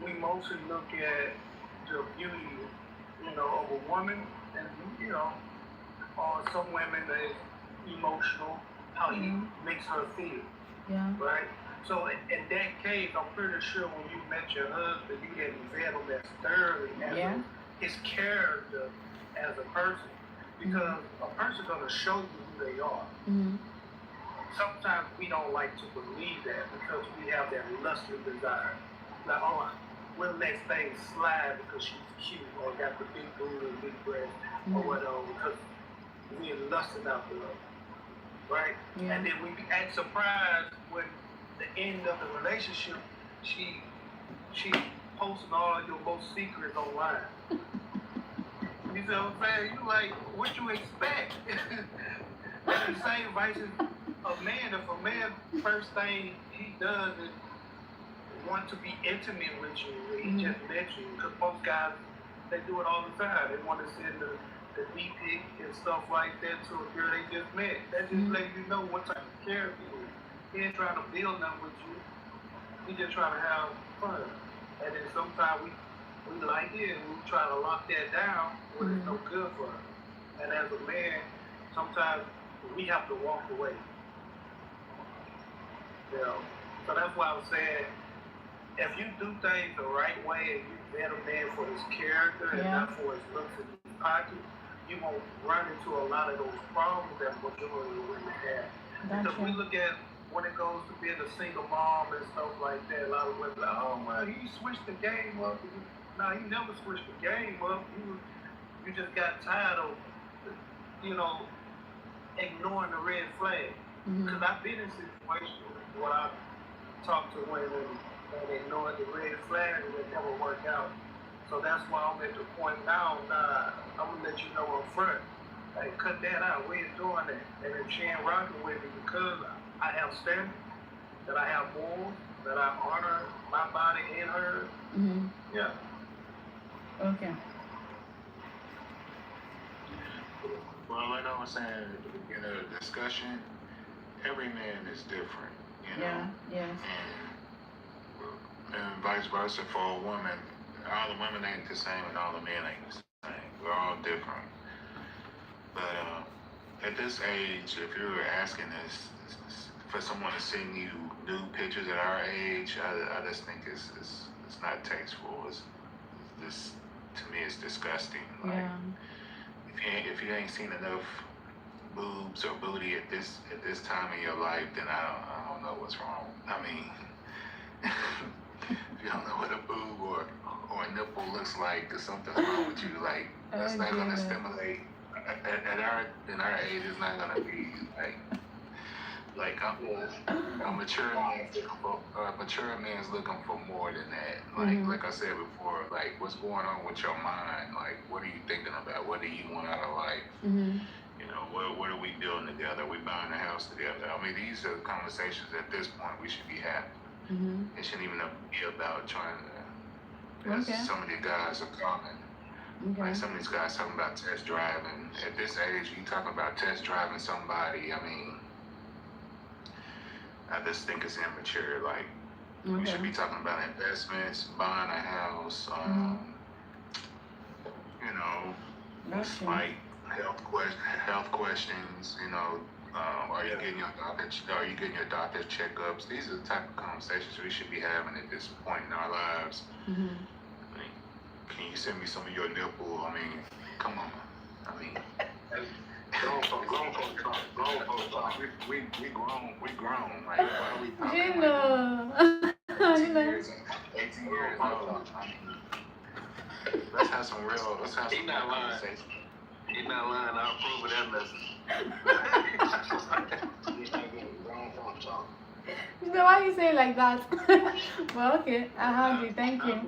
We mostly look at the beauty, of a woman, and or some women that is emotional, how he makes her feel. Yeah. Right? So in that case, I'm pretty sure when you met your husband, you didn't vet him as thoroughly as his character as a person. Because a person's gonna show you who they are. Sometimes we don't like to believe that because we have that lustful desire. Like, we'll let things slide because she's cute or got the big booty and big breast or whatever, because we're lusting after her. Right? Yeah. And then we act surprised when the end of the relationship, she posting all your most secrets online. You see what I'm saying? You like, what you expect? And the same vice as a man. If a man, first thing he does is want to be intimate with you, he just met you. Because most guys, they do it all the time. They want to send the DP and stuff like that to a girl they just met. That just lets you know what type of character he is. He ain't trying to build nothing with you. He just trying to have fun. And then sometimes we like it and we try to lock that down when it's no good for us. And as a man, sometimes we have to walk away. So that's why I was saying, if you do things the right way and you vet a man for his character and not for his looks and his pocket, you won't run into a lot of those problems that majority of women have. Because we look at when it goes to being a single mom and stuff like that, a lot of women like, oh, well, he switched the game up. No, he never switched the game up. You just got tired of, ignoring the red flag. Because I've been in situations where I talked to women and ignored the red flag and it never worked out. So that's why I'm at the point now, I'm going to let you know up front. Hey, cut that out. We ain't doing that. And if she ain't rocking with me because I have standards, that I have morals, that I honor my body and hers, yeah. Okay. Well, like I was saying at the beginning of the discussion, every man is different, you know? Yeah, yes. And vice versa for a woman. All the women ain't the same and all the men ain't the same. We're all different. But at this age, if you're asking this for someone to send you nude pictures at our age, I just think it's not tasteful. It's this, to me, it's disgusting. Like, Yeah. if you ain't seen enough boobs or booty at this time in your life, then I don't know what's wrong. I mean, if you don't know what a boob or a nipple looks like, there's something wrong with you. Like, that's not gonna stimulate. In our age, it's not gonna be like a mature man's looking for more than that. Like I said before, like, what's going on with your mind? Like, what are you thinking about? What do you want out of life? You know, what are we building together? We buying a house together. I mean, these are conversations at this point we should be having. It shouldn't even be about trying to, as some of the guys are talking. Like, some of these guys talking about test driving. At this age, you talking about test driving somebody, I mean, I just think it's immature. Like, we should be talking about investments, buying a house, you know, like health questions, you know, are you getting your doctor's checkups? These are the type of conversations we should be having at this point in our lives. I mean, can you send me some of your nipple? I mean, come on. I mean, grown folks talk. We grown. Like, why are we talking like 18 years old? I mean, let's have some conversation. He's not lying. I'll prove it that lesson. Grown folks talk. So why you say it like that? Well, okay, I have you. Thank you.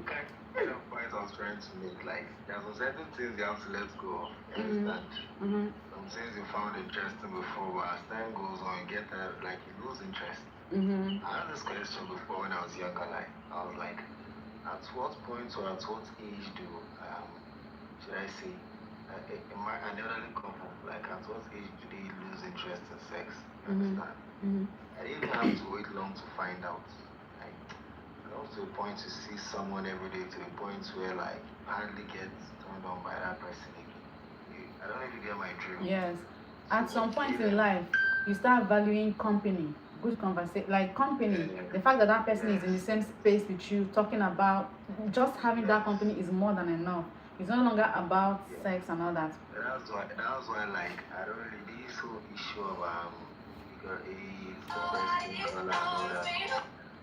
The point I was trying to make, like, there are some certain things you have to let go of. You understand? Some things you found interesting before, but as time goes on, you get that, like, you lose interest. I had this question before when I was younger, like, I was like, at what point or at what age do, should I say, an elderly couple, like, at what age do they lose interest in sex? You understand? I didn't have to wait long to find out. Like, to a point to see someone every day, to a point where, like, hardly get turned on by that person again. I don't know if you get my drill. Yes. At some point in life, you start valuing company, good conversation, like company. The fact that that person is in the same space with you, talking about, just having that company is more than enough. It's no longer about sex and all that. That's why, like, I don't really, this whole issue of your age, depression, and all that.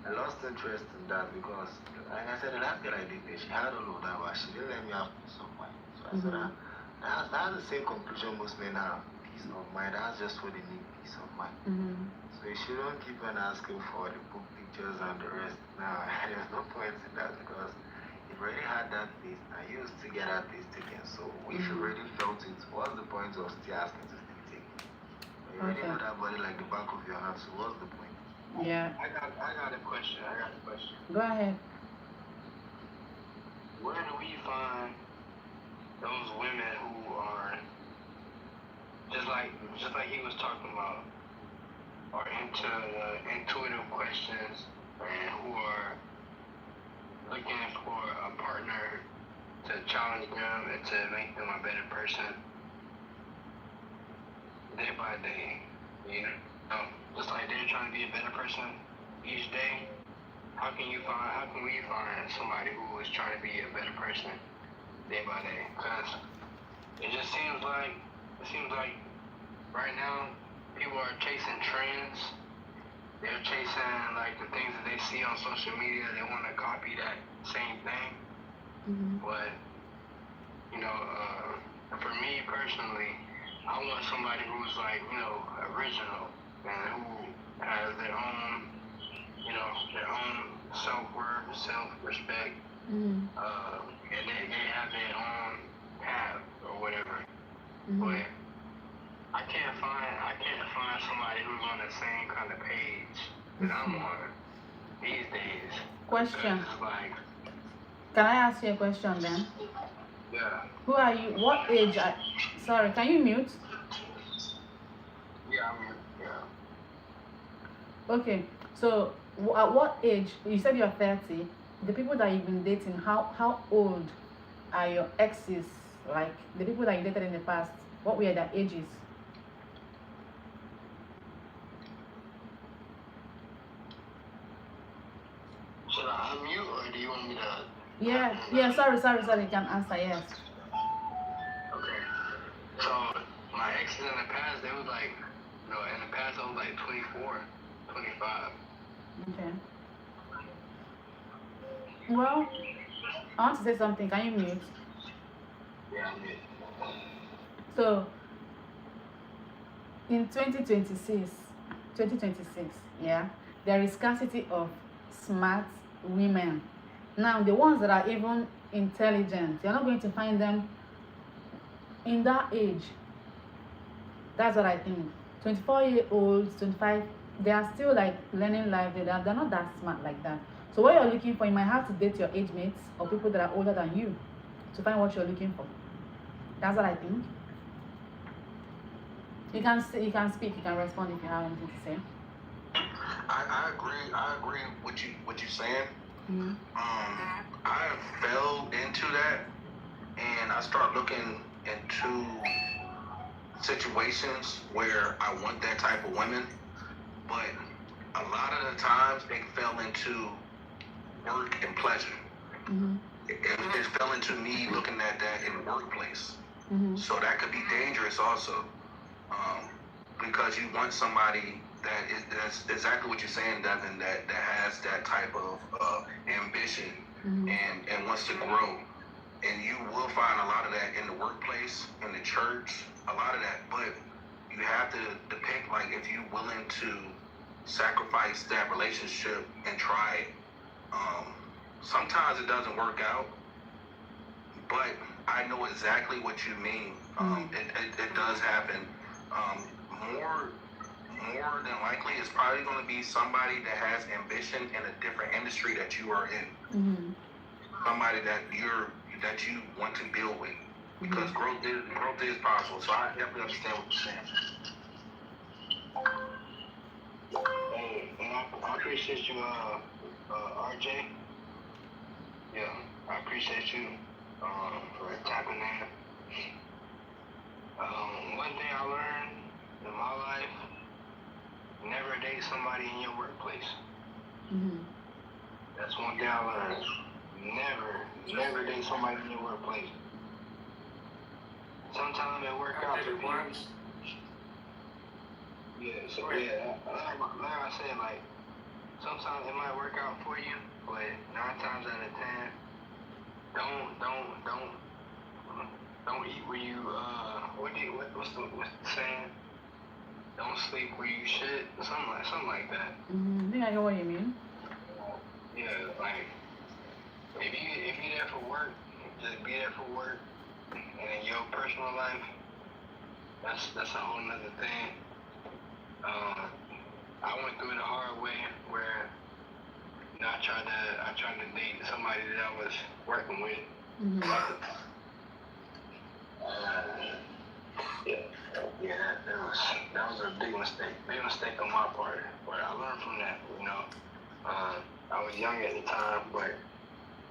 I lost interest in that because, like I said, the last girl I dated, she had all of that, but she didn't let me have peace of mind. So I said, I had the same conclusion most men have, peace of mind. That's just what they need, peace of mind. So you shouldn't keep on asking for the book pictures and the rest. Now, there's no point in that because you've already had that taste, and you used to get that taste taken. So if you already felt it, what's the point of still asking to still take it? You already know that body like the back of your hand, so what's the point? Yeah. I got a question. Go ahead. Where do we find those women who are just like he was talking about, are into intuitive questions and who are looking for a partner to challenge them and to make them a better person day by day, you know? Just like they're trying to be a better person each day, how can we find somebody who is trying to be a better person day by day? Because it seems like right now people are chasing trends. They're chasing, like, the things that they see on social media. They want to copy that same thing. But, you know, for me personally, I want somebody who's, like, you know, original and who has their own, you know, their own self-worth, self-respect, and they have their own path or whatever. But I can't find somebody who's on the same kind of page that I'm on these days. Question. Like, can I ask you a question then? Yeah. Who are you? What age? Sorry, can you mute? Yeah, I mean, yeah. Okay, so at what age? You said you're 30. The people that you've been dating, how old are your exes? Like the people that you dated in the past, what were their ages? Should I unmute or do you want me to? Yeah. Sorry. You can answer. Yes. Okay. So my exes in the past, they was like, in the past I was like 24, 25. Okay. Well, I want to say something. Can you mute? Yeah, I mean. So in 2026, yeah, there is scarcity of smart women. Now, the ones that are even intelligent, you're not going to find them in that age. That's what I think. 24-year-olds, 25, they are still like learning life. They're not that smart like that. So what you're looking for, you might have to date your age mates or people that are older than you to find what you're looking for. That's what I think. You can speak, you can respond if you have anything to say. I agree with what you're saying. Mm-hmm. I fell into that, and I start looking into situations where I want that type of women, but a lot of the times they fell into work and pleasure. Mm-hmm. It fell into me looking at that in the workplace. Mm-hmm. So that could be dangerous also, because you want somebody that's exactly what you're saying, Devin, that has that type of ambition Mm-hmm. and wants to grow. And you will find a lot of that in the workplace, in the church, a lot of that. But you have to depict, like, if you're willing to sacrifice that relationship and try it. Sometimes it doesn't work out, but I know exactly what you mean. It does happen. More than likely, it's probably going to be somebody that has ambition in a different industry that you are in. Mm-hmm. Somebody that you want to deal with, because growth is possible. So I definitely understand what you're saying. Hey, and I appreciate you, RJ. Yeah, I appreciate you for tapping in. One thing I learned in my life: never date somebody in your workplace. Mm-hmm. That's one thing I learned. Never date somebody in your workplace. Sometimes it work out for you. Yeah, so yeah, like I said, like, sometimes it might work out for you, but 9 times out of 10, don't eat where you what's the saying? Don't sleep where you should, something like that. Mm-hmm. I think I know what you mean. Yeah, like if you there for work, just be there for work, and in your personal life, that's a whole nother thing. I went through it the hard way where I tried to date somebody that I was working with. Mm-hmm. That was a big mistake on my part. But I learned from that, I was young at the time, but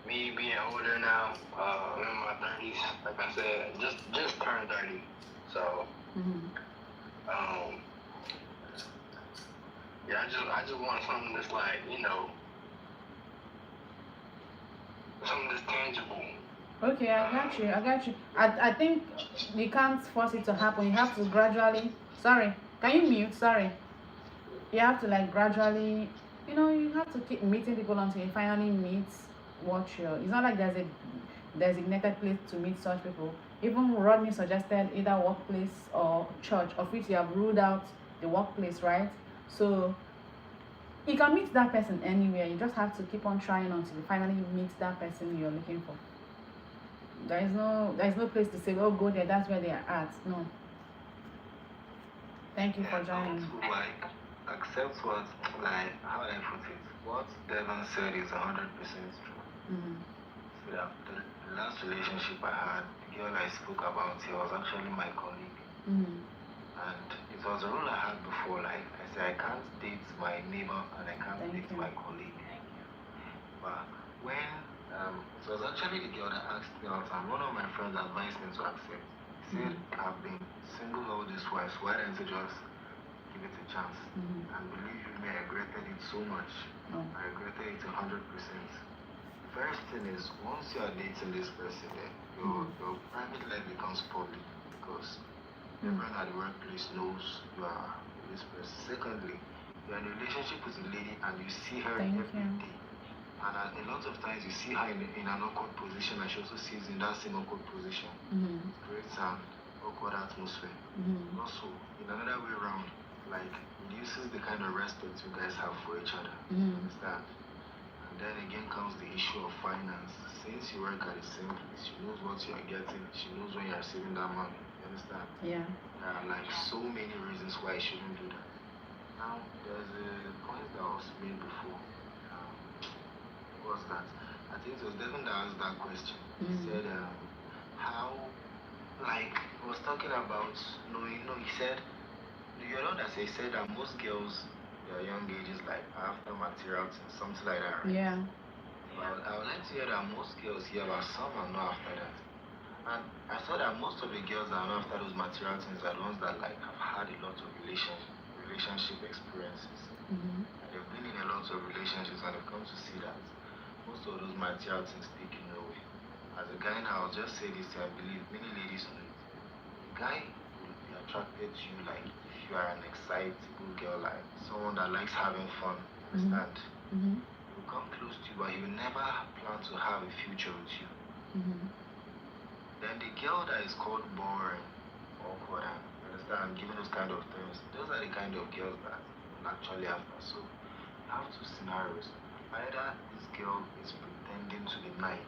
me being older now, I'm in my 30s, like I said, just turned 30. So, yeah, I just want something that's like, something that's tangible. Okay, I got you. I think you can't force it to happen. You have to gradually. Sorry, can you mute? Sorry. You have to like gradually. You have to keep meeting people until you finally meet what you're. It's not like there's a designated place to meet such people. Even Rodney suggested either workplace or church, of which you have ruled out the workplace, right? So you can meet that person anywhere. You just have to keep on trying until you finally meet that person you're looking for. There is no place to say, oh, go there, that's where they are at. No. Thank you for joining. Like, accept what, like, how I put it. What Devon said is 100% true. So the last relationship I had, the girl I spoke about, she was actually my colleague. And it was a rule I had before, like I said, I can't date my neighbor and I can't Thank date you. my colleague. But when it was actually the girl that asked me out, and one of my friends advised me to accept. He said, I've been single all this while, so why don't you just give it a chance? And believe you me, I regretted it so much. I regretted it 100%. First thing is, once you are dating this person, your private life becomes public because everyone at the workplace knows you are this person. Secondly, you're in a relationship with a lady and you see her every day. And a lot of times you see her in an awkward position and she also sees in that same awkward position. It creates an awkward atmosphere. Also, in another way around, like, reduces the kind of respect you guys have for each other. Understand? And then again comes the issue of finance. Since you work at the same place, she knows what you are getting, she knows when you are saving that money. You understand? Yeah. There are like so many reasons why you shouldn't do that. Now, there's a point that was made before. What was that? I think it was Devin that asked that question. He said, how, like, he was talking about knowing, he said, you know that he said that most girls, their young ages, like, after material things, something like that, right? Yeah. Well, I would like to hear that most girls here, but some are not after that. And I saw that most of the girls that are not after those material things are the ones that, like, have had a lot of relationship experiences. They've been in a lot of relationships and they've come to see that most of those material things take you nowhere. As a guy now, I'll just say this, I believe many ladies know it. A guy will be attracted to you like if you are an excitable girl, like someone that likes having fun, understand? He will come close to you, but he will never plan to have a future with you. Then the girl that is called boring, awkward, and understand, given those kind of terms, those are the kind of girls that will actually after. So you have two scenarios. Either this girl is pretending to be nice,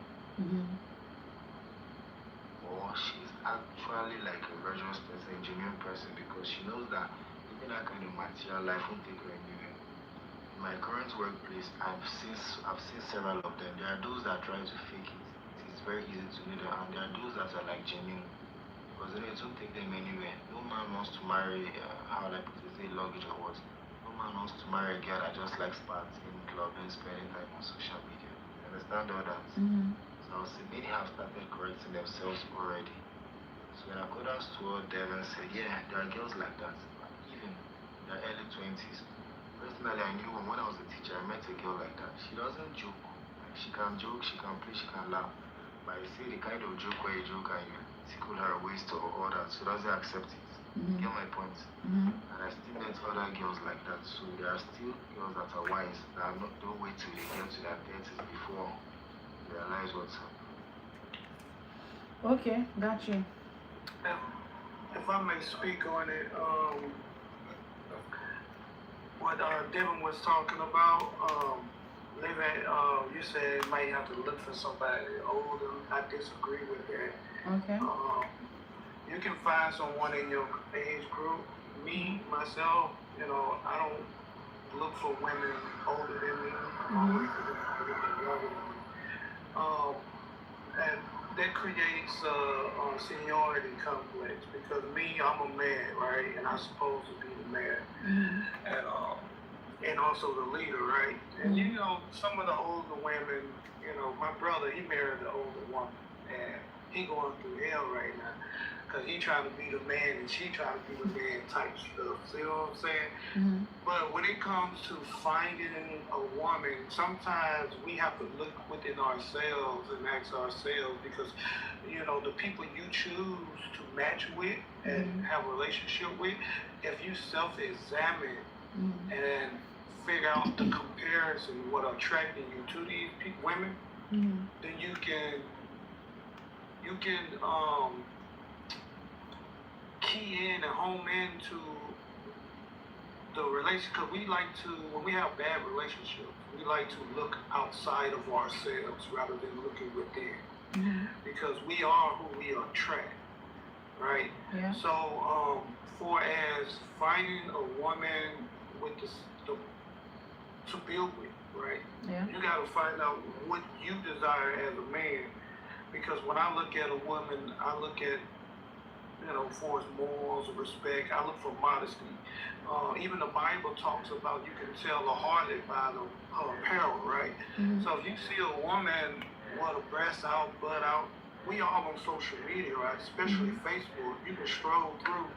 or she's actually like a virtuous person, a genuine person, because she knows that even that kind of material life won't take her anywhere. In my current workplace, I've seen several of them. There are those that try to fake it. It's very easy to know them, and there are those that are like genuine, because it won't take them anywhere. No man wants to marry, how would I put it, luggage or what. No man wants to marry a girl that just likes partying, clubbing, spending time on social media. You understand all that? So I would say many have started correcting themselves already. So in accordance to what Devin said, yeah, there are girls like that, even in their early 20s. Personally, I knew when I was a teacher, I met a girl like that. She doesn't joke. Like, she can joke, she can play, she can laugh. But I say the kind of joke where you joke and you tickle her waist or all that, she doesn't accept it. Get my point? And I still met other girls like that. So there are still girls that are wise, that don't wait till they get to their 30s before they realize what's up. Okay, got you. If I may speak on it, what Devin was talking about, living, you said you might have to look for somebody older. I disagree with that. Okay. You can find someone in your age group. Me, myself, I don't look for women older than me. I'm always looking for women younger than me. And that creates a seniority complex because me, I'm a man, right? And I'm supposed to be the man. And also the leader, right? And some of the older women, my brother, he married an older woman. And he going through hell right now. Because he trying to be the man and she trying to be the man type stuff. See what I'm saying? But when it comes to finding a woman, sometimes we have to look within ourselves and ask ourselves because, the people you choose to match with and have a relationship with, if you self-examine and figure out the comparison, what attracting you to these women, then you can key in and home into the relationship. Because we like to, when we have bad relationships, we like to look outside of ourselves rather than looking within. Because we are who we attract, right? Yeah. So, for as finding a woman with to build with, right? Yeah. You got to find out what you desire as a man. Because when I look at a woman, I look at for its morals and respect. I look for modesty. Even the Bible talks about you can tell a harlot by her apparel, right? Mm-hmm. So if you see a woman with a breast out, butt out, we all on social media, right? Especially Facebook. You can scroll through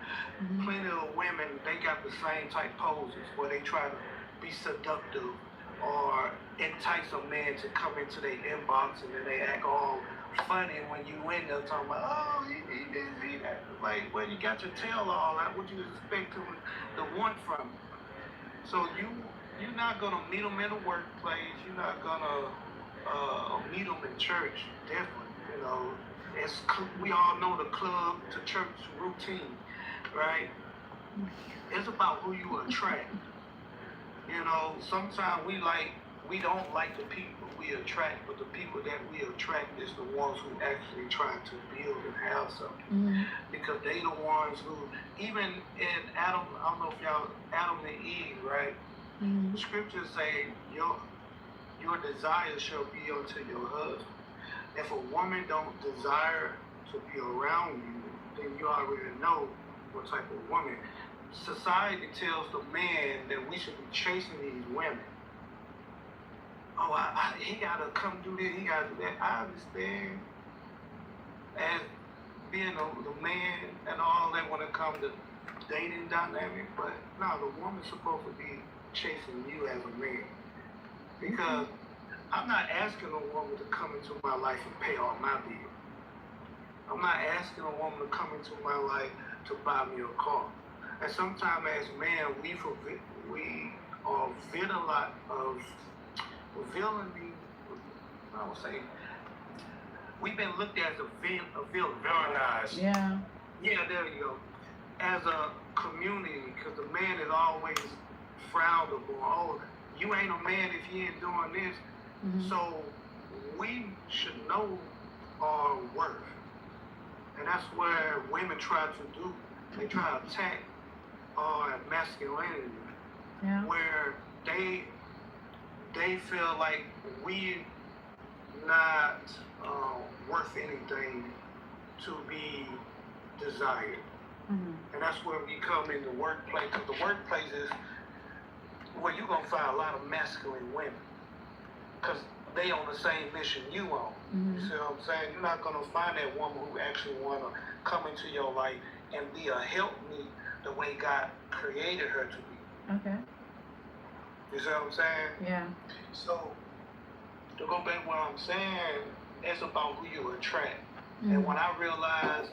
plenty of women. They got the same type poses where they try to be seductive or entice a man to come into their inbox, and then they act all funny when you in there talking about, oh, he didn't see that. Like, well, you got your tail all out. What you expect to want from him? So you're not gonna meet them in the workplace. You're not gonna meet them in church. Definitely. We all know the club to church routine, right? It's about who you attract. Sometimes we don't like the people we attract, but the people that we attract is the ones who actually try to build and have something. Because they the ones who, even in Adam, I don't know if y'all, Adam and Eve, right? The scriptures say your desire shall be unto your husband. If a woman don't desire to be around you, then you already know what type of woman. Society tells the man that we should be chasing these women. Oh, he gotta come do this, he gotta do that. I understand as being the man and all that when it comes to dating dynamic, but no, the woman's supposed to be chasing you as a man. Because I'm not asking a woman to come into my life and pay all my bills. I'm not asking a woman to come into my life to buy me a car. And sometimes as men, we are villainy. I would say we've been looked at as a villain. Villainized. Yeah. Yeah, there you go. As a community, because the man is always frowned upon. Oh, you ain't a man if you ain't doing this. So we should know our worth. And that's where women try to do. They try to attack our masculinity. Yeah. Where they feel like we not worth anything to be desired. And that's where we come in the workplace. Because the workplace is where you're going to find a lot of masculine women. Because they on the same mission you on. You see what I'm saying? You're not going to find that woman who actually want to come into your life and be a helpmeet the way God created her to be. Okay. You see what I'm saying? Yeah. So, to go back to what I'm saying, it's about who you attract. And when I realized,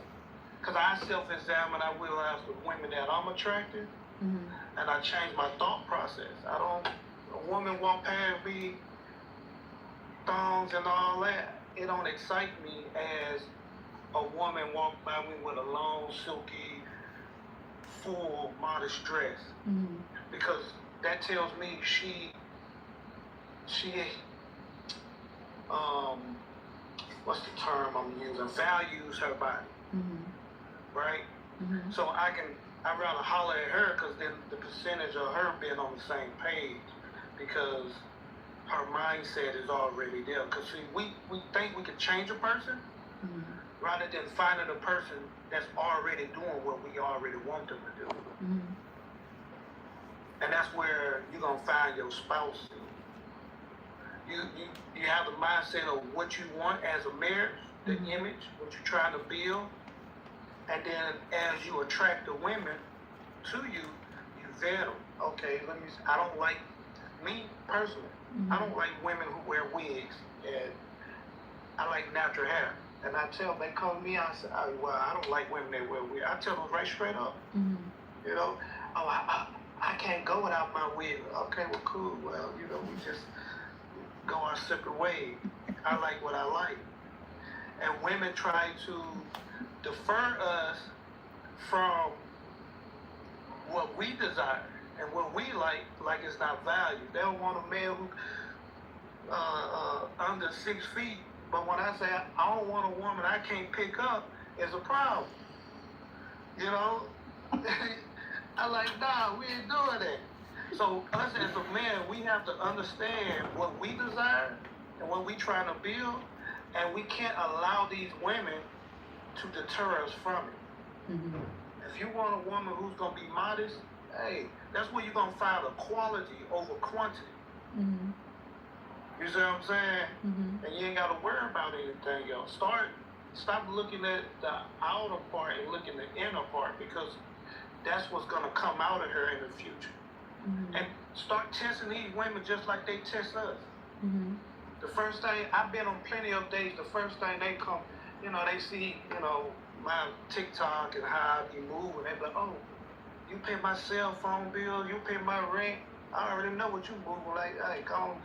because I self-examine, I realized the women that I'm attracted, and I changed my thought process. A woman walk past me, thongs and all that, it don't excite me as a woman walk by me with a long, silky, full, modest dress. Because that tells me she what's the term I'm using? Values her body. Right? So I'd rather holler at her because then the percentage of her being on the same page, because her mindset is already there. Because we think we can change a person rather than finding a person that's already doing what we already want them to do. And that's where you're going to find your spouse. You have the mindset of what you want as a marriage, the image, what you're trying to build. And then as you attract the women to you, you vet them. Okay, I don't like, me personally, I don't like women who wear wigs, and I like natural hair. And I tell them, they come to me, I say, well, I don't like women that wear wigs. I tell them right straight up. You know, I can't go without my wig. Okay, well, cool. Well, we just go our separate ways. I like what I like. And women try to defer us from what we desire and what we like it's not valued. They don't want a man who under 6 feet, but when I say I don't want a woman I can't pick up, it's a problem. I like, nah, we ain't doing that. So us as a man, we have to understand what we desire and what we trying to build, and we can't allow these women to deter us from it. If you want a woman who's gonna be modest, hey, that's where you're gonna find a quality over quantity. You see what I'm saying? And you ain't gotta worry about anything else. Stop looking at the outer part and looking at the inner part, because that's what's gonna come out of her in the future. And start testing these women just like they test us. The first thing, I've been on plenty of dates, the first thing they come, they see, my TikTok and how I be moving. They be like, oh, you pay my cell phone bill, you pay my rent. I already know what you moving like. Hey, go on,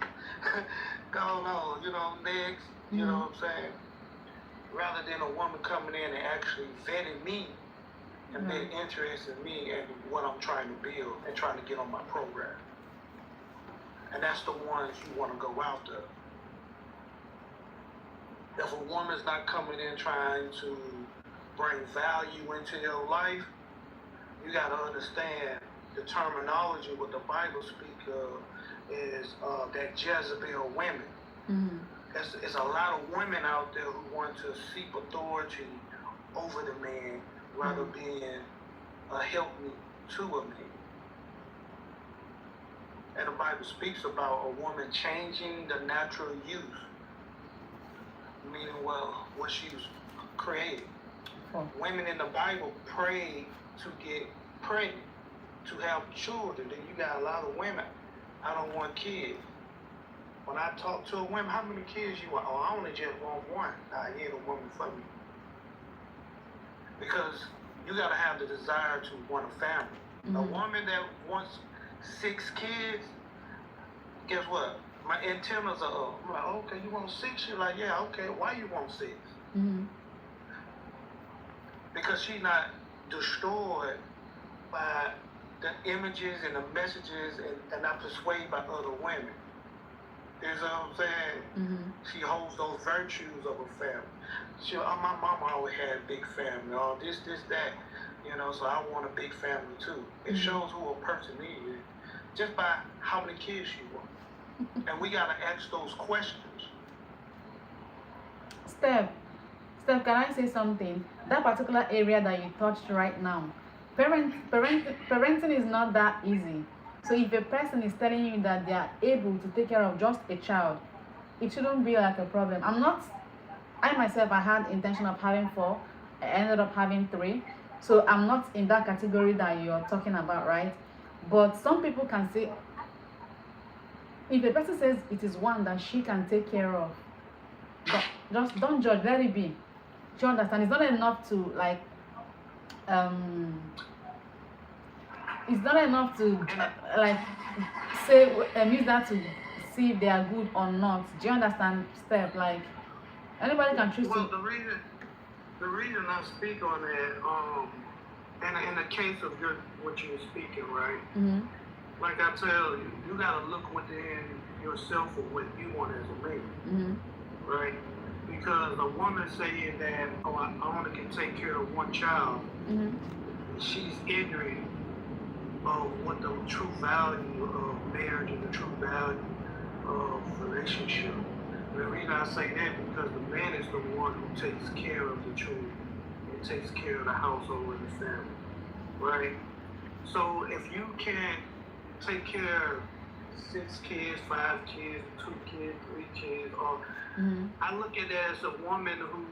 next. You know what I'm saying? Rather than a woman coming in and actually vetting me and being interested in me and what I'm trying to build and trying to get on my program. And that's the ones you want to go after. If a woman's not coming in trying to bring value into your life, you got to understand the terminology what the Bible speaks of is that Jezebel women. There's a lot of women out there who want to seek authority over the man rather being a helpmeet to a man. And the Bible speaks about a woman changing the natural use, meaning what she was created. Women in the Bible prayed to get pregnant, to have children. Then you got a lot of women, I don't want kids. When I talk to a woman, how many kids you want? Oh, I only just want one. Nah, you ain't a woman for me. Because you got to have the desire to want a family. A woman that wants 6 kids, guess what? My antennas are up. I'm like, okay, you want 6? She's like, yeah, okay. Why you want 6? Because she's not destroyed by the images and the messages and not persuaded by other women. You know what I'm saying? She holds those virtues of a family. My mama always had a big family. Oh, this, that. So I want a big family too. It shows who a person is just by how many kids you want. And we got to ask those questions. Steph, can I say something? That particular area that you touched right now, parenting is not that easy. So if a person is telling you that they are able to take care of just a child, it shouldn't be like a problem. I myself, I had intention of having 4. I ended up having 3. So I'm not in that category that you're talking about, right? But some people can say, if a person says it is one that she can take care of, just don't judge, let it be. Do you understand? It's not enough to it's not enough to say use that to see if they are good or not. Do you understand, Steph? Like anybody can choose to. The reason I speak on that, in the case of what you're speaking, right? Like I tell you, you gotta look within yourself for what you want as a man, right? Because a woman saying that, oh, I only can take care of one child, she's ignorant of what the true value of marriage and the true value of relationship. The reason I say that because the man is the one who takes care of the children and takes care of the household and the family, right? So if you can't take care of 6 kids, 5 kids, 2 kids, 3 kids, or I look at that as a woman who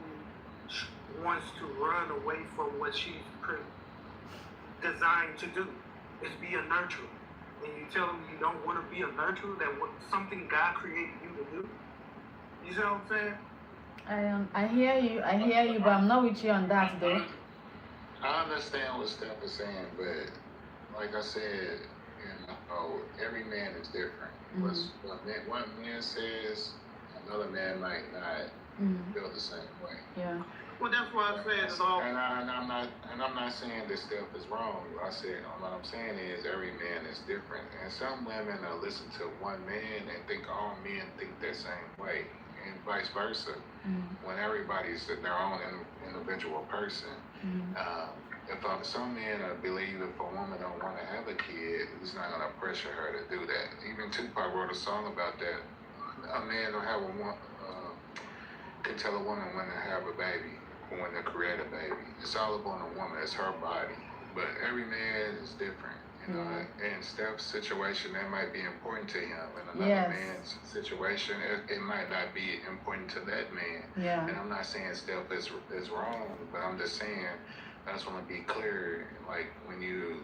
wants to run away from what she's designed to do. Is be a nurturer. And you tell them you don't want to be a nurturer, that something God created you to do. You see what I'm saying? I hear you, but I'm not with you on that though. I understand what Steph is saying, but like I said, every man is different. What man says, another man might not feel the same way. Yeah. Well, that's why I said it's all. And I'm not saying this stuff is wrong. What I'm saying is every man is different, and some women listen to one man and think all men think the same way, and vice versa. When everybody's their own individual person. If some men believe if a woman don't want to have a kid, he's not gonna pressure her to do that. Even Tupac wrote a song about that. A man don't have can tell a woman when to have a baby. when they create a baby. It's all up on the woman. It's her body. But every man is different. You know, in Steph's situation, that might be important to him. In another man's situation, it might not be important to that man. Yeah. And I'm not saying Steph is wrong, but I'm just saying I just want to be clear. Like when you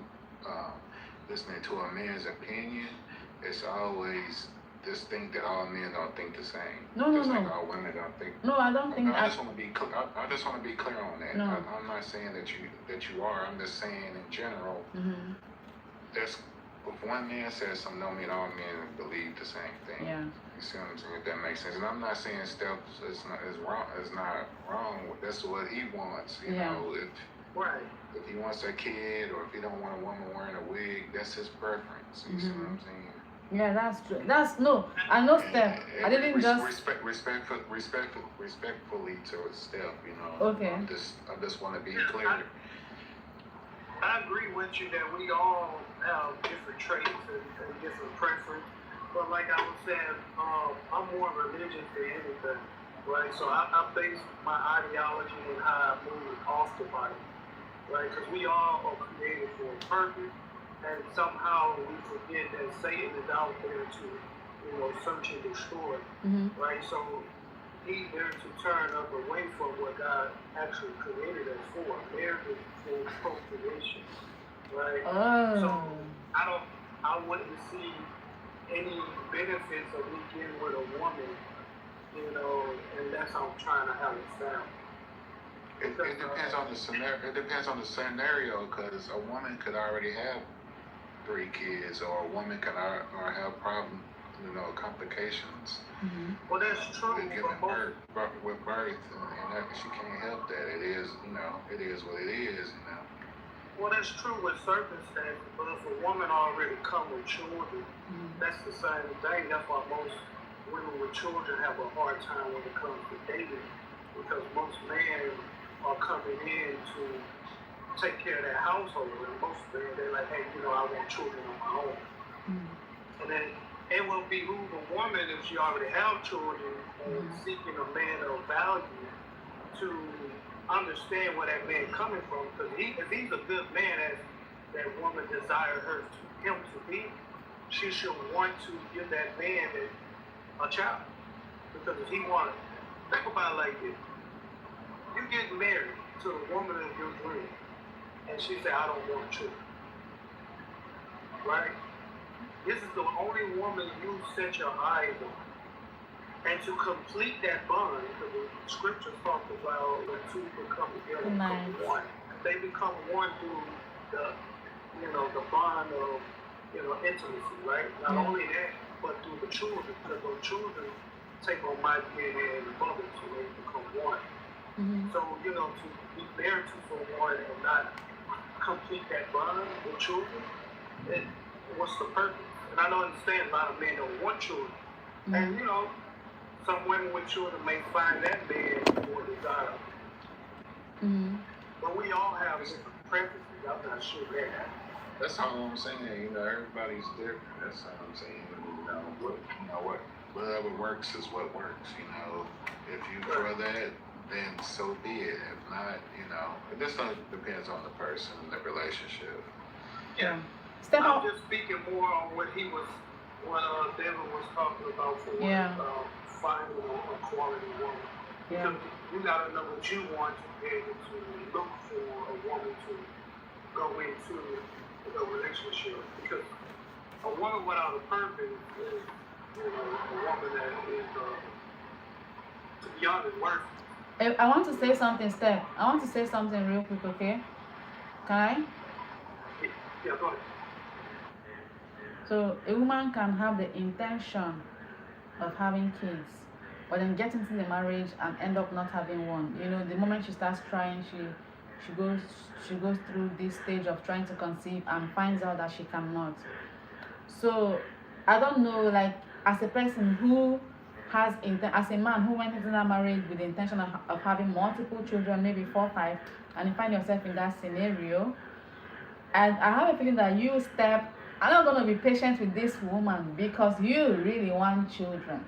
listening to a man's opinion, it's always this thing that all men don't think the same. No. Like all women don't think. No, I don't think. I just want to be clear. I just want to be clear on that. No. I'm not saying that you are. I'm just saying in general. Mm-hmm. If one man says something, don't mean all men believe the same thing. Yeah. You see what I'm saying? If that makes sense. And I'm not saying Steph is wrong. It's not wrong. That's what he wants. You know, if he wants a kid or if he don't want a woman wearing a wig, that's his preference. You see what I'm saying? Yeah, that's true. I know Steph. I didn't just respectfully to Steph. You know. Okay. I just want to be clear. I agree with you that we all have different traits and different preferences. But like I was saying, I'm more religious than anything, right? So I base my ideology and how I move off the body, right? Because we all are created for a purpose, and somehow we forget that Satan is out there to, search and destroy, right? So he's there to turn us away from what God actually created us for. Marriage is for procreation, right? Oh. So I wouldn't see any benefits of me getting with a woman, unless I'm trying to have a family. It depends on the scenario. It depends on the scenario, because a woman could already have 3 kids, or a woman can or have problems, complications. Well, that's true. With giving birth, and that, she can't help that. It is, it is what it is. Well, that's true with circumstances, but if a woman already come with children, that's the same thing. That's why most women with children have a hard time when it comes to dating, because most men are coming in to take care of their household, and most men, they're like, hey, I want children on my own. And then it will behoove a woman, if she already have children and seeking a man of value, to understand where that man coming from. Because if he's a good man, as that woman desire him to be, she should want to give that man a child. Because if he wants, think about it like this: you get married to the woman of your dream, and she said, I don't want children, right? This is the only woman you set your eyes on. And to complete that bond, because the scriptures talk about when two become together, become one. They become one through the bond of, intimacy, right? Not only that, but through the children, because those children take on my DNA and the mother, so they become one. So, to be married to someone and not complete that bond with children, what's the purpose? And I don't understand a lot of men don't want children. And, some women with children may find that man more desirable. But we all have different preferences. I'm not sure that. That's all I'm saying. Everybody's different. That's all I'm saying. Whatever works is what works. If you prefer that, then so be it. If not, it just depends on the person and the relationship. Yeah. I'm just speaking more on what Devin was talking about for finding a quality woman. Because you gotta know what you want to be able to look for a woman to go into a relationship. Because a woman without a purpose is, a woman that is, to be honest, worthless. I want to say something, Steph. I want to say something real quick, okay? Can I? Yeah, go ahead. So a woman can have the intention of having kids, but then get into the marriage and end up not having one. The moment she starts trying, she goes through this stage of trying to conceive and finds out that she cannot. So I don't know, like, as a person who has as a man who went into that marriage with the intention of having multiple children, maybe 4 or 5, and you find yourself in that scenario, and I have a feeling that you, Steph, are not going to be patient with this woman because you really want children.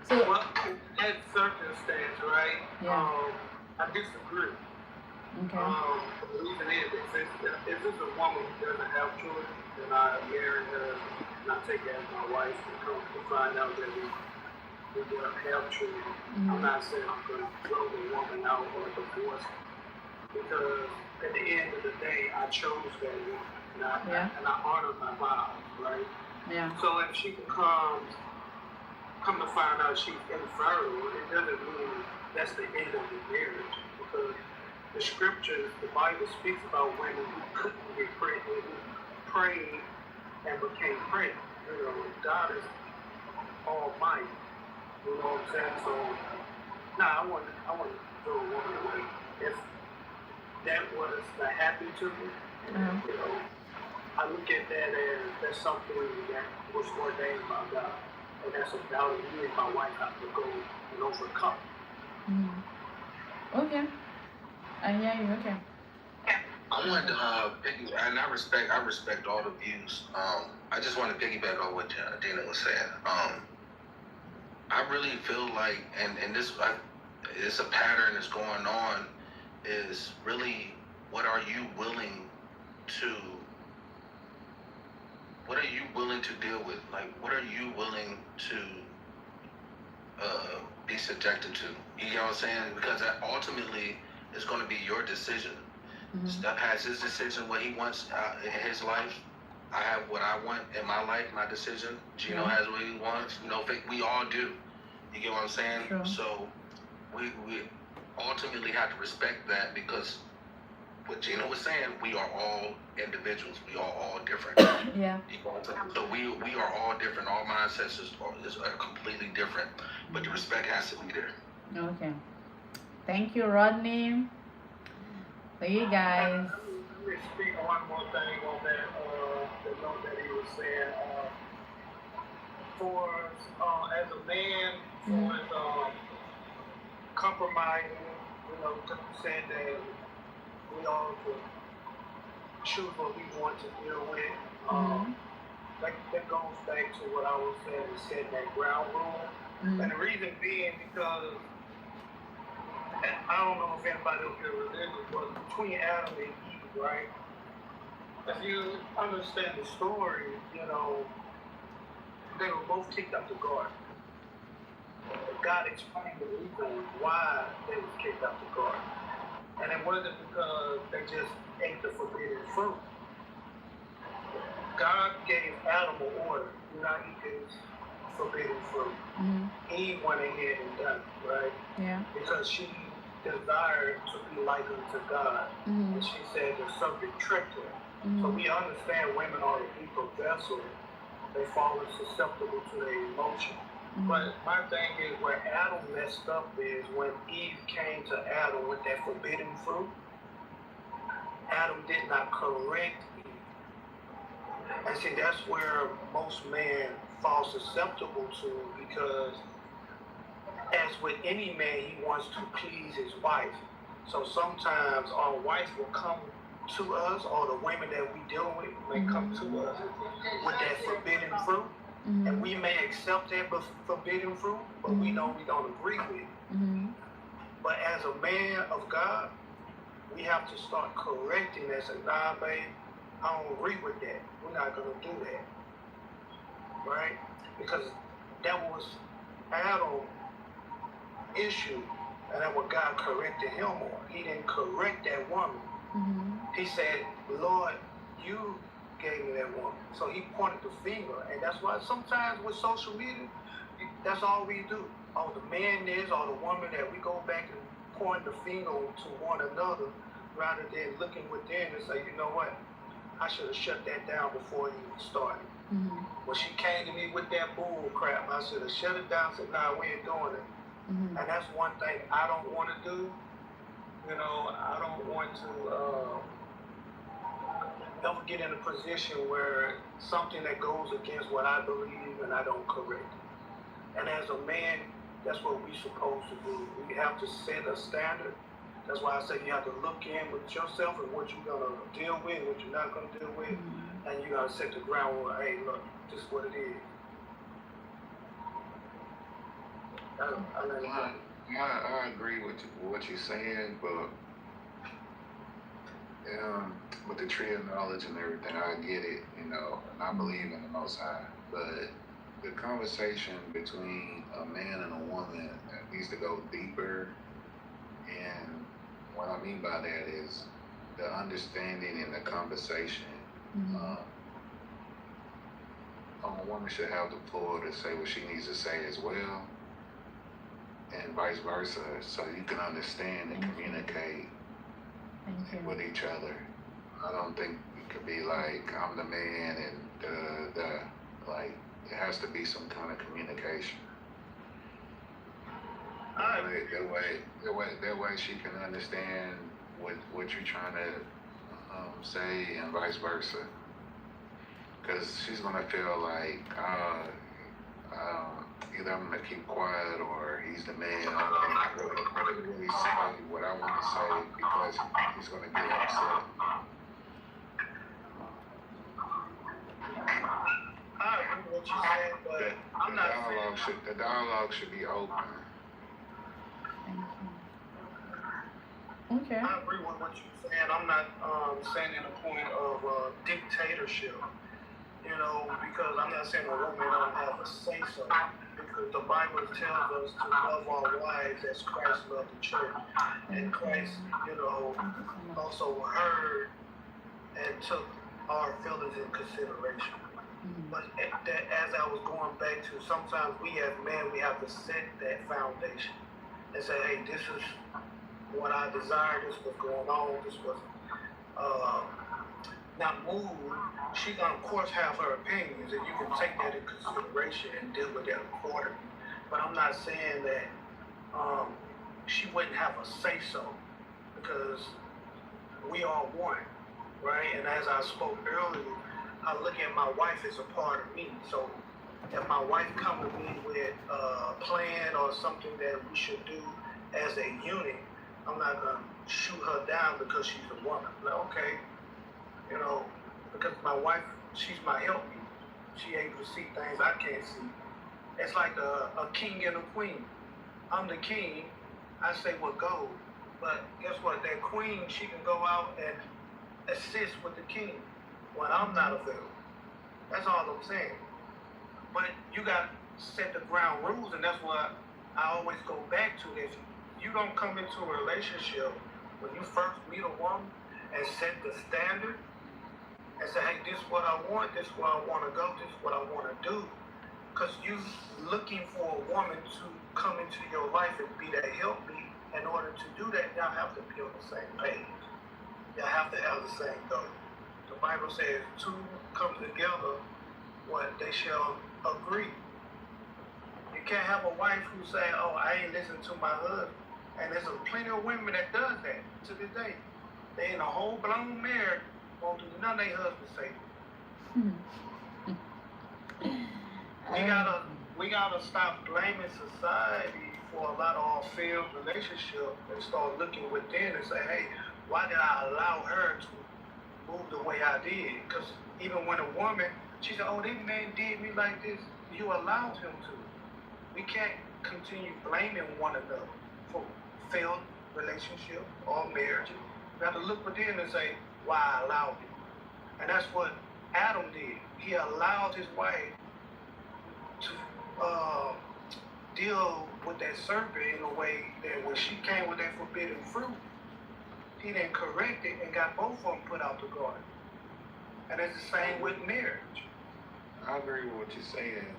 So Well, that circumstance, right? yeah. I disagree. Okay. The reason is, if it's a woman who doesn't have children, then I marry her and I take her as my wife and come to find out that we don't have children. I'm not saying I'm going to throw the woman out or divorce her, because at the end of the day, I chose that woman and I honor my vows, right? Yeah. So if she come to find out she's infertile, it doesn't mean that's the end of the marriage, because the scriptures, the Bible speaks about women who couldn't get pregnant, who prayed and became pregnant. You know, God is almighty. You know what I'm saying? So, I want to throw a woman away. If that was the happy to me, you know, I look at that as that's something that was ordained by God. And that's a battle me and my wife have to go and overcome. Okay. I hear you. Okay. I want to and I respect all the views. I just want to piggyback on what Dina was saying. I really feel like, and this it's a pattern that's going on, is really what are you willing to deal with? Like, what are you willing to be subjected to? You know what I'm saying? Because that ultimately is going to be your decision. Steph has his decision, what he wants in his life. I have what I want in my life, my decision. Gino has what he wants. You know, we all do. You get what I'm saying? Sure. So we ultimately have to respect that, because what Gino was saying, we are all individuals. We are all different. Yeah. So we are all different. All mindsets are completely different, but the respect has to be there. Okay. Thank you, Rodney. So you guys. Let me speak one more thing on that, the note that he was saying. As a man, compromising, you know, saying that we all could choose what we want to deal with. That goes back to what I was saying, setting that ground rule. And the reason being because, I don't know if anybody will get religious, but between Adam and Eve, right? If you understand the story, you know, they were both kicked out the garden. God explained the reason why they were kicked out the garden. And it wasn't because they just ate the forbidden fruit. God gave Adam an order, do not eat this forbidden fruit. Eve went ahead and done it, right? Yeah. Because she desired to be like unto God. And she said the serpent tricked her. So we understand women are a deeper vessel. They fall susceptible to their emotion. But my thing is, where Adam messed up is when Eve came to Adam with that forbidden fruit, Adam did not correct Eve. And see, that's where most men fall susceptible to, because as with any man, he wants to please his wife. So sometimes our wife will come to us, or the women that we deal with may come to us with that forbidden fruit. And we may accept that forbidden fruit, but we know we don't agree with it. But as a man of God, we have to start correcting that. Say, nah, babe, I don't agree with that. We're not going to do that. Right? Because that was Adam's issue, and that's what God corrected him on. He didn't correct that woman. He said, Lord, you gave me that woman. So he pointed the finger. And that's why sometimes with social media, that's all we do. Oh, the man is, or the woman, that we go back and point the finger to one another rather than looking within and say, you know what, I should have shut that down before it even started. When she came to me with that bull crap, I should have shut it down and said, nah, we ain't doing it. And that's one thing I don't want to do. You know, I don't want to ever get in a position where something that goes against what I believe and I don't correct it. And as a man, that's what we're supposed to do. We have to set a standard. That's why I say you have to look in with yourself and what you're going to deal with, what you're not going to deal with. And you got to set the ground where, hey, look, this is what it is. I agree with what you're saying, but with the tree of knowledge and everything, I get it, and I believe in the Most High. But the conversation between a man and a woman needs to go deeper. And what I mean by that is the understanding and the conversation. A woman should have the floor to say what she needs to say as well, and vice versa, so you can understand and communicate with each other. I don't think it could be like I'm the man and like it has to be some kind of communication. That way she can understand what you're trying to say, and vice versa. Because she's gonna feel like either I'm gonna keep quiet or he's the man. I can't really say what I want to say because he's gonna get upset. I agree with what you said, but I'm not saying The dialogue should be open. Okay. I agree with what you're saying. I'm not saying in a point of dictatorship, because I'm not saying a woman don't have a say so, because the Bible tells us to love our wives as Christ loved the church, and Christ, also heard and took our feelings in consideration. But as I was going back to, sometimes we as men, we have to set that foundation and say, hey, this is what I desire, this was going on, this was not moved. She gonna of course have her opinions, and you can take that in consideration and deal with that accordingly. But I'm not saying that she wouldn't have a say so, because we are one, right? And as I spoke earlier, I look at my wife as a part of me. So if my wife come to me with a plan or something that we should do as a unit, I'm not gonna shoot her down because she's a woman. Like, okay, because my wife, she's my helpmate. She able to see things I can't see. It's like a king and a queen. I'm the king, I say what goes. But guess what? That queen, she can go out and assist with the king when I'm not available. That's all I'm saying. But you got to set the ground rules, and that's what I always go back to. If you don't come into a relationship when you first meet a woman and set the standard and say, hey, this is what I want, this is where I want to go, this is what I want to do. Because you looking for a woman to come into your life and be that helpmeet. In order to do that, y'all have to be on the same page. Y'all have to have the same goal. The Bible says two come together, they shall agree. You can't have a wife who say, oh, I ain't listening to my husband. And there's plenty of women that does that to this day. They in a whole blown marriage, won't do none of their husbands say. We gotta stop blaming society for a lot of our failed relationships and start looking within and say, hey, why did I allow her to move the way I did? Because even when a woman, she said, oh, this man did me like this, you allowed him to. We can't continue blaming one another for failed relationships or marriages. We have to look within and say, why I allowed it. And that's what Adam did. He allowed his wife to deal with that serpent in a way that when she came with that forbidden fruit, he then corrected and got both of them put out the garden. And it's the same with marriage. I agree with what you're saying.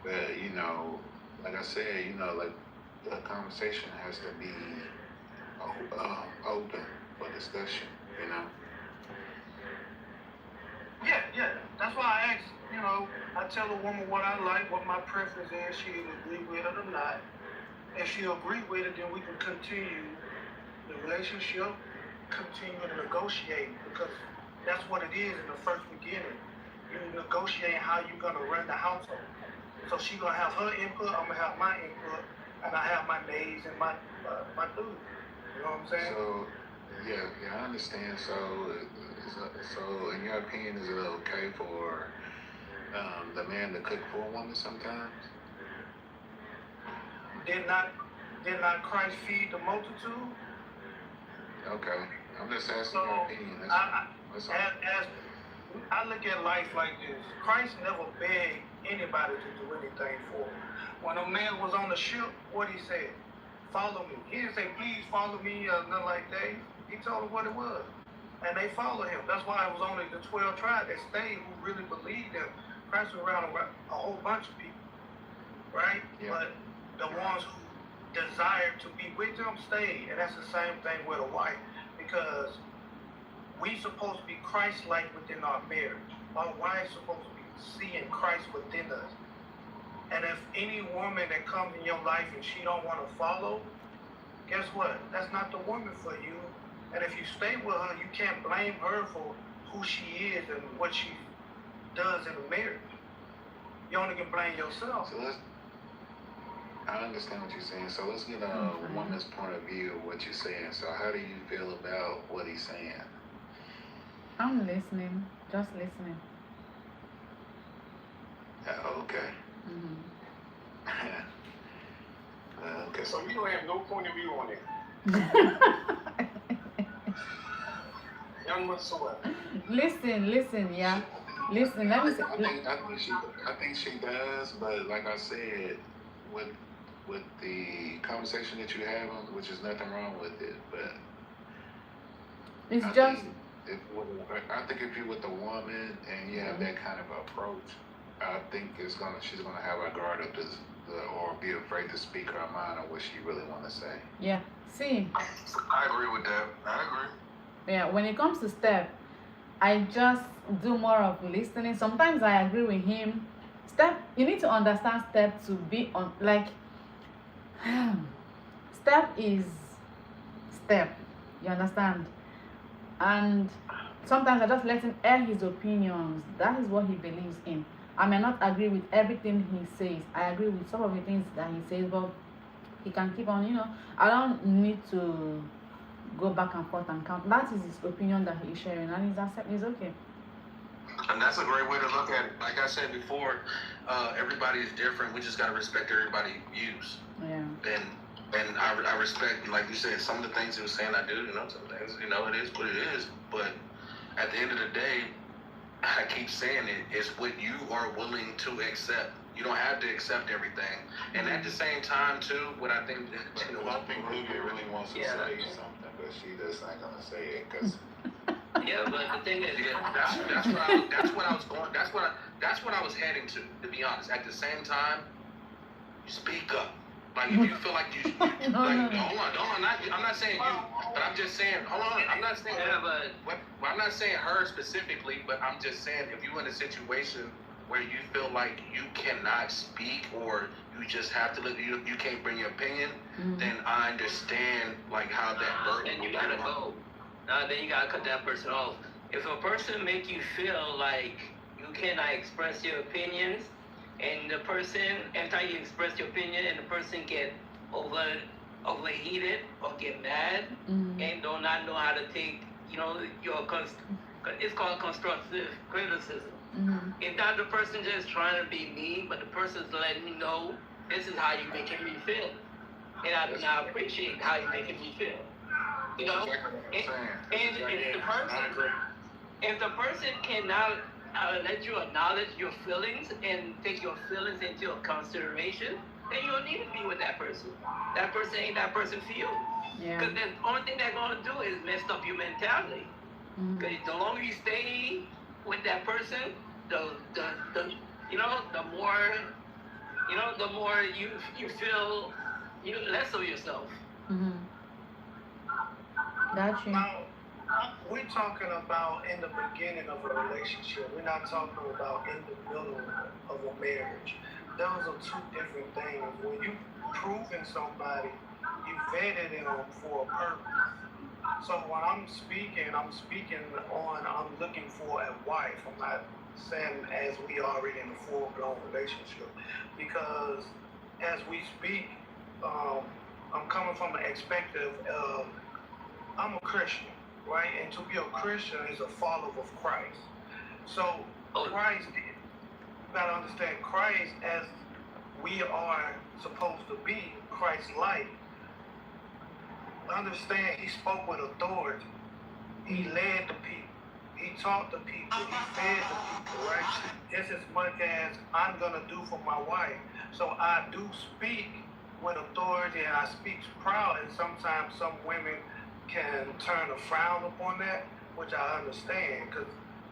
But, like I said, like the conversation has to be open for discussion, Yeah. That's why I ask, I tell a woman what I like, what my preference is, she agree with it or not. If she agree with it, then we can continue the relationship, continue to negotiate, because that's what it is in the first beginning. You negotiate how you're gonna run the household. So she gonna have her input, I'm gonna have my input, and I have my maids and my dude. You know what I'm saying? So, yeah, I understand. So in your opinion, is it okay for the man to cook for a woman sometimes? Did not Christ feed the multitude? Okay, I'm just asking So your opinion. That's all. as I look at life like this, Christ never begged anybody to do anything for him. When a man was on the ship, what he said? Follow me. He didn't say, please follow me or nothing like that. He told them what it was. And they followed him. That's why it was only the 12 tribes that stayed who really believed him. Christ was around a whole bunch of people, right? Yeah. But the ones who desired to be with him stayed. And that's the same thing with a wife. Because we supposed to be Christ-like within our marriage. Our wife's supposed to be seeing Christ within us. And if any woman that comes in your life and she don't want to follow, guess what? That's not the woman for you. And if you stay with her, you can't blame her for who she is and what she does in a marriage. You only can blame yourself. So I understand what you're saying. So let's get a woman's point of view of what you're saying. So how do you feel about what he's saying? I'm listening, just listening. Okay. Okay. So you don't have no point of view on it. None whatsoever. Listen, yeah. Listen, let me say. I think she does, but like I said, with the conversation that you're having, which is nothing wrong with it, but It's I just. think if you're with a woman and you have that kind of approach, I think she's gonna have her guard up or be afraid to speak her mind on what she really want to say. Yeah. See. I agree with that. I agree. Yeah, when it comes to Steph, I just do more of listening. Sometimes I agree with him. Steph, you need to understand Steph to be on, like, Steph is Steph. You understand? And sometimes I just let him air his opinions. That is what he believes in. I may not agree with everything he says. I agree with some of the things that he says, but he can keep on, I don't need to go back and forth and count. That is his opinion that he's sharing, and he's okay. And that's a great way to look at it. Like I said before, everybody is different. We just gotta respect everybody's views. Yeah. And I respect, like you said, some of the things he was saying I do, some things, it is what it is. But at the end of the day, I keep saying it's what you are willing to accept. You don't have to accept everything. And at the same time, too, what I think... I think Olivia really wants to say something, but she just ain't gonna say it, because... Yeah, but the thing is, that's what I was going... That's what I was heading to be honest. At the same time, you speak up. Like, if you feel like you hold on, I'm not saying you, but I'm just saying, hold on, I'm not saying I'm not saying her specifically, but I'm just saying if you're in a situation where you feel like you cannot speak or you just have to you can't bring your opinion, then I understand like how that burden. Then you gotta go. Then you gotta cut that person off. If a person make you feel like you cannot express your opinions, and the person, every time you express your opinion and the person get overheated or get mad and do not know how to take, it's called constructive criticism. If not the person just trying to be mean, but the person's letting you know, this is how you making me feel. And I appreciate how you making me feel. If the person cannot let you acknowledge your feelings and take your feelings into consideration, then you don't need to be with that person. That person ain't that person for you. Because the only thing they're going to do is mess up your mentality. Because the longer you stay with that person, the more you feel less of yourself. Got you. Now, we're talking about in the beginning of a relationship. We're not talking about in the middle of a marriage. Those are two different things. When you proving somebody, you vetted them for a purpose. So when I'm looking for a wife. I'm not saying as we already in a full-blown relationship. Because as we speak, I'm coming from an perspective of I'm a Christian. Right? And to be a Christian is a follower of Christ. So Christ gotta understand Christ as we are supposed to be, Christ-like. Understand, he spoke with authority. He led the people. He taught the people. He fed the people, right? Just as much as I'm gonna do for my wife. So I do speak with authority and I speak proud, and sometimes some women can turn a frown upon that, which I understand, because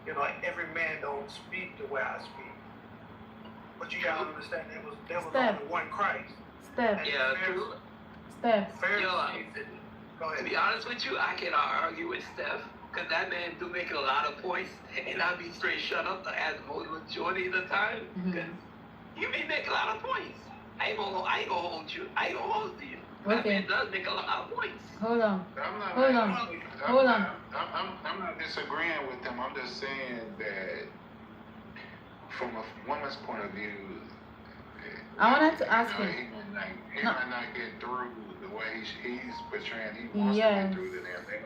you know every man don't speak the way I speak. But you gotta understand there was only one Christ. Steph. Yeah, true. Steph. Go ahead. To be honest with you, I cannot argue with Steph, because that man do make a lot of points, and I be straight shut up as majority of the time, because you be making a lot of points. I ain't gonna hold you. I ain't gonna hold you. That man does make a lot of points. Hold on. I'm not disagreeing with them. I'm just saying that from a woman's point of view, I wanted to ask him. He might not get through the way he's portraying. He wants to get through to them. They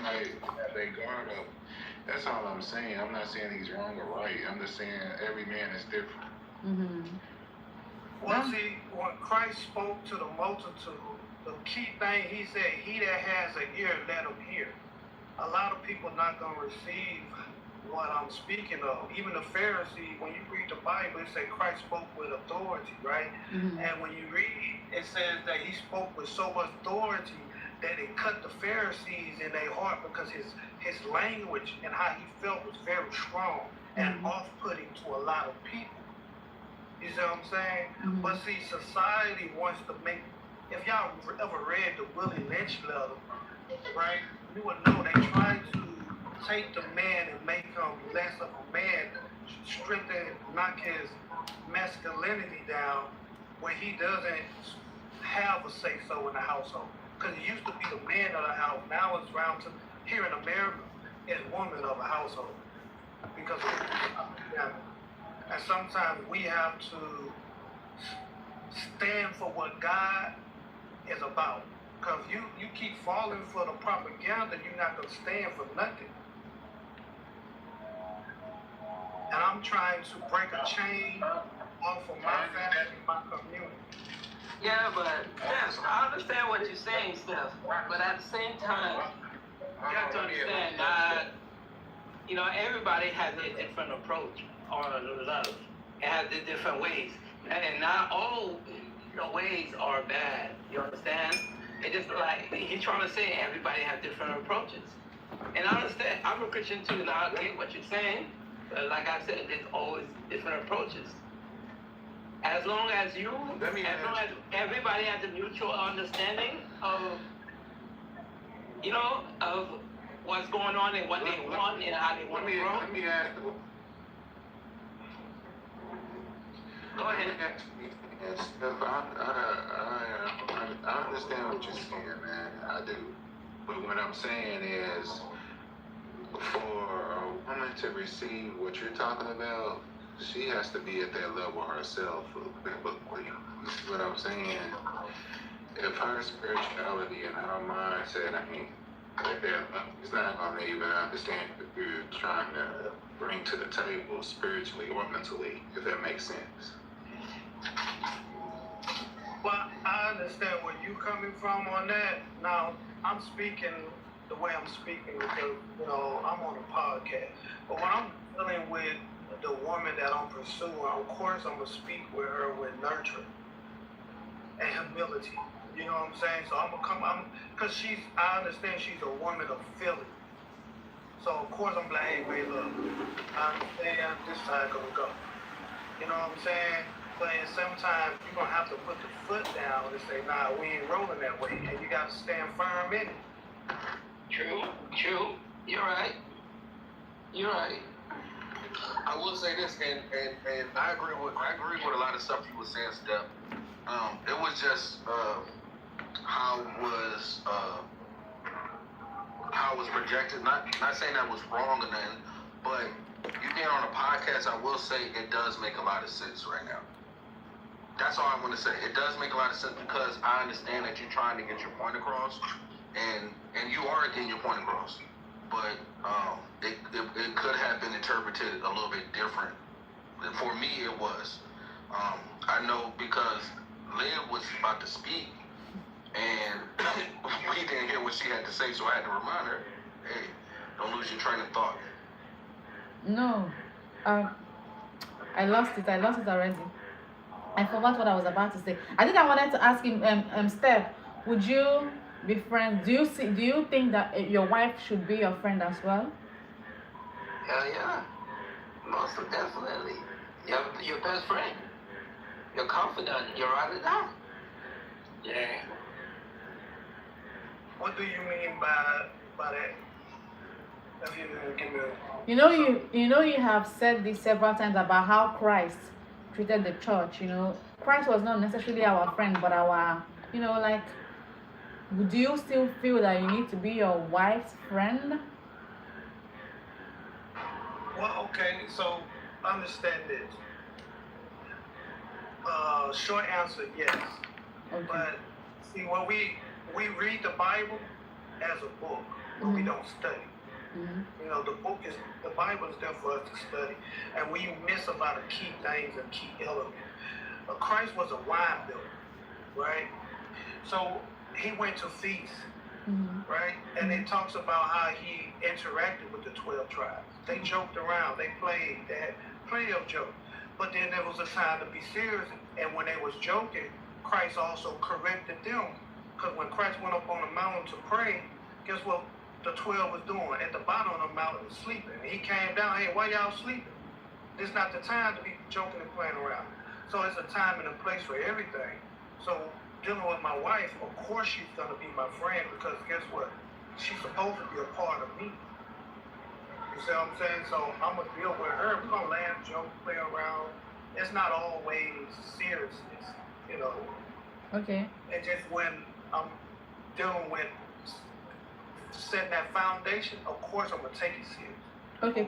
might have their guard up. That's all I'm saying. I'm not saying he's wrong or right. I'm just saying every man is different. Well, see, when Christ spoke to the multitude, the key thing he said, he that has an ear, let him hear. A lot of people not going to receive what I'm speaking of. Even the Pharisees, when you read the Bible, it says Christ spoke with authority, right? And when you read, it says that he spoke with so much authority that it cut the Pharisees in their heart, because his language and how he felt was very strong and off-putting to a lot of people. You see what I'm saying? But see, society wants to make, if y'all ever read the Willie Lynch letter, right, you would know they try to take the man and make him less of a man, strictly knock his masculinity down, where he doesn't have a say-so in the household. Because it used to be the man of the house. Now it's round to, here in America, it's woman of a household. Because of and sometimes we have to stand for what God is about. Because you keep falling for the propaganda, you're not going to stand for nothing. And I'm trying to break a chain off of my family and my community. Yeah, but yes, I understand what you're saying, Steph. But at the same time, you have to understand that, you know, everybody has a different approach on love. It has the different ways. And not all ways are bad. You understand? It's just like he's trying to say everybody has different approaches. And I understand. I'm a Christian too, and I get what you're saying. But like I said, there's always different approaches. As long as everybody has a mutual understanding of, of what's going on and what they want and how they want to grow. Let me ask. Go ahead. I understand what you're saying, man. I do. But what I'm saying is, for a woman to receive what you're talking about, she has to be at that level herself. What I'm saying, if her spirituality and her mindset, it's not going to even understand what you're trying to bring to the table spiritually or mentally, if that makes sense. Well, I understand where you're coming from on that. Now, I'm speaking the way I'm speaking because, I'm on a podcast. But when I'm dealing with the woman that I'm pursuing, of course I'm going to speak with her with nurturing and humility. You know what I'm saying? So I'm going to come, because I understand she's a woman of feeling. So of course I'm like, hey, babe, look, I understand this side going to go. You know what I'm saying? But sometimes you're going to have to put the foot down and say, nah, we ain't rolling that way. And you got to stand firm in it. True. You're right. I will say this, and I agree with a lot of stuff you were saying, Steph. It was just how it was projected. Not saying that was wrong or nothing, but you being on a podcast, I will say it does make a lot of sense right now. That's all I'm going to say. It does make a lot of sense because I understand that you're trying to get your point across, and you are getting your point across. But it could have been interpreted a little bit different For me, it was. I know because Liv was about to speak, and we didn't hear what she had to say, so I had to remind her, hey, don't lose your train of thought. No. I lost it already. I forgot what I was about to say. I think I wanted to ask him, Steph, would you be friends? Do you think that your wife should be your friend as well? Hell yeah. Most definitely. Your best friend. Your confidant. Your ride or die. Yeah. What do you mean by that? If you give me You have said this several times about how Christ treated the church. Christ was not necessarily our friend, but our, like, do you still feel that you need to be your wife's friend? Well, okay, so understand this. Short answer, yes. Okay. But see, when we read the Bible as a book, but we don't study. The Bible is there for us to study, and we miss a lot of key things and key elements. Christ was a wine builder, right? So he went to feasts, right? And it talks about how he interacted with the 12 tribes. They joked around, they played, they had plenty of jokes. But then there was a time to be serious, and when they was joking, Christ also corrected them. Because when Christ went up on the mountain to pray, guess what the 12 was doing? At the bottom of the mountain, sleeping. And he came down, hey, why y'all sleeping? This is not the time to be joking and playing around. So it's a time and a place for everything. So dealing with my wife, of course she's going to be my friend, because guess what? She's supposed to be a part of me. You see what I'm saying? So I'm going to deal with her. We're going to laugh, joke, play around. It's not always seriousness, Okay. And just when I'm dealing with setting that foundation, of course I'm going to take it serious. Okay,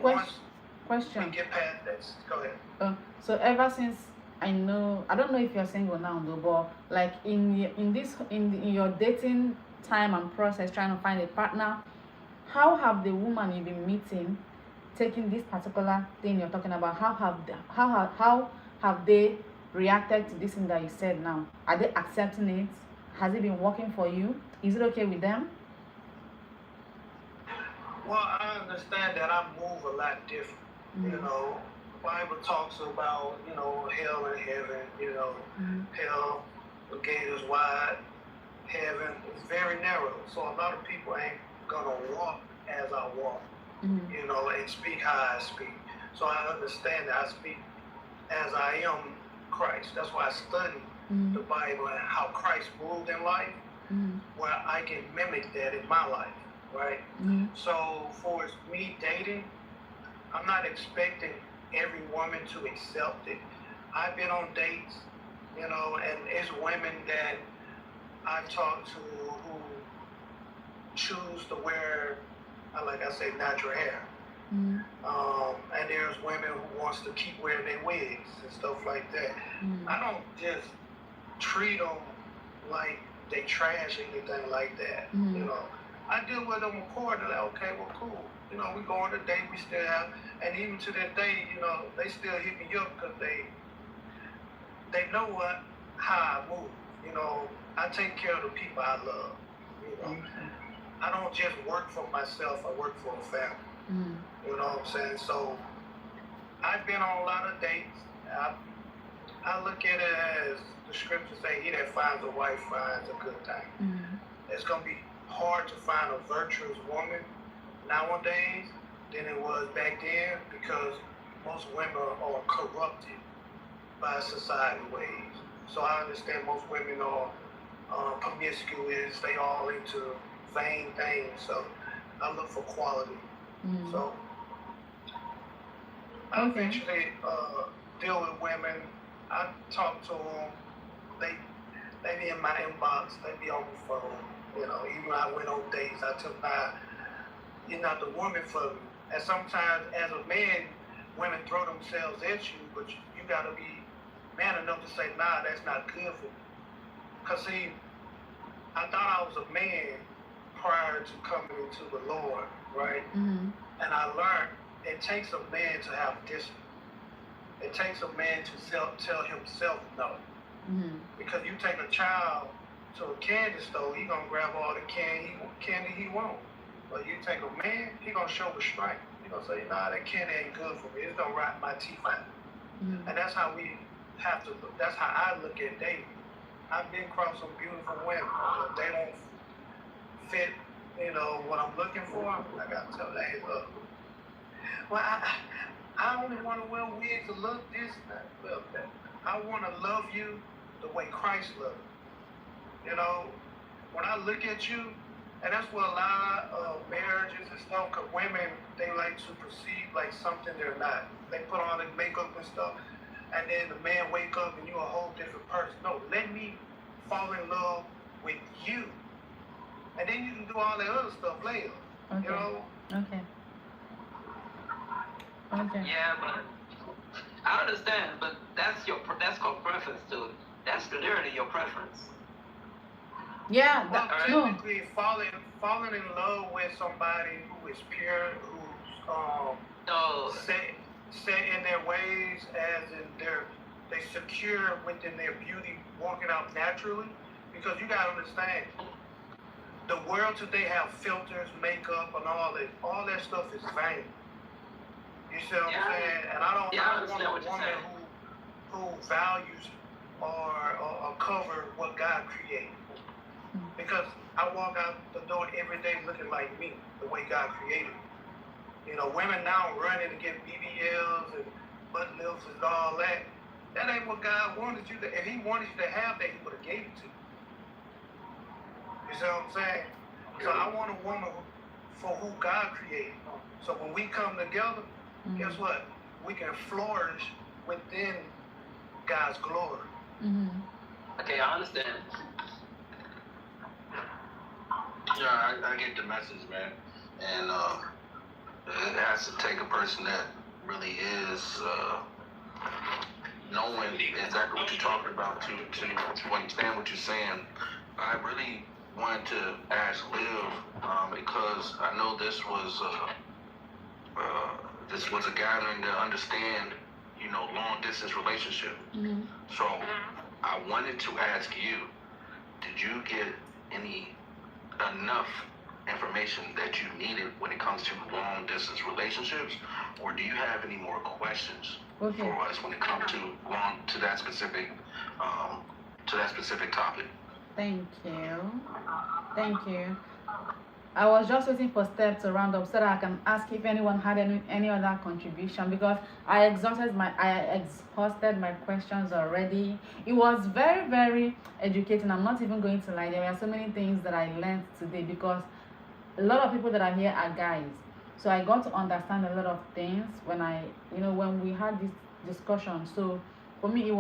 question. We get past that. Go ahead. So ever since I don't know if you're single now though, but like in your dating time and process trying to find a partner, how have the woman you've been meeting taken this particular thing you're talking about? How have they reacted to this thing that you said now? Are they accepting it? Has it been working for you? Is it okay with them? Well, I understand that I move a lot different. The Bible talks about, hell and heaven, hell, the gate is wide, heaven is very narrow. So a lot of people ain't gonna walk as I walk, and speak how I speak. So I understand that I speak as I am Christ. That's why I study the Bible and how Christ moved in life, where I can mimic that in my life, right? So for me dating, I'm not expecting every woman to accept it. I've been on dates, and it's women that I've talked to who choose to wear, like I say, natural hair. And there's women who wants to keep wearing their wigs and stuff like that. I don't just treat them like they trash or anything like that. I deal with them accordingly. Okay, well, cool. We go on a date, we still have, and even to this day, they still hit me up because they know how I move. I take care of the people I love. I don't just work for myself, I work for a family. You know what I'm saying? So I've been on a lot of dates. I look at it as the scriptures say, he that finds a wife finds a good thing. It's going to be hard to find a virtuous woman nowadays than it was back then, because most women are corrupted by society ways. So I understand most women are promiscuous, they all into vain things. So I look for quality. So I eventually deal with women. I talk to them. They be in my inbox. They be on the phone. Even when I went on dates, I took you're not the woman for me. And sometimes as a man, women throw themselves at you, but you got to be man enough to say, nah, that's not good for me. Because see, I thought I was a man prior to coming into the Lord, right? And I learned it takes a man to have discipline. it takes a man to tell himself no. Mm-hmm. Because you take a child to a candy store, he gonna grab all the candy he want. But you take a man, he gonna show restraint. He gonna say, nah, that candy ain't good for me. It's gonna rot my teeth out. Mm-hmm. And that's how we have to look. That's how I look at dating. I've been across some beautiful women. If they don't fit, what I'm looking for, I gotta tell them, hey, look. Well, I only want to wear wigs to look this, that, look that. I want to love you the way Christ loved you. When I look at you, and that's what a lot of marriages and stuff, because women, they like to perceive like something they're not. They put on the makeup and stuff, and then the man wake up and you're a whole different person. No, let me fall in love with you. And then you can do all that other stuff later. Okay. Okay. Okay. Yeah, but I understand, but that's called preference too. That's literally your preference. Yeah, well, technically, falling in love with somebody who is pure, who's set in their ways, as in they secure within their beauty, walking out naturally. Because you gotta understand, the world today have filters, makeup, and all that. All that stuff is vain. You see what I'm saying? And I don't want a woman who values or cover what God created. Because I walk out the door every day looking like me, the way God created me. Women now running to get BBLs and butt lifts and all that. That ain't what God wanted you to. If He wanted you to have that, He would have gave it to you. You see what I'm saying? So I want a woman for who God created. So when we come together, guess what? We can flourish within God's glory. Mm-hmm. Okay, I understand. Yeah, I get the message, man. And it has to take a person that really is knowing exactly what you're talking about to understand what you're saying. I really wanted to ask Liv because I know this was a gathering to understand, long distance relationship. Mm-hmm. So I wanted to ask you, did you get enough information that you needed when it comes to long distance relationships, or do you have any more questions for us when it comes to that specific topic? Thank you. I was just waiting for Steph to round up so that I can ask if anyone had any other contribution, because I exhausted my questions already. It was very, very educating. I'm not even going to lie. There were so many things that I learned today, because a lot of people that are here are guys. So I got to understand a lot of things when we had this discussion. So for me,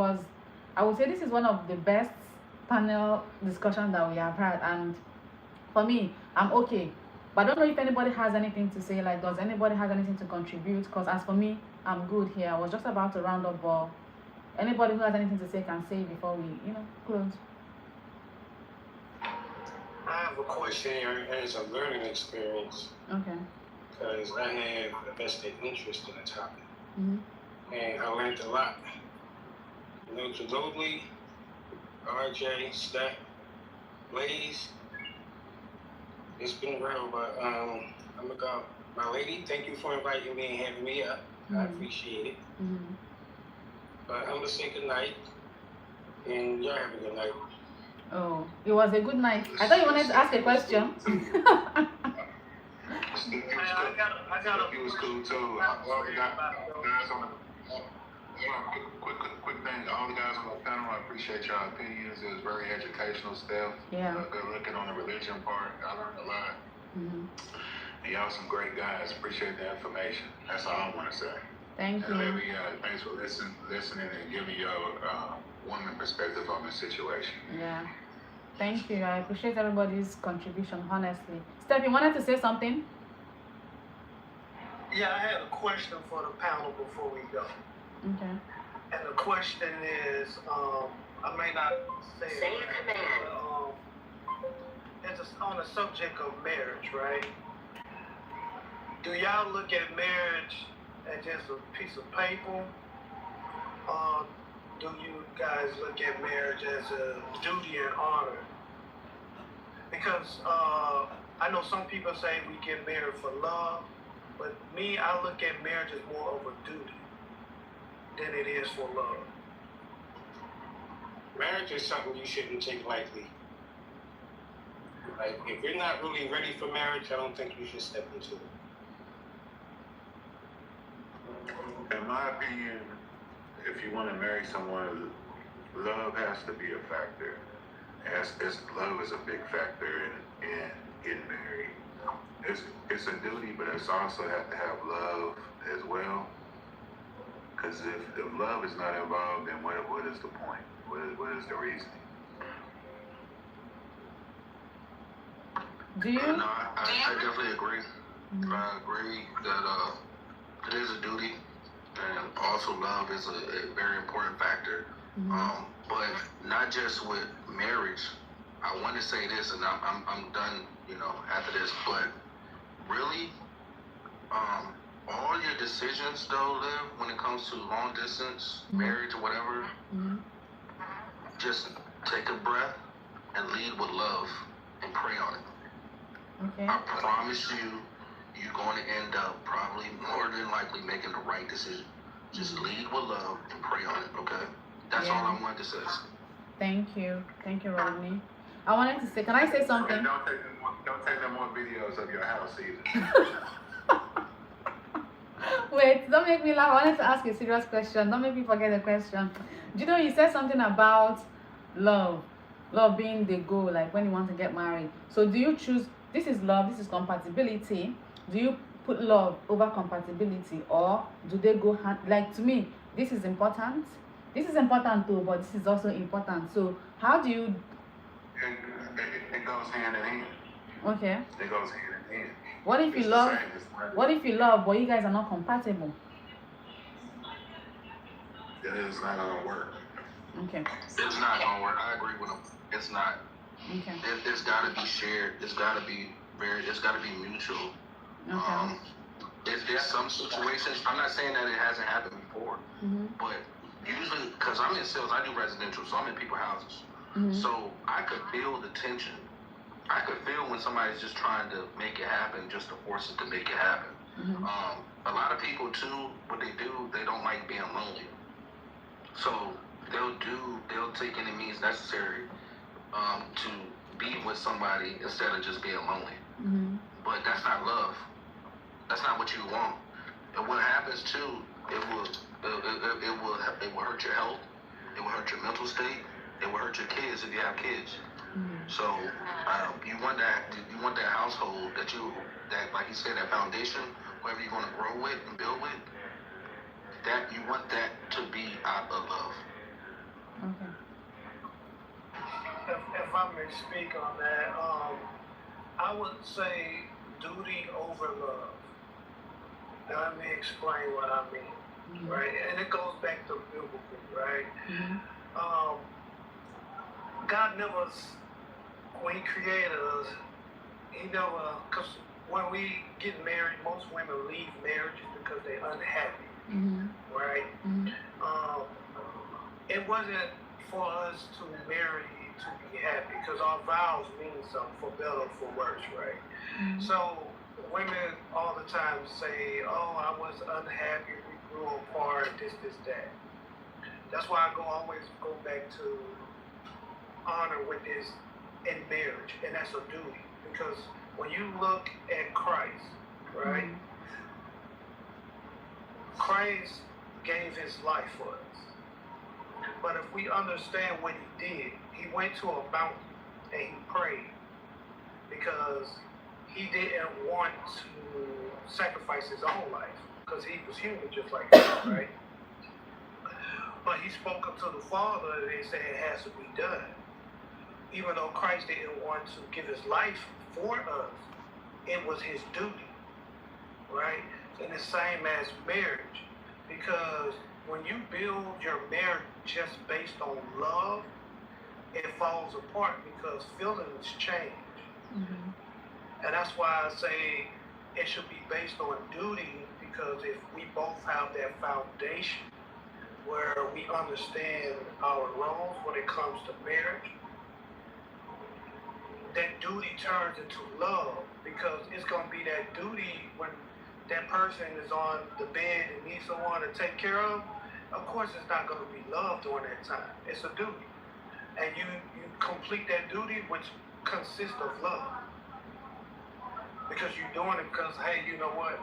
I would say this is one of the best panel discussions that we have had, and for me, I'm okay. But I don't know if anybody has anything to say. Like, does anybody have anything to contribute? Because as for me, I'm good here. I was just about to round up, but anybody who has anything to say can say before we, close. I have a question as a learning experience. Okay. Because I have a vested interest in the topic. Mm-hmm. And I learned a lot. To Lodley, RJ, Steph, Blaze. It's been real, but I'm gonna go. My lady, thank you for inviting me and having me up. Mm-hmm. I appreciate it. Mm-hmm. But I'm gonna say good night, and y'all have a good night. Oh, it was a good night. I thought you wanted to ask a question. I got a. It was cool too. All the guys on the quick thing. All the guys on the panel, I appreciate y'all opinions. It was very educational stuff. Yeah. Good looking on the religion part. I learned a lot. Mm-hmm. And y'all some great guys. Appreciate the information. That's all I want to say. Thank you. Maybe, thanks for listening and giving your woman perspective on the situation. Yeah. Thank you. I appreciate everybody's contribution, honestly. Steph, you wanted to say something? Yeah, I had a question for the panel before we go. Okay. And the question is, I may not say it. Your command. It's on the subject of marriage, right? Do y'all look at marriage as just a piece of paper, do you guys look at marriage as a duty and honor? Because I know some people say we get married for love, but me, I look at marriage as more of a duty than it is for love. Marriage is something you shouldn't take lightly. Like, if you're not really ready for marriage, I don't think you should step into it. In my opinion, if you want to marry someone, love has to be a factor. Love is a big factor in getting married. It's a duty, but it's also have to have love as well. Because if love is not involved, then what is the point? What is the reasoning? Do you? No, I definitely agree. Mm-hmm. I agree that it is a duty, and also love is a very important factor. Mm-hmm. But not just with marriage. I want to say this, and I'm done, after this. But really, all your decisions, though, Liv, when it comes to long distance, marriage, or whatever, just take a breath and lead with love and pray on it. Okay. I promise you, you're going to end up probably more than likely making the right decision. Just lead with love and pray on it, okay? That's all I wanted to say. Thank you, Rodney. I wanted to say, can I say something? And don't take no more videos of your house either. Wait, don't make me laugh. I wanted to ask a serious question. Don't make me forget the question. Do you said something about love being the goal, like when you want to get married. So do you choose, this is love, this is compatibility. Do you put love over compatibility, or do they go hand, like to me, this is important too, but this is also important. So how do you? It goes hand in hand. Okay. It goes hand in hand. What if you love? What if you love, but you guys are not compatible? Then it's not gonna work. Okay. It's not gonna work. I agree with him. It's not. Okay. It's gotta be shared. It's gotta be mutual. Okay. There's some situations. I'm not saying that it hasn't happened before, but usually, because I'm in sales, I do residential, so I'm in people's houses. So I could feel the tension. I could feel when somebody's just trying to make it happen, just to force it to make it happen. A lot of people too, what they do, they don't like being lonely. So they'll take any means necessary to be with somebody instead of just being lonely. But that's not love. That's not what you want. And what happens too, it will hurt your health. It will hurt your mental state. It will hurt your kids if you have kids. So you want that household that like you said, that foundation, whatever you're going to grow with and build with, that you want that to be out of love. Okay. If I may speak on that, I would say duty over love. Now let me explain what I mean, right? And it goes back to biblical, right? God never, when He created us, He never, because when we get married, most women leave marriages because they're unhappy, right? It wasn't for us to marry to be happy, because our vows mean something, for better or for worse, right? So women all the time say, oh, I was unhappy, we grew apart, this, that. That's why I always go back to honor what is in marriage, and that's a duty. Because when you look at Christ, right? Christ gave His life for us. But if we understand what He did, He went to a mountain and He prayed, because He didn't want to sacrifice His own life, because He was human just like us, right? But He spoke up to the Father and He said it has to be done. Even though Christ didn't want to give His life for us, it was His duty, right? And the same as marriage, because when you build your marriage just based on love, it falls apart because feelings change. And that's why I say it should be based on duty, because if we both have that foundation where we understand our roles when it comes to marriage, that duty turns into love, because it's going to be that duty when that person is on the bed and needs someone to take care of. Of course, it's not going to be love during that time. It's a duty. And you complete that duty, which consists of love. Because you're doing it because, hey, you know what?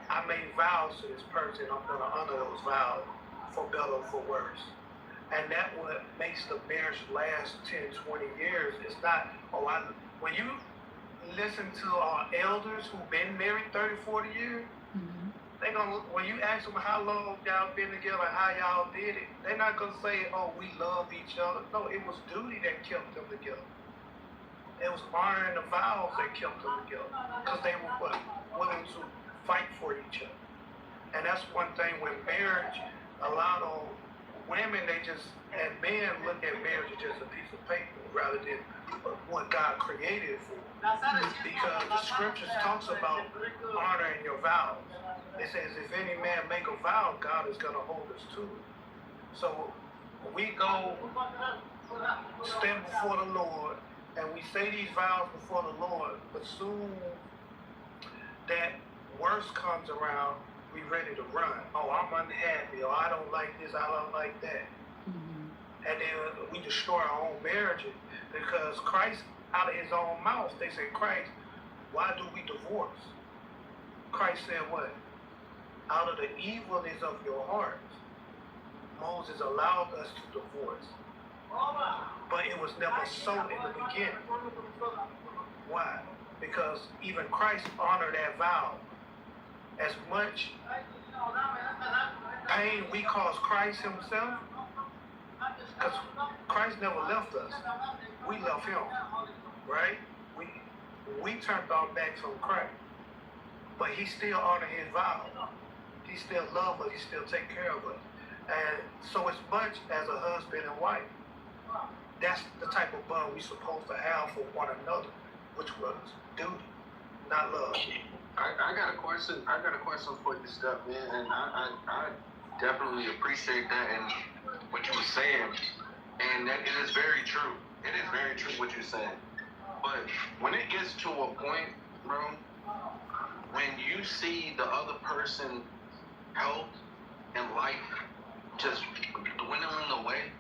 I made vows to this person. I'm going to honor those vows, for better or for worse. And that what makes the marriage last 10, 20 years. It's not, when you listen to our elders who've been married 30, 40 years, they gonna, when you ask them how long y'all been together, how y'all did it, they're not gonna say, oh, we love each other. No, it was duty that kept them together. It was honoring the vows that kept them together, because they were willing to fight for each other. And that's one thing with marriage. A lot of women, and men look at marriage as just a piece of paper rather than what God created it for. Because the scriptures talks about honoring your vows. It says, if any man make a vow, God is going to hold us to it. So we go stand before the Lord and we say these vows before the Lord, but soon that worst comes around, we ready to run. Oh, I'm unhappy, or I don't like this, I don't like that. And then we destroy our own marriages, because Christ, out of his own mouth, they say, Christ, why do we divorce? Christ said what? Out of the evilness of your hearts, Moses allowed us to divorce. But it was never so in the beginning. Why? Because even Christ honored that vow. As much pain we cause Christ himself, because Christ never left us. We left him, right? We turned our backs on Christ. But he still honored his vow. He still loved us. He still take care of us. And so as much as a husband and wife, that's the type of bond we're supposed to have for one another, which was duty, not love. I got a question. I got a question for you, Steph, man, and I definitely appreciate that and what you were saying, and that it is very true. It is very true what you're saying. But when it gets to a point, bro, when you see the other person health and life just dwindling away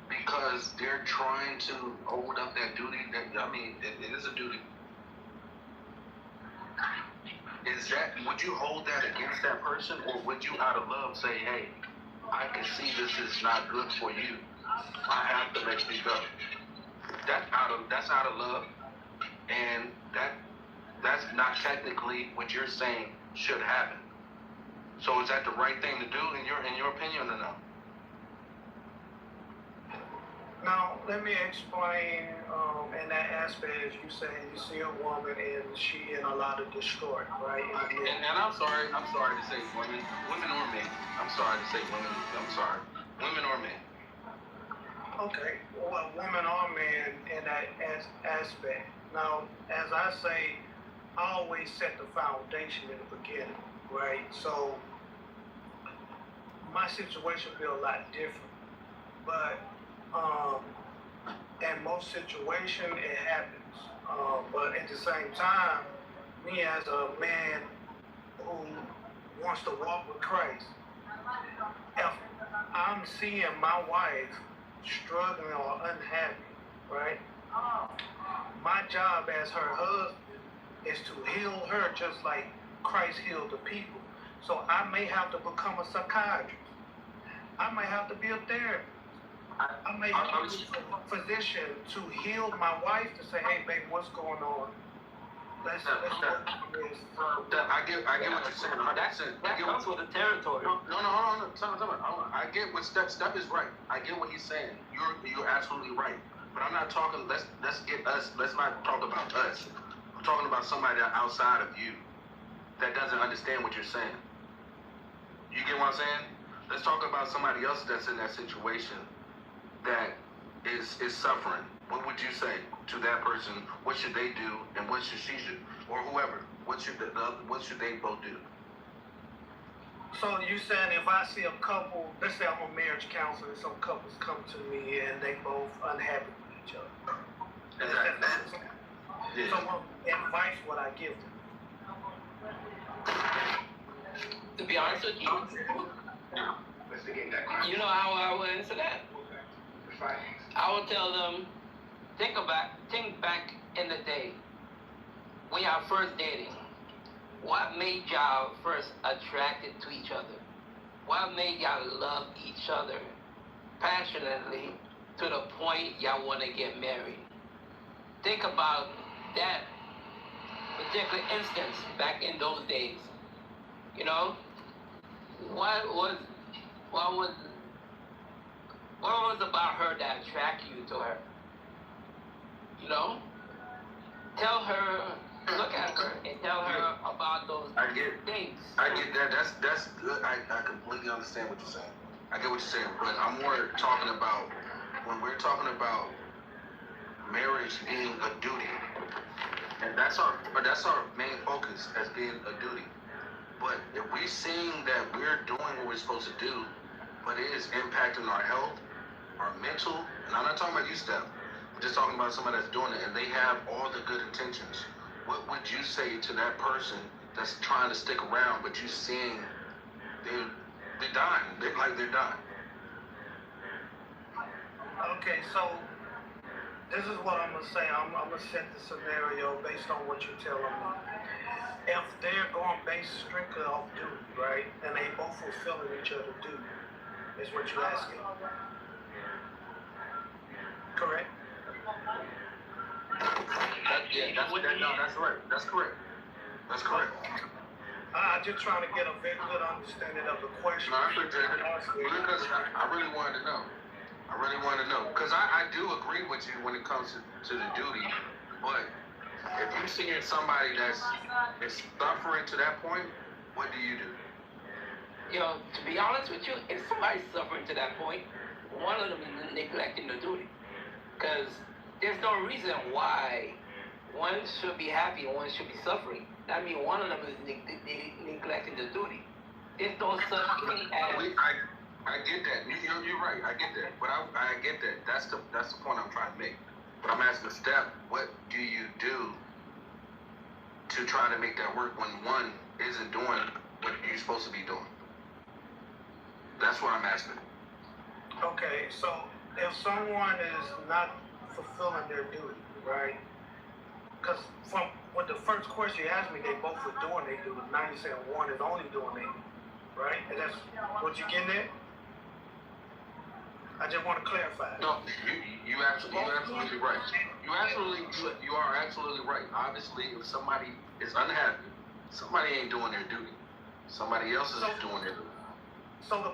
because they're trying to hold up that duty, it is a duty. Would you hold that against that person, or would you out of love say, hey, I can see this is not good for you, I have to let you go? That's out of love, and that's not technically what you're saying should happen. So is that the right thing to do in your opinion, or no? Now, let me explain in that aspect, as you say, you see a woman and she in a lot of distraught, right? And I'm sorry to say women or men. I'm sorry to say women. I'm sorry, women or men. Okay, well, woman or man in that aspect. Now, as I say, I always set the foundation in the beginning, right? So my situation will be a lot different, but in most situations it happens. But at the same time, me as a man who wants to walk with Christ, if I'm seeing my wife struggling or unhappy, right? My job as her husband is to heal her just like Christ healed the people. So I may have to become a psychiatrist. I might have to be a therapist. I may have to be a physician to heal my wife, to say, hey, baby, what's going on? Let's work on this. I get what you're saying. That comes with the territory. No, hold on. Tell me. I get what Steph is right. I get what he's saying. You're absolutely right. But I'm not talking. Let's get us. Let's not talk about us. I'm talking about somebody outside of you that doesn't understand what you're saying. You get what I'm saying? Let's talk about somebody else that's in that situation that is suffering. What would you say to that person? What should they do, and what should she do, or whoever? What should they both do? So you saying if I see a couple, let's say I'm a marriage counselor, and some couples come to me and they both unhappy with each other. Exactly. Yeah. So what advice would I give them? To be honest with you, you know how I would answer that? I would tell them, think back in the day when y'all first dating. What made y'all first attracted to each other? What made y'all love each other passionately to the point y'all want to get married? Think about that particular instance back in those days. You know, what was about her that attracted you to her? You know, tell her. Look at her and tell her about those things. I get that. That's good. I completely understand what you're saying. I get what you're saying, but I'm more talking about when we're talking about marriage being a duty, and that's our main focus as being a duty. But if we're seeing that we're doing what we're supposed to do, but it is impacting our health, our mental, and I'm not talking about you, Steph. I'm just talking about somebody that's doing it, and they have all the good intentions. What would you say to that person that's trying to stick around, but you seeing they're dying? They're dying. Okay, so this is what I'm gonna say. I'm gonna set the scenario based on what you're telling me. If they're going based strictly off duty, right, and they both fulfilling each other's duty, is what you're asking. Correct? That's right. That's correct. That's correct. I'm just trying to get a very good understanding of the question. No, I appreciate it. Because I really wanted to know. Because I do agree with you when it comes to the duty. But if you're seeing somebody that's suffering to that point, what do you do? You know, to be honest with you, if somebody's suffering to that point, one of them is neglecting the duty. Because there's no reason why one should be happy and one should be suffering. That means one of them is neglecting the duty. There's no such thing as... I get that. You're right. I get that. But I get that. That's the point I'm trying to make. But I'm asking Steph, what do you do to try to make that work when one isn't doing what you're supposed to be doing? That's what I'm asking. Okay, so if someone is not fulfilling their duty, right? Because from what the first question you asked me, they both were doing their duty. Now you're saying one is only doing their duty, right? And that's what you're getting at? I just want to clarify. No, you're absolutely right. You are absolutely right. Obviously, if somebody is unhappy, somebody ain't doing their duty. Somebody else is doing their duty. So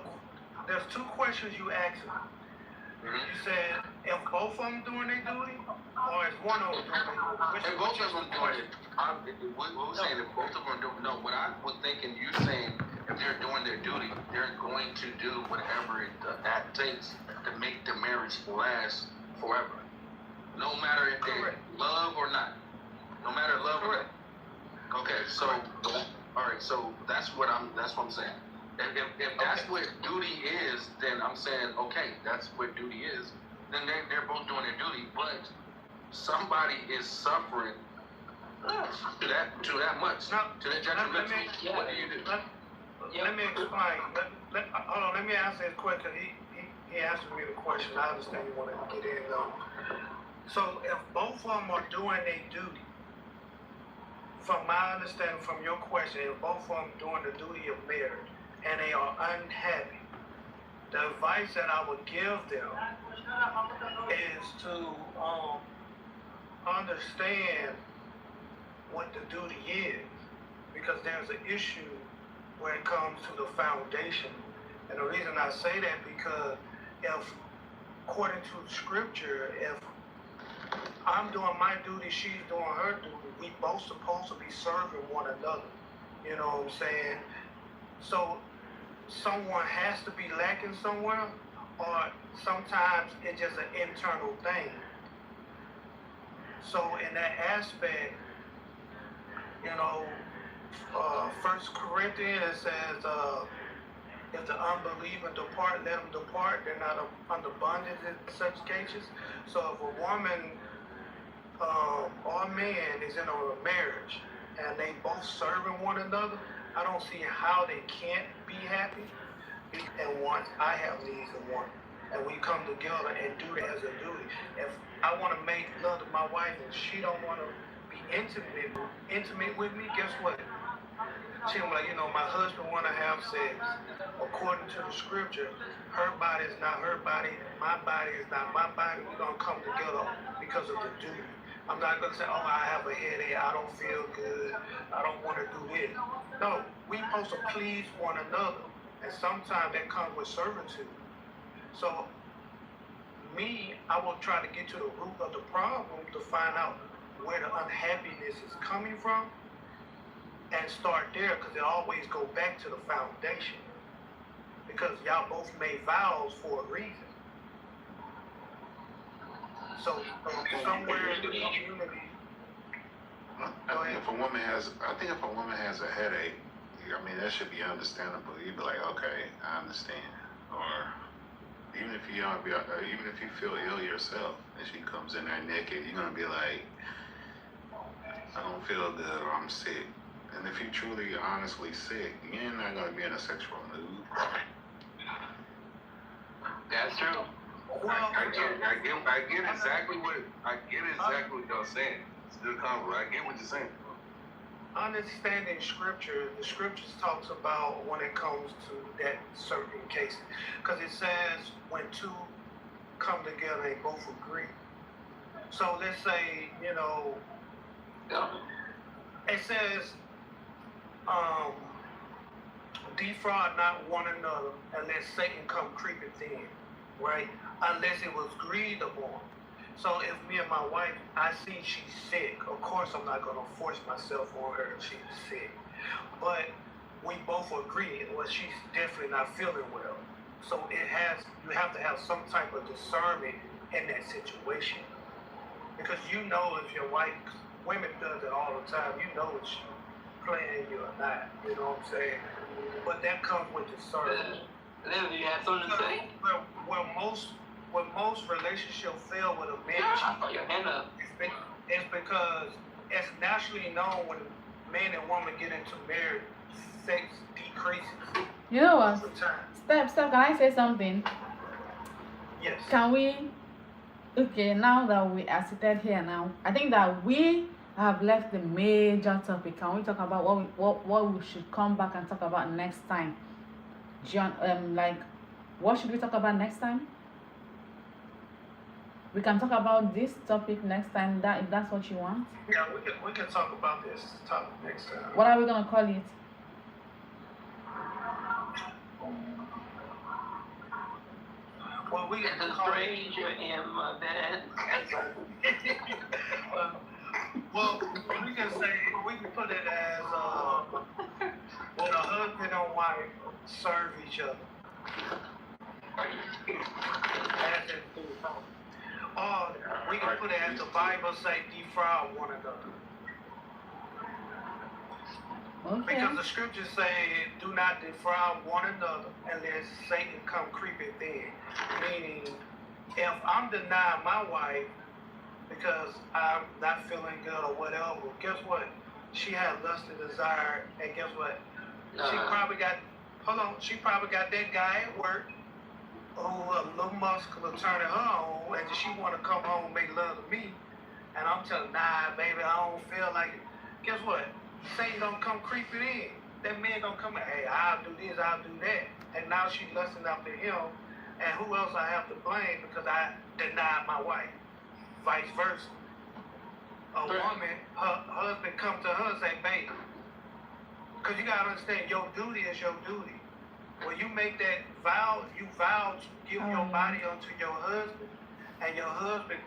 there's two questions you asked me. Mm-hmm. You said if both of them doing their duty, or is one of them doing their duty? If both of them doing it, what we're saying, if both of them do, no, what I was thinking, you're saying if they're doing their duty, they're going to do whatever that takes to make the marriage last forever. No matter if they love or not. No matter love or not. Okay, so, all right, so that's what I'm saying. If that's what duty is, then I'm saying, okay, that's what duty is. Then they're both doing their duty, but somebody is suffering to that much. To that detrimental. What do you do? Let me explain. Hold on, let me answer his question. He answered me the question. I understand you wanted to get in though. So if both of them are doing their duty, from my understanding from your question, if both of them doing the duty of marriage and they are unhappy, the advice that I would give them is to understand what the duty is, because there's an issue when it comes to the foundation. And the reason I say that because if, according to scripture, if I'm doing my duty, she's doing her duty, we both supposed to be serving one another. You know what I'm saying? So someone has to be lacking somewhere, or sometimes it's just an internal thing. So in that aspect, you know, 1 Corinthians says, If the unbelieving depart, let them depart. They're not under bondage in such cases. So if a woman or a man is in a marriage and they both serving one another, I don't see how they can't be happy. And one, I have needs in one. And we come together and do it as a duty. If I want to make love to my wife and she don't want to be intimate with me, guess what? She'll be like, my husband want to have sex. According to the scripture, her body is not her body, my body is not my body. We're going to come together because of the duty. I'm not going to say, I have a headache, I don't feel good, I don't want to do this. No, we're supposed to please one another. And sometimes that comes with servitude. So, I will try to get to the root of the problem to find out where the unhappiness is coming from and start there, because it always go back to the foundation. Because y'all both made vows for a reason. So, somewhere in the community, I think if a woman has a headache, that should be understandable. You'd be like, okay, I understand. Or even if you feel ill yourself and she comes in there naked, you're gonna be like, I don't feel good or I'm sick. And if you're truly honestly sick, you're not gonna be in a sexual mood. That's true. I get exactly what y'all saying. It's a good convo. I get what you're saying. Understanding scripture, the scriptures talks about when it comes to that certain case, because it says when two come together, they both agree. So let's say, it says, defraud not one another unless Satan come creeping in, right? Unless it was agreed upon. So if me and my wife, I see she's sick, of course I'm not going to force myself on her if she's sick. But we both agree, well, she's definitely not feeling well. So you have to have some type of discernment in that situation. Because if your wife, women does it all the time, if she's playing you or not, you know what I'm saying? But that comes with discernment. Then you have something to say? When most relationships fail with a man, it's because it's naturally known when man and woman get into marriage, sex decreases. You know what? Steph, can I say something? Yes. Can we? Okay, now that we are seated here now, I think that we have left the major topic. Can we talk about what we should come back and talk about next time? John, what should we talk about next time? We can talk about this topic next time, if that's what you want. Yeah, we can talk about this topic next time. What are we gonna call it? Well, we can call it stranger in my bed. Well, we can put it as when a husband and wife serve each other. Or we can put it as the Bible say, defraud one another. Okay. Because the scriptures say, do not defraud one another unless Satan come creeping in. Meaning, if I'm denying my wife because I'm not feeling good or whatever, guess what? She had lust and desire, and guess what? She probably got that guy at work who a little muscular turning her on, and she want to come home and make love to me. And I'm telling, nah, baby, I don't feel like it. Guess what? Satan gonna come creeping in. That man gonna come in, hey, I'll do this, I'll do that. And now she lusting after him. And who else I have to blame because I denied my wife? Vice versa. A woman, her husband come to her and say, baby, because you gotta understand, your duty is your duty. When you make that vow, you vow to give your body unto your husband, and your husband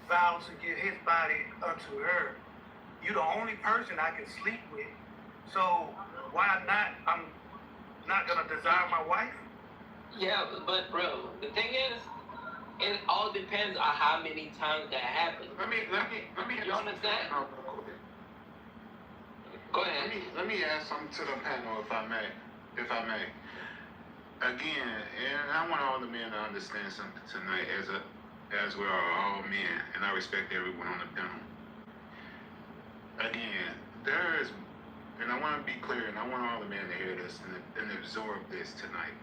vows to give his body unto her. You're the only person I can sleep with. So why not? I'm not gonna desire my wife. Yeah, but bro, the thing is, it all depends on how many times that happens. Let me. You understand? Go ahead. Let me add something to the panel, if I may. again, and I want all the men to understand something tonight, as we are all men, and I respect everyone on the panel. Again, there is, and I want to be clear, and I want all the men to hear this and absorb this tonight.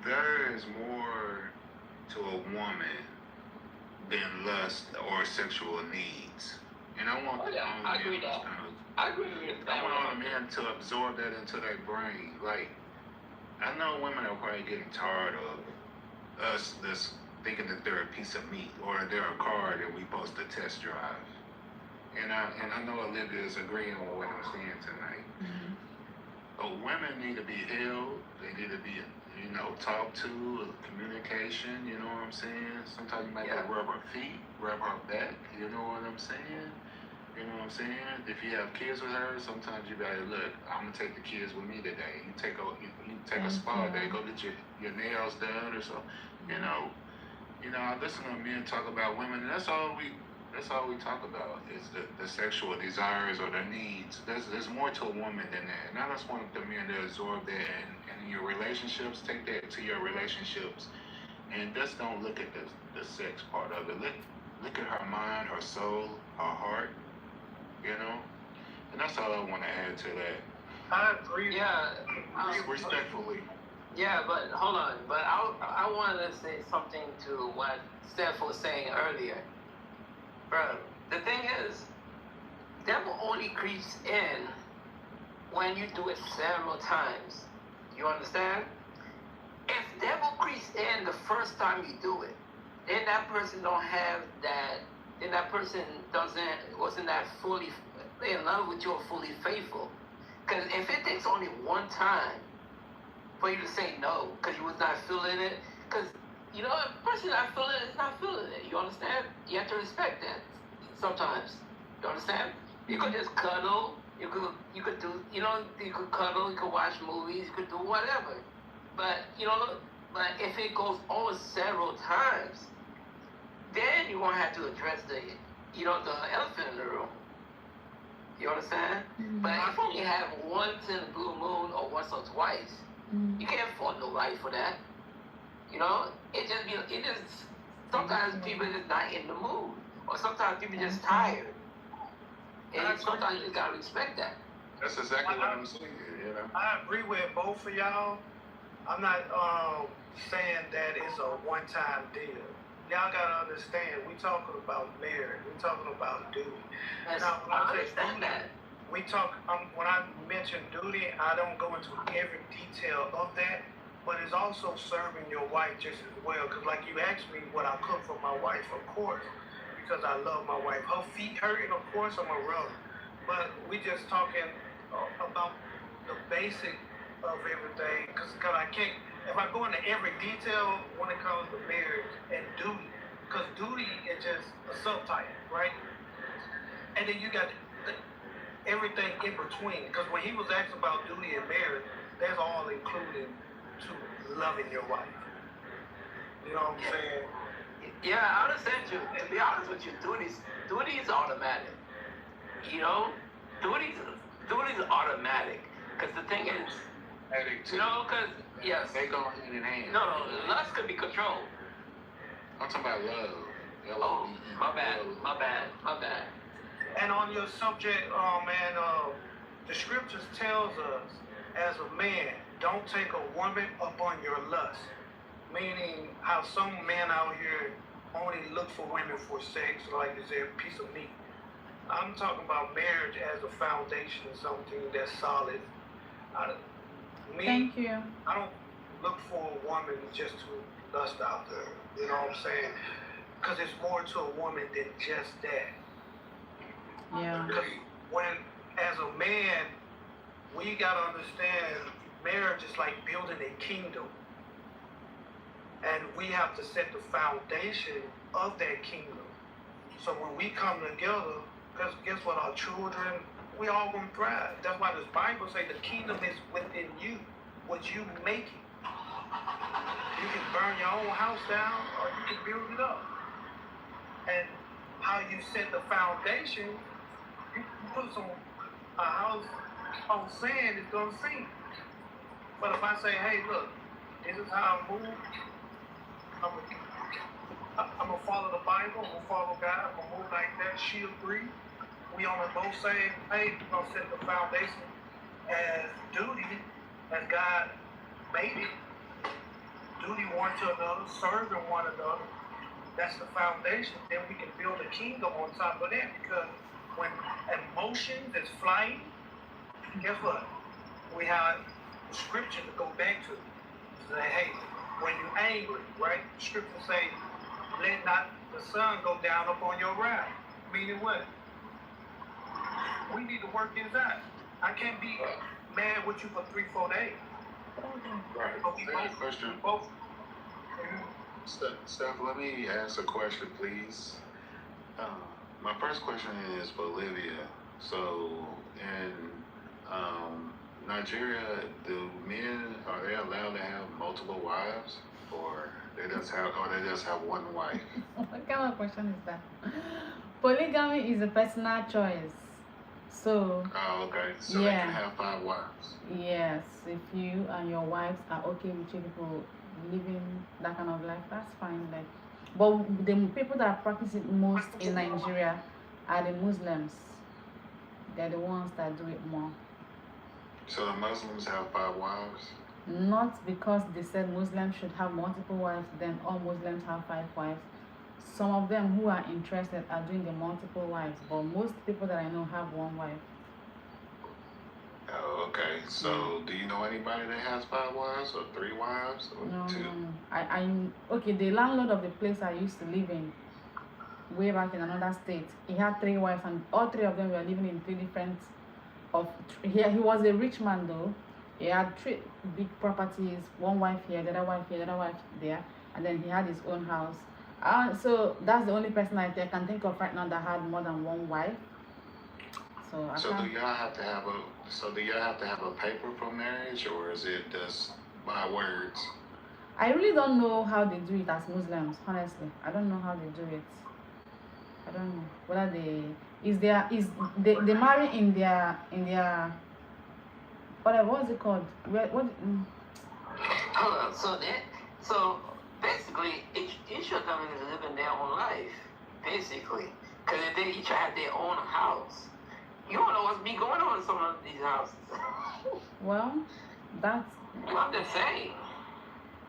There is more to a woman than lust or sexual needs. And I want I agree with that. I agree with that. I want all the men to absorb that into their brain. Like, I know women are probably getting tired of us this thinking that they're a piece of meat or they're a car that we supposed to test drive. And I know Olivia is agreeing with what I'm saying tonight. Mm-hmm. But women need to be held. They need to be, talked to, communication, you know what I'm saying? Sometimes you might have to rub her feet, rub her back, you know what I'm saying? You know what I'm saying? If you have kids with her, sometimes you gotta look, I'm gonna take the kids with me today. You take a spa day, go get your nails done or something. I listen to men talk about women, and that's all we talk about is the sexual desires or the needs. There's more to a woman than that. And I just want the men to absorb that and in your relationships, take that to your relationships. And just don't look at the sex part of it. Look at her mind, her soul, her heart, And that's all I want to add to that. I agree. Yeah. Respectfully. Yeah, but hold on. But I wanted to say something to what Steph was saying earlier. Bro, the thing is, devil only creeps in when you do it several times. You understand? If devil creeps in the first time you do it, then that person don't have that. Then that person wasn't that fully in love with you or fully faithful. Because if it takes only one time for you to say no, because you was not feeling it, because if a person not feeling it is not feeling it. You understand? You have to respect that. Sometimes, you understand? You could just cuddle. You could do. You could cuddle. You could watch movies. You could do whatever. But but if it goes on several times, then you're gonna have to address the elephant in the room. You understand? Mm-hmm. But if you only have once in a blue moon or once or twice, you can't fault nobody for that. Sometimes people just not in the mood, or sometimes people just tired, and sometimes you just gotta respect that. That's exactly what I'm saying. I agree with both of y'all. I'm not saying that it's a one-time deal. Y'all gotta understand, we talking about marriage, we talking about duty. Now, when I understand that. When I mention duty, I don't go into every detail of that, but it's also serving your wife just as well. Because like you asked me what I cook for my wife, of course, because I love my wife. Her feet hurting, of course, I'm a rub. But we just talking about the basic of everything, because I can't, if I go into every detail when it comes to marriage and duty, because duty is just a subtype, right? And then you got everything in between, because when he was asked about duty and marriage, that's all included to loving your wife. You know what I'm saying? Yeah, I understand you. To be honest with you, duty is automatic. Duty is automatic, because the thing is, because yes, they go hand in hand. No, lust could be controlled. I'm talking about love. Oh, my bad. And on your subject, the scriptures tells us, as a man, don't take a woman upon your lust. Meaning how some men out here only look for women for sex, like it's a piece of meat. I'm talking about marriage as a foundation, something that's solid. Thank you. I don't look for a woman just to lust out there. You know what I'm saying? Because it's more to a woman than just that. Yeah. Because as a man, we got to understand marriage is like building a kingdom. And we have to set the foundation of that kingdom. So when we come together, because guess what, our children, we all gonna thrive. That's why this Bible say the kingdom is within you, what you make it. You can burn your own house down or you can build it up. And how you set the foundation, you put a house on sand, it's gonna sink. But if I say, hey, look, This is how I move. I'm gonna follow the Bible. I'm gonna follow God. I'm gonna move like that. She agree. We on the both same page. We're gonna set the foundation as duty, as God made it. Duty one to another, serving one another. That's the foundation. Then we can build a kingdom on top of that. Because when emotions is flying, guess what? We have scripture to go back to. Say, hey, when you're angry, right? Scripture say, let not the sun go down upon your wrath. Meaning what? We need to work this out. I can't be mad with you for 3-4 days. Right. But we both, Question. both. Steph, let me ask a question, please. My first question is for Olivia. So, in Nigeria, do men, are they allowed to have multiple wives, or they just have one wife? What kind of question is that? Polygamy is a personal choice. So. Oh, okay. So yeah. They can have 5 wives. Yes, if you and your wives are okay with you people living that kind of life, that's fine. Like, but the people that practice it most in Nigeria are the Muslims. They're the ones that do it more. So the Muslims have 5 wives? Not because they said Muslims should have multiple wives, then all Muslims have 5 wives. Some of them who are interested are doing the multiple wives, but most people that I know have 1 wife. Oh, okay. So, do you know anybody that has 5 wives or 3 wives or No, 2? no. Okay, the landlord of the place I used to live in, way back in another state, he had 3 wives, and all 3 of them were living in 3 different. He was a rich man though. He had 3 big properties, 1 wife here, the other wife here, the other wife there, and then he had his own house. So that's the only person I can think of right now that had more than 1 wife. So do y'all have to have a paper for marriage, or is it just by words? I really don't know how they do it as Muslims, honestly. I don't know how they do it. I don't know whether they marry in their whatever, what's it called? So basically each of them is living their own life, basically, because they each have their own house. You don't know what's be going on in some of these houses. Well, that's. I'm just saying.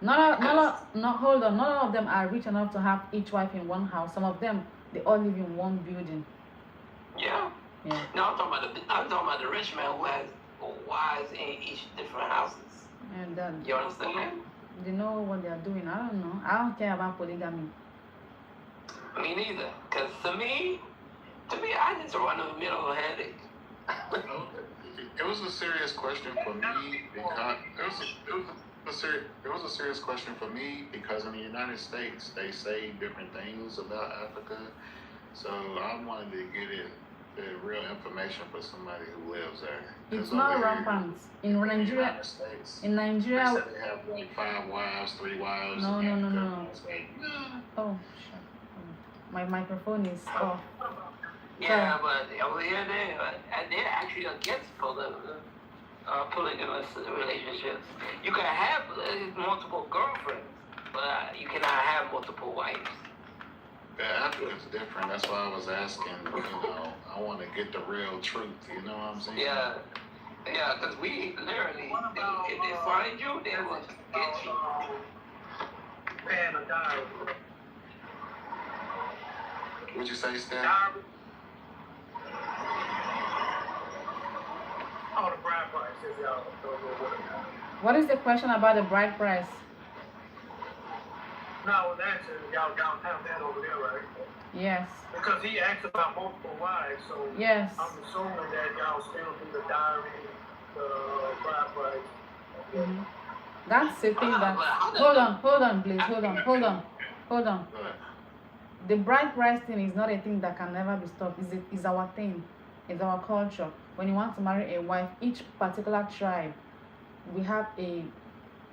Hold on. None of them are rich enough to have each wife in 1 house. Some of them, they all live in 1 building. Yeah. Yeah. No, I'm talking about the rich man who has wives in each different houses. And then. You understand? They know what they are doing. I don't know. I don't care about polygamy. Me neither. Because to me, I just run a middle headache. It was a serious question for me because it was a serious question for me because in the United States they say different things about Africa, so I wanted to get the real information for somebody who lives there. It's not rampant in Nigeria. In Nigeria, they said they have like 5 wives, 3 wives. No. Oh, shit. My microphone is off. Yeah, but over here they're actually against polygamous relationships. You can have multiple girlfriends, but you cannot have multiple wives. Yeah, Africa's different. That's why I was asking. I want to get the real truth. You know what I'm saying? Yeah, because we literally, if they find you, they will get you. Man, a diary. What'd you say, Steph? Oh, the bride prices, y'all don't know what it is. What is the question about the bride price? No, I was asking, y'all have that over there, right? Yes. Because he asked about multiple wives, so yes. I'm assuming that y'all still do the diary, the bride price. Mm-hmm. That's the thing that. Hold on, please. Hold on. The bride price thing is not a thing that can never be stopped. It's our thing. It's our culture. When you want to marry a wife, each particular tribe, we have a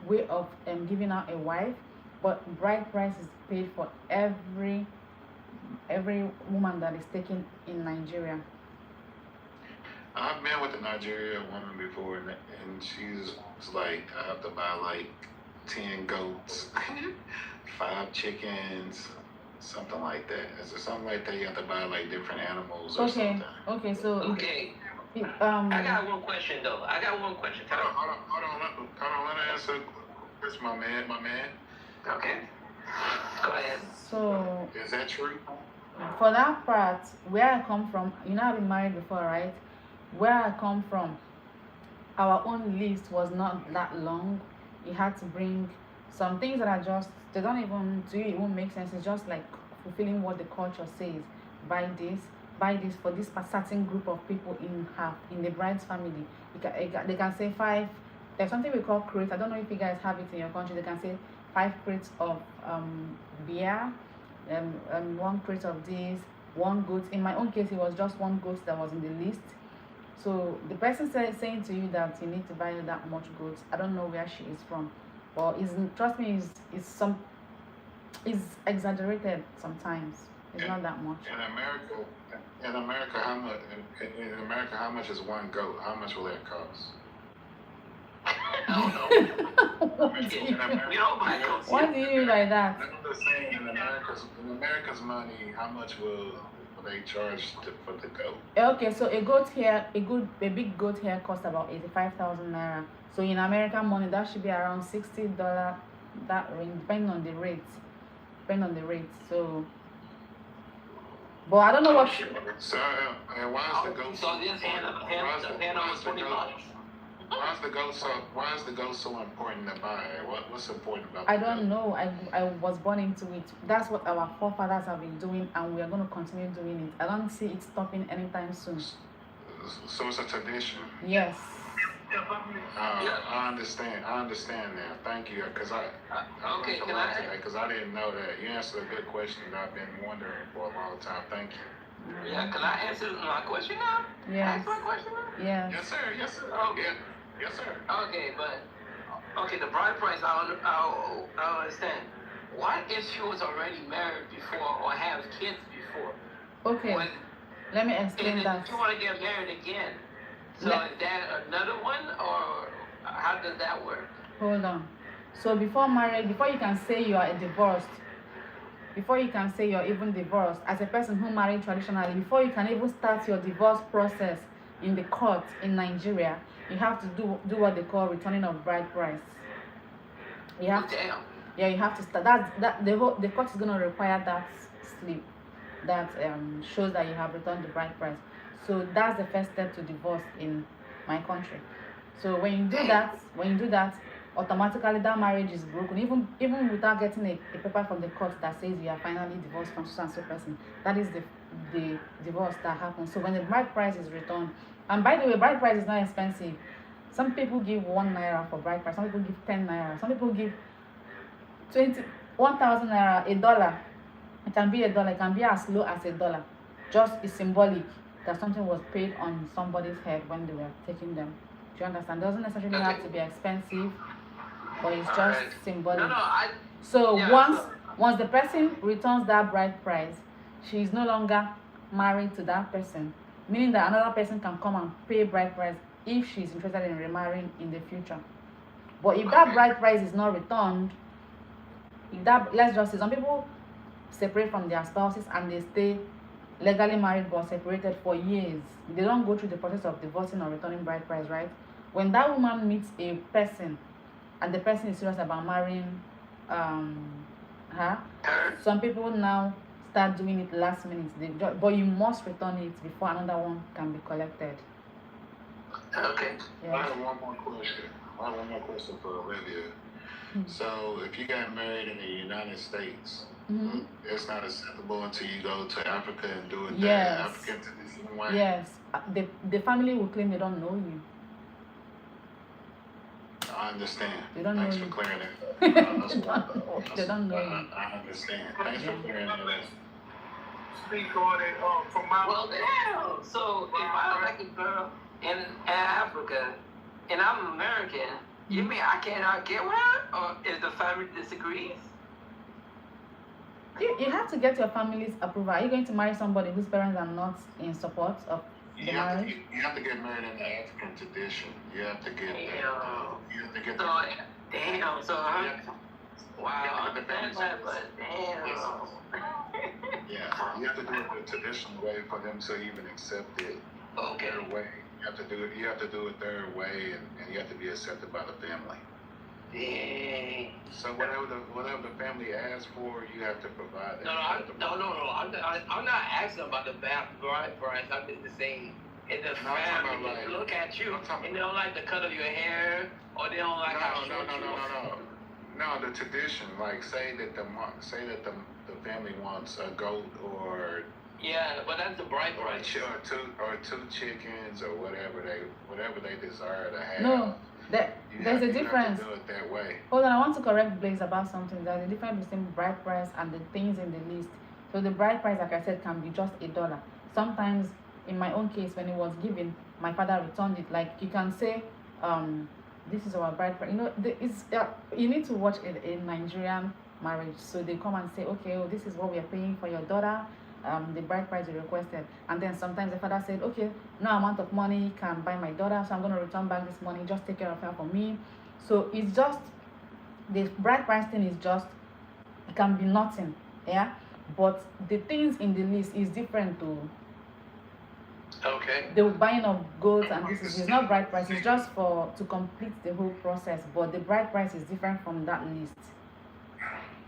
way of giving out a wife, but bride price is paid for every woman that is taken in Nigeria. I've been with a Nigerian woman before, and she's like, I have to buy like 10 goats, 5 chickens, something like that. Is it something like that? You have to buy like different animals or something. Okay, so Okay. I got one question though. I got one question. Hold on. Let me answer. It's my man. Okay. Go ahead. So Is that true? for that part, where I come from, you know I've been married before, right? Where I come from, our own list was not that long. You had to bring some things that are just, they don't even, to you it won't make sense. It's just like fulfilling what the culture says. Buy this for this certain group of people in the bride's family. They can say 5. There's something we call crates. I don't know if you guys have it in your country. They can say 5 crates of beer, 1 crate of this, 1 goat. In my own case, it was just 1 goat that was in the list. So the person saying to you that you need to buy that much goats, I don't know where she is from, but trust me, is exaggerated sometimes. It's not that much. In America, how much is 1 goat? How much will that cost? I don't know. What do you mean by that? I'm just saying, in America's money, how much will they charge for the goat? Okay, so a big goat hair costs about 85,000 naira. So in American money, that should be around $60. That range, depending on the rate. So, but I don't know what. So, why is the goat? So this Hannah was $20. Why is the goat so important to buy? What's important about I don't know. I was born into it. That's what our forefathers have been doing, and we are going to continue doing it. I don't see it stopping anytime soon. So it's a tradition. Yes. I understand now. Thank you, because I didn't know that. You answered a good question that I've been wondering for a long time. Thank you. Yeah, can I answer my question now? Yes. Ask my question now? Yes. Yes, sir. Okay. Yes, sir. Okay, the bride price, I understand. What if she was already married before or have kids before? Okay. Let me explain that. If you want to get married again, so is that another one, or how does that work? Hold on. So before marriage, before you can say you are divorced, before you can say you're even divorced, as a person who married traditionally, before you can even start your divorce process in the court in Nigeria, you have to do what they call returning of bride price. You have to, yeah, you have to start. The court is going to require that slip that shows that you have returned the bride price. So that's the first step to divorce in my country. So when you do that, automatically that marriage is broken, even without getting a paper from the court that says you are finally divorced from so and so person. That is the divorce that happens. So when the bride price is returned, and by the way, bride price is not expensive. Some people give 1 naira for bride price. Some people give 10 naira. Some people give 1,000 naira, $1. It can be $1. It can be as low as $1. Just it's symbolic that something was paid on somebody's head when they were taking them. Do you understand? It doesn't necessarily have to be expensive, but it's just symbolic. Once the person returns that bride price, she is no longer married to that person, meaning that another person can come and pay bride price if she's interested in remarrying in the future. But if that bride price is not returned, let's just say some people separate from their spouses and they stay legally married but separated for years. They don't go through the process of divorcing or returning bride price, right? When that woman meets a person and the person is serious about marrying her, some people now start doing it last minute. But you must return it before another one can be collected. Okay. Yes. I have one more question for Olivia. So if you got married in the United States, it's not acceptable until you go to Africa and do it there, African traditional way? Yes. The family will claim they don't know you. I understand. They don't Thanks know for you. clearing that. They don't know you. I understand. Thanks for clearing that up. Speak on it from my. Well, damn. So if I like a girl in Africa and I'm American, you mean I cannot get with her, or if the family disagrees? You have to get your family's approval. Are you going to marry somebody whose parents are not in support of the marriage? You have to get married in the African tradition. You have to get Damn, so wow, I understand that, but damn. Yeah, you have to do it the traditional way for them to even accept it. Okay. Their way. You have to do it. You have to do it their way, and you have to be accepted by the family. Dang. So whatever the family asks for, you have to provide that. I'm not asking about the bride price. I'm just saying, if the family like, look at you and they don't like the cut of your hair, or they don't like how short you are. No, the tradition, like say that the family wants a goat or yeah, but that's the bride price. Or two chickens or whatever they desire to have. No, there's a difference. You have to do it that way. Hold on, I want to correct Blaze about something. There's a difference between bride price and the things in the list. So the bride price, like I said, can be just $1. Sometimes, in my own case, when it was given, my father returned it. Like you can say, this is our bride price. You know, you need to watch a Nigerian marriage. So they come and say, okay, oh, this is what we are paying for your daughter. The bride price you requested, and then sometimes the father said, okay, no amount of money can buy my daughter, so I'm going to return back this money, just take care of her for me. So it's just, the bride price thing is just, it can be nothing, yeah, but the things in the list is different to okay, the buying of goats, and this is not bride price, it's just to complete the whole process, but the bride price is different from that list.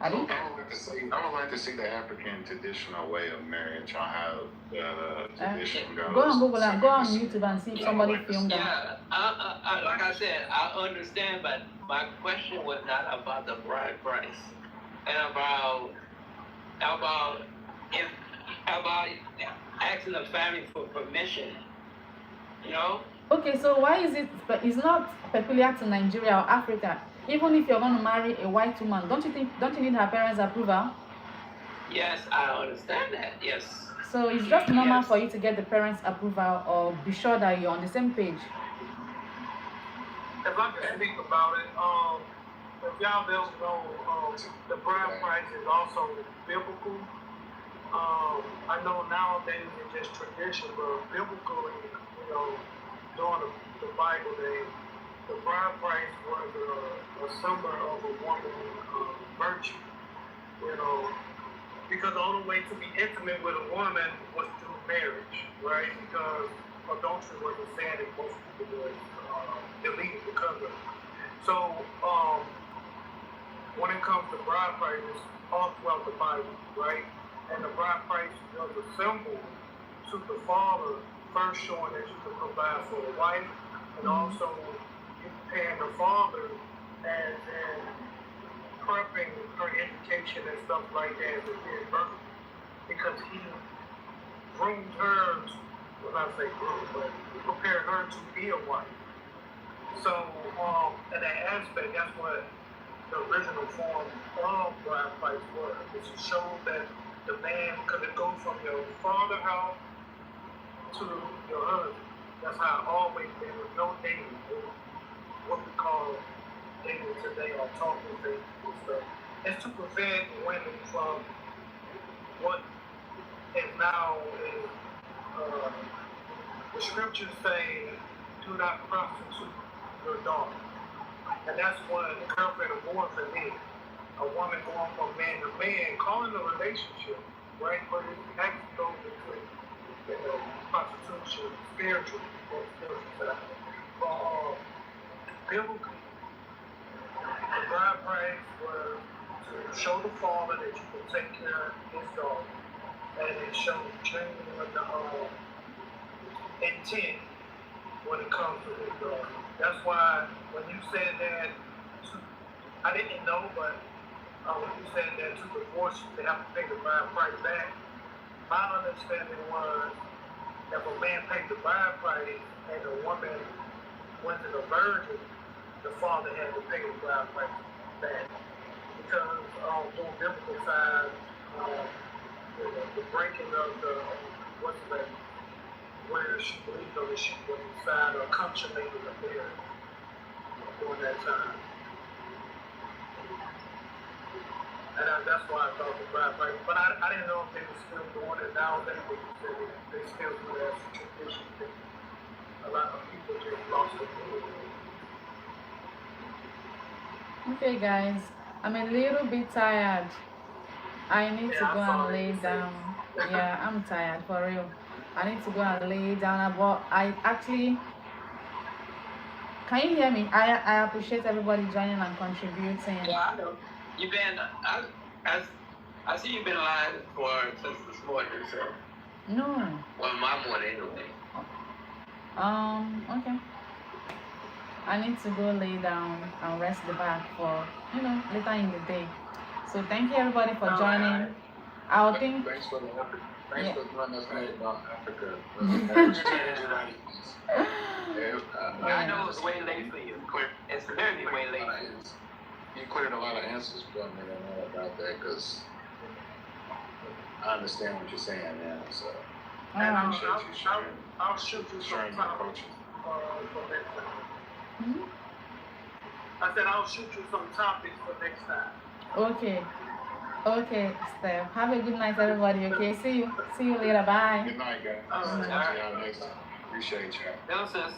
I would like to see the African traditional way of marriage, on how the tradition goes. Go on Google and go on YouTube and see if somebody filmed that. Yeah, I, like I said, I understand, but my question was not about the bride price, and about asking the family for permission. You know? Okay, so why is it? But it's not peculiar to Nigeria or Africa. Even if you're going to marry a white woman, don't you need her parents' approval? Yes, I understand that. Yes. So it's just normal for you to get the parents' approval, or be sure that you're on the same page. If I can speak about it, if y'all don't know, the bride price is also biblical. I know nowadays it's just tradition, but biblical, during the Bible days, the bride price was a symbol of a woman's virtue, because the only way to be intimate with a woman was through marriage, right? Because adultery was a sin and most people was deleted because of it. So when it comes to bride prices, all throughout the Bible, right? And the bride price was a symbol to the father, first showing that you could provide for a wife, and also and the father and prepping her education and stuff like that as a kid birth, because he groomed her, well not say groomed, but prepared her to be a wife. So in that aspect, that's what the original form of bride price was. It showed that the man, because it goes from your father's house to your husband. That's how it always been, with no dating. What we call dating today, or talking things and stuff. It's to prevent women from what is now the scriptures say, do not prostitute your daughter. And that's what the girlfriend of boyfriend is. A woman going from man to man, calling a relationship, right? But it actually goes into prostitution, spiritual side. Biblically, the bride price was to show the father that you can take care of his daughter, and it showed genuine intent when it comes to his daughter. That's why when you said that, I didn't know, but when you said that to divorce, they have to pay the bride price back. My understanding was that if a man paid the bride price and the woman wasn't a virgin, the father had to pay the bride price back. Because on biblical side, the breaking of the, what's that, where she believed that she was inside or consummated the marriage during that time. And that's why I thought the bride price. But I didn't know if they were still doing it nowadays, but you said they still do it as a tradition. A lot of people just lost the Okay, guys, I'm a little bit tired. I need to go and lay down. Yeah, I'm tired for real. I need to go and lay down. But I actually, can you hear me? I appreciate everybody joining and contributing. Yeah, I know. You've been, I see you've been live since this morning, so. No. Well, my morning anyway. Okay. I need to go lay down and rest the back for, later in the day. So thank you everybody for joining. I'll think. Thanks for letting us know about Africa. I know it's way late for you. It's very way late for you. You cleared a lot of answers for me. I know about that because I understand what you're saying now. So I appreciate you sharing. I'll shoot you sharing your coaching. For next time. I said I'll shoot you some topics for next time. Okay, Steph. Have a good night, everybody. Okay, see you later. Bye. Good night, guys. See y'all next time. Appreciate y'all. No, sis.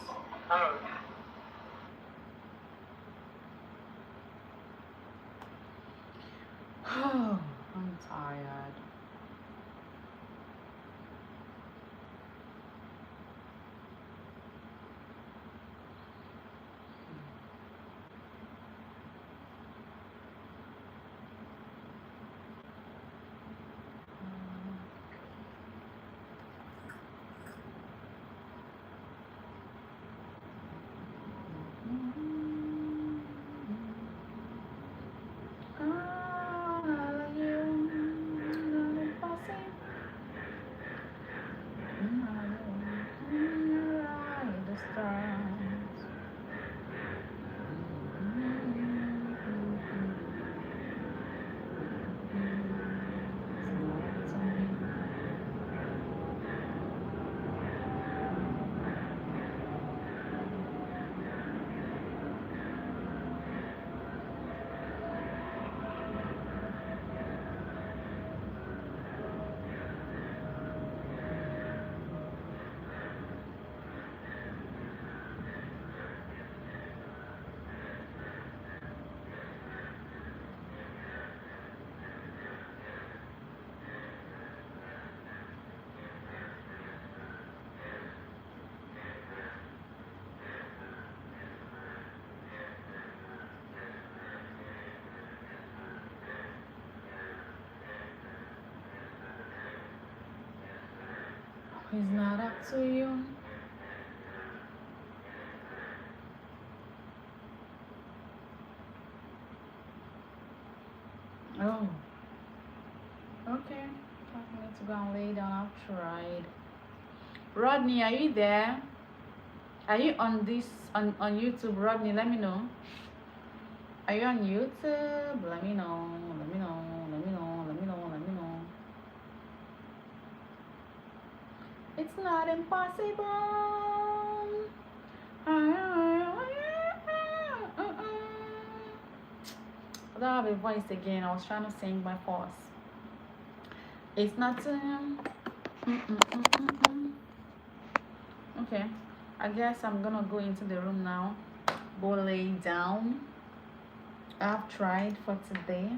I'm tired. It's not up to you. Oh. Okay. I need to go and lay down. I've tried. Rodney, are you there? Are you on YouTube? Rodney, let me know. Are you on YouTube? Let me know. Let me know. Let me know. Let me know. Let me know. It's not impossible. I don't have a voice again. I was trying to sing my voice. It's not. Okay. I guess I'm gonna go into the room now. Go lay down. I've tried for today.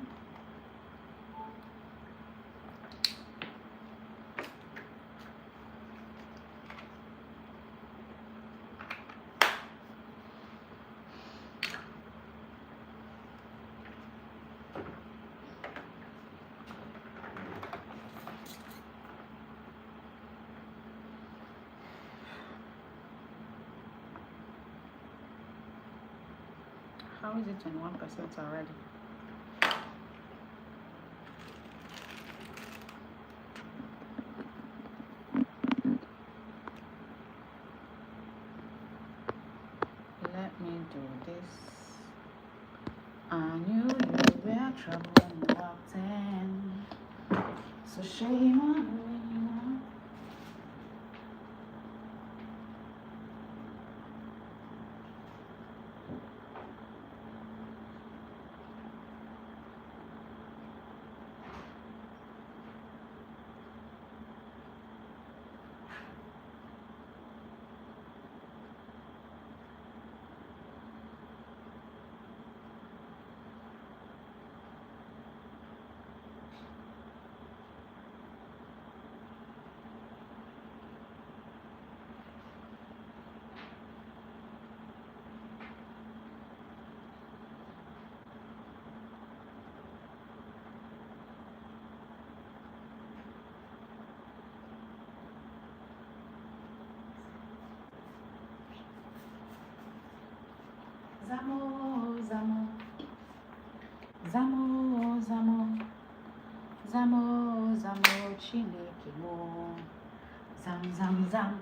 How is it 21% already? Let me do this. I knew you were trouble when you walked in. So shame on me. Zamo, Zamo. Zamo, Zamo. Zamo, Zamo, Chineke mo. Zam, Zam, Zam.